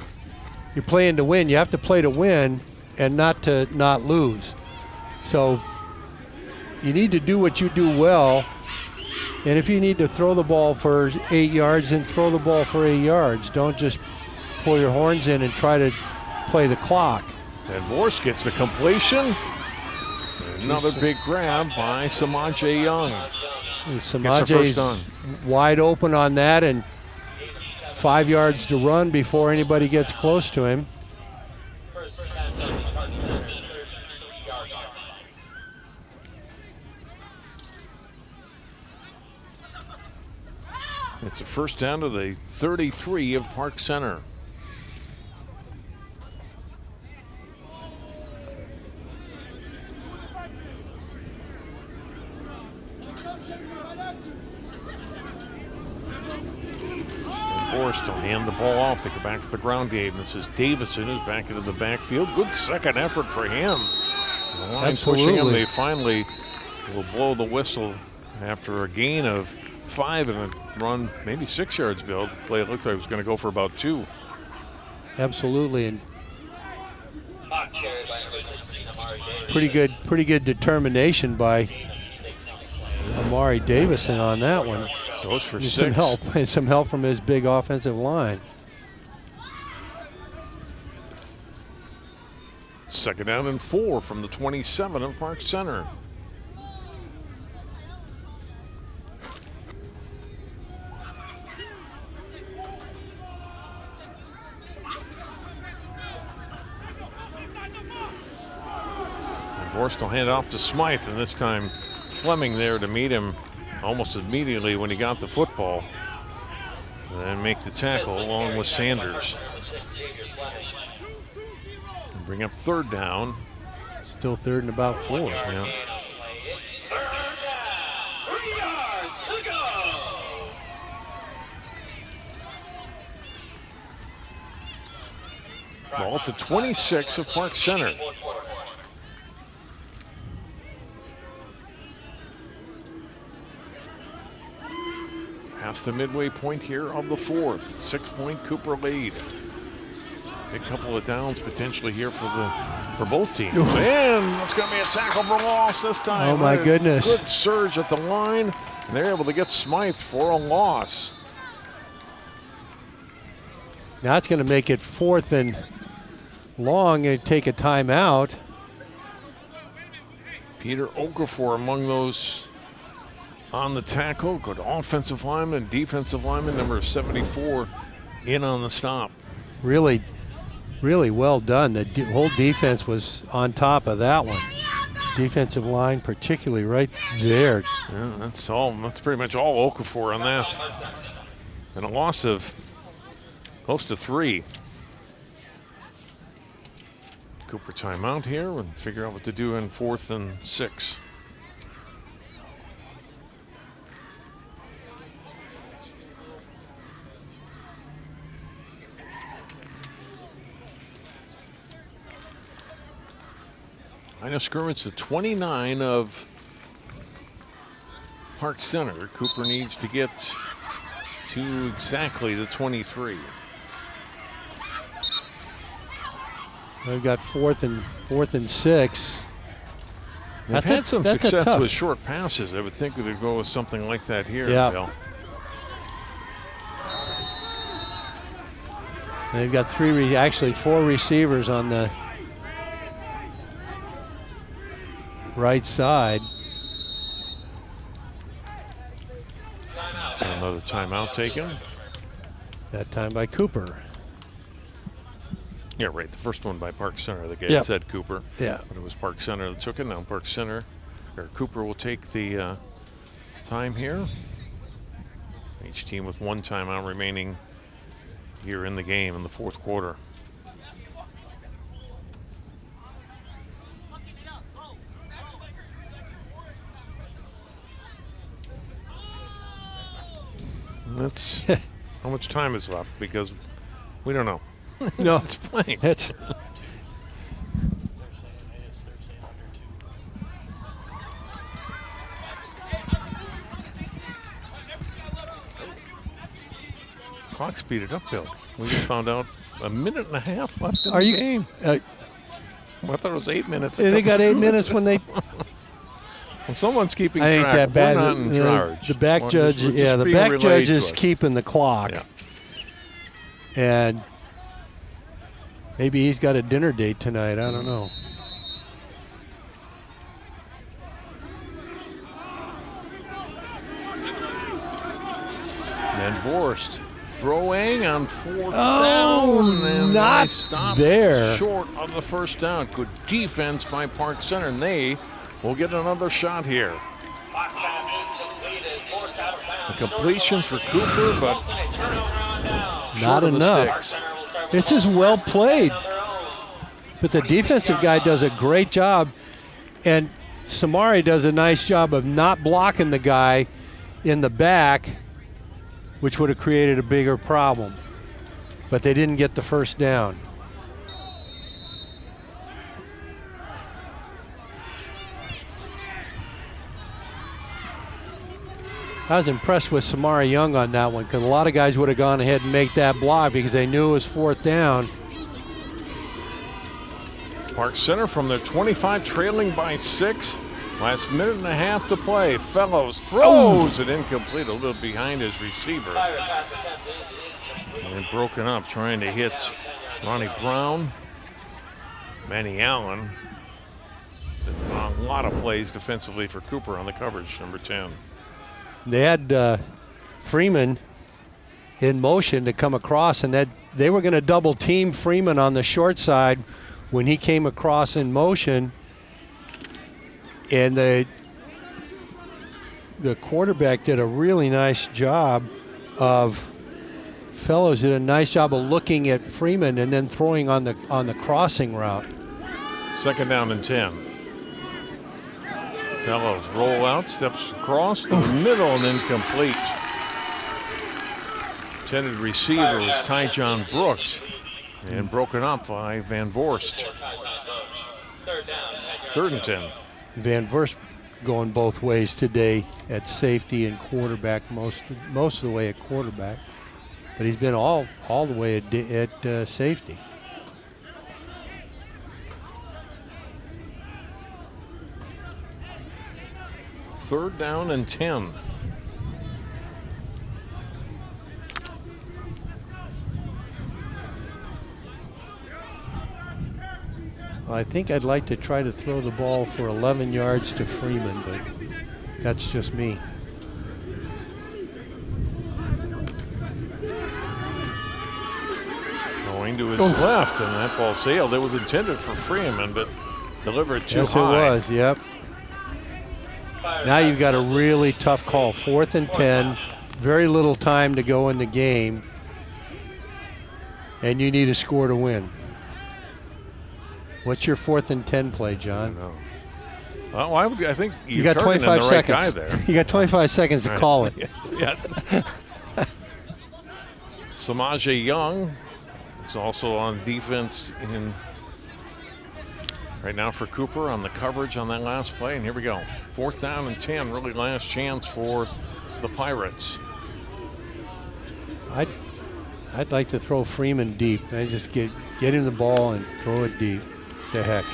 to win. You have to play to win, and not to not lose. So you need to do what you do well, and if you need to throw the ball for 8 yards, then throw the ball for 8 yards. Don't just pull your horns in and try to play the clock. And Vorst gets the completion. Another big grab by Samaje Young. Samaje's wide open on that, and 5 yards to run before anybody gets close to him. It's a first down to the 33 of Park Center. Forced to hand the ball off. They go back to the ground game. This is Davison who's back into the backfield. Good second effort for him. The line pushing him. They finally will blow the whistle after a gain of 5 and a run, maybe 6 yards, Bill. The play looked like it was going to go for about 2. Absolutely, and pretty good determination by Amari Davison on that one. Goes for 6. Some help from his big offensive line. Second down and 4 from the 27 of Park Center. Vorst will hand off to Smythe, and this time Fleming there to meet him almost immediately when he got the football. And make the tackle along with Sanders. And bring up third down. Still third and about 4. Yeah. Ball to 26 of Park Center. Past the midway point here of the 4th. 6-point Cooper lead. Big couple of downs potentially here for both teams. And it's going to be a tackle for loss this time. Oh my goodness. Good surge at the line. And they're able to get Smythe for a loss. Now it's going to make it 4th and long and take a timeout. Peter Okafor among those on the tackle. Good offensive lineman and defensive lineman, number 74, in on the stop. Really well done. The whole defense was on top of that one. Defensive line particularly right there. Yeah, that's pretty much all Okafor on that. And a loss of close to 3. Cooper timeout here and figure out what to do in 4th and 6. Line of scrimmage to 29 of Park Center. Cooper needs to get to exactly the 23. We've got 4th and 6. They've had some success with short passes. I would think they'd go with something like that here. Yeah. Bill. They've got 4 receivers on the right side. So another timeout taken. That time by Cooper. Yeah, right. The first one by Park Center. The guy said Cooper. Yeah. But it was Park Center that took it. Now Park Center, or Cooper will take the time here. Each team with 1 timeout remaining here in the game in the 4th quarter. That's how much time is left, because we don't know. No, It's playing. that's Clock speeded up, Bill. We just found out a minute and a half left in Are the you- game. uh, I thought it was 8 minutes. they got 8 minutes when they. Well, someone's keeping I ain't track. that bad. We're not in charge. The back We're judge, just the being back relayed judge to is us. keeping the clock, Yeah. and maybe he's got a dinner date tonight. I don't know. Van Vorst throwing on fourth Oh, down. And not they stop there. short of the first down. Good defense by Park Center, and they will get another shot here. Fox pass is completed. Forced out of A bounds. completion for Cooper, but Results in a turnover on down. Not short of the enough. sticks. Center will start This with is well played, on their own. but the defensive guy does a great job, and Samari does a nice job of not blocking the guy in the back, which would have created a bigger problem. But they didn't get the first down. I was impressed with Samari Young on that one, because a lot of guys would have gone ahead and make that block because they knew it was fourth down. Park Center from their 25, trailing by 6. Last minute and a half to play. Fellows throws it incomplete, a little behind his receiver. Pirate pass attempt is incomplete. And broken up, trying to hit Ronnie Brown, Manny Allen. A lot of plays defensively for Cooper on the coverage, number 10. They had Freeman in motion to come across, and that they were going to double team Freeman on the short side when he came across in motion, and the quarterback did a really nice job of Fellows did a nice job of looking at Freeman and then throwing on the crossing route. Second down and 10. Fellows roll out, steps across to the middle and incomplete. Intended receiver was Tyjon Brooks, and broken up by Van Vorst. Third down, 10 yards. Third and 10. Van Voorst going both ways today at safety and quarterback, most of the way at quarterback, but he's been all the way at safety. Third down and 10. I think I'd like to try to throw the ball for 11 yards to Freeman, but that's just me. Going to his left, and that ball sailed. It was intended for Freeman, but delivered too Yes, high. it was. Yep. Now you've got a really tough call. 4th and 10, very little time to go in the game, and you need a score to win. What's your 4th and 10 play, John? No. Well, I think You got targeting 25 the seconds. Right guy there. You got 25 seconds to Right. call it. Yeah. Samaje Young is also on defense right now for Cooper on the coverage on that last play. And here we go. 4th down and 10, really last chance for the Pirates. I'd like to throw Freeman deep. I just get him the ball and throw it deep. The heck.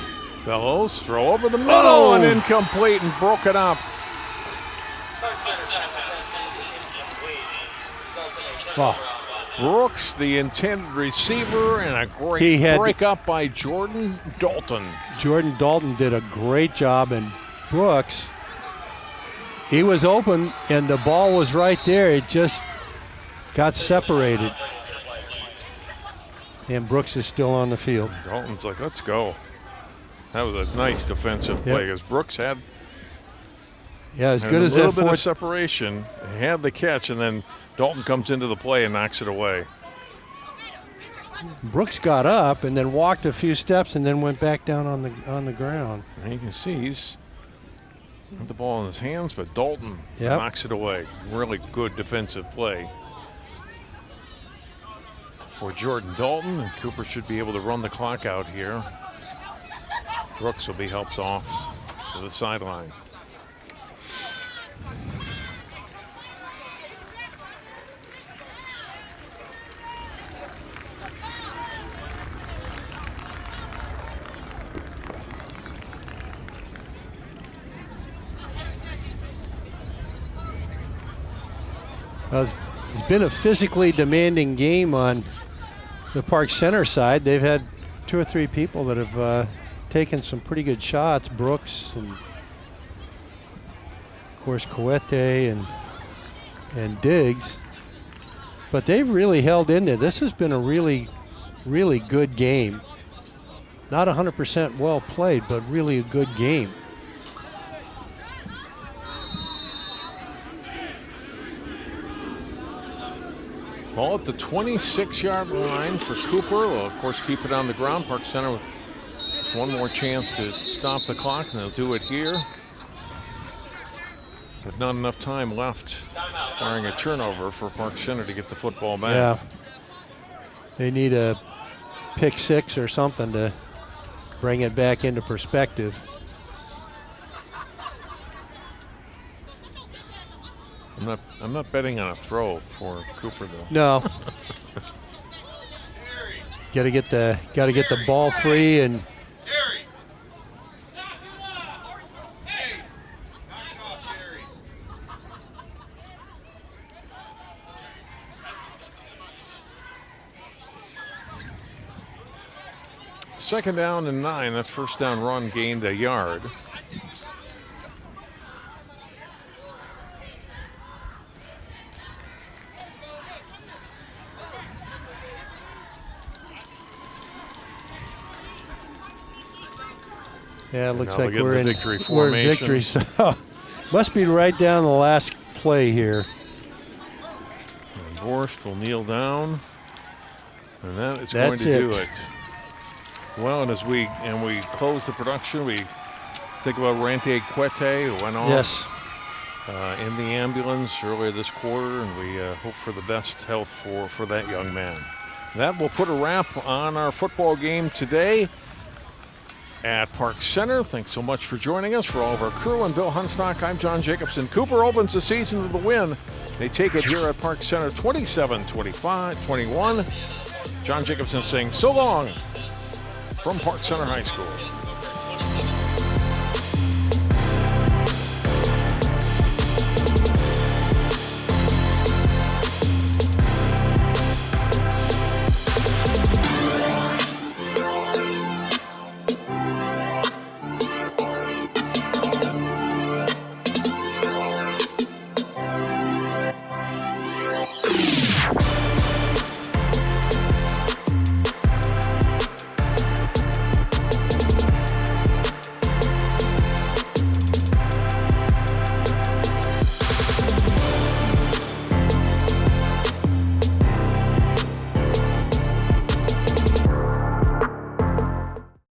Fellows throw over the middle and incomplete and broken up. Oh, Brooks, the intended receiver, and a great He had- break up by Jordan Dalton. Jordan Dalton did a great job, and Brooks, he was open and the ball was right there. It just got separated. And Brooks is still on the field. Dalton's like, let's go. That was a nice defensive play because Brooks had As And good as a little that bit of fourth. separation. He had the catch, and then Dalton comes into the play and knocks it away. Brooks got up and then walked a few steps and then went back down on the ground. And you can see he's got the ball in his hands, but Dalton Yep. knocks it away. Really good defensive play. for Jordan Dalton, and Cooper should be able to run the clock out here. Brooks will be helped off to the sideline. It's been a physically demanding game on the Park Center side. They've had 2 or 3 people that have taken some pretty good shots. Brooks and, of course, Coete and Diggs. But they've really held in there. This has been a really, really good game. Not 100% well played, but really a good game. Ball at the 26-yard line for Cooper. Will, of course, keep it on the ground. Park Center with one more chance to stop the clock, and they'll do it here. But not enough time left, barring a turnover for Park Center to get the football back. Yeah. They need a pick 6 or something to bring it back into perspective. I'm not betting on a throw for Cooper though. No. Got to get the ball free and second down and 9. That first down run gained a yard. yeah, it looks Now like they'll get we're the in victory we're in formation. victory. So must be right down the last play here. And Vorst will kneel down, and that is That's going to it. do it. Well, and as we close the production, we think about Rante Quete, who went off Yes. in the ambulance earlier this quarter, and we hope for the best health for that young man. That will put a wrap on our football game today at Park Center. Thanks so much for joining us. For all of our crew and Bill Hunstock, I'm John Jacobson. Cooper opens the season with a win. They take it here at Park Center 27-21. John Jacobson saying so long from Park Center High School.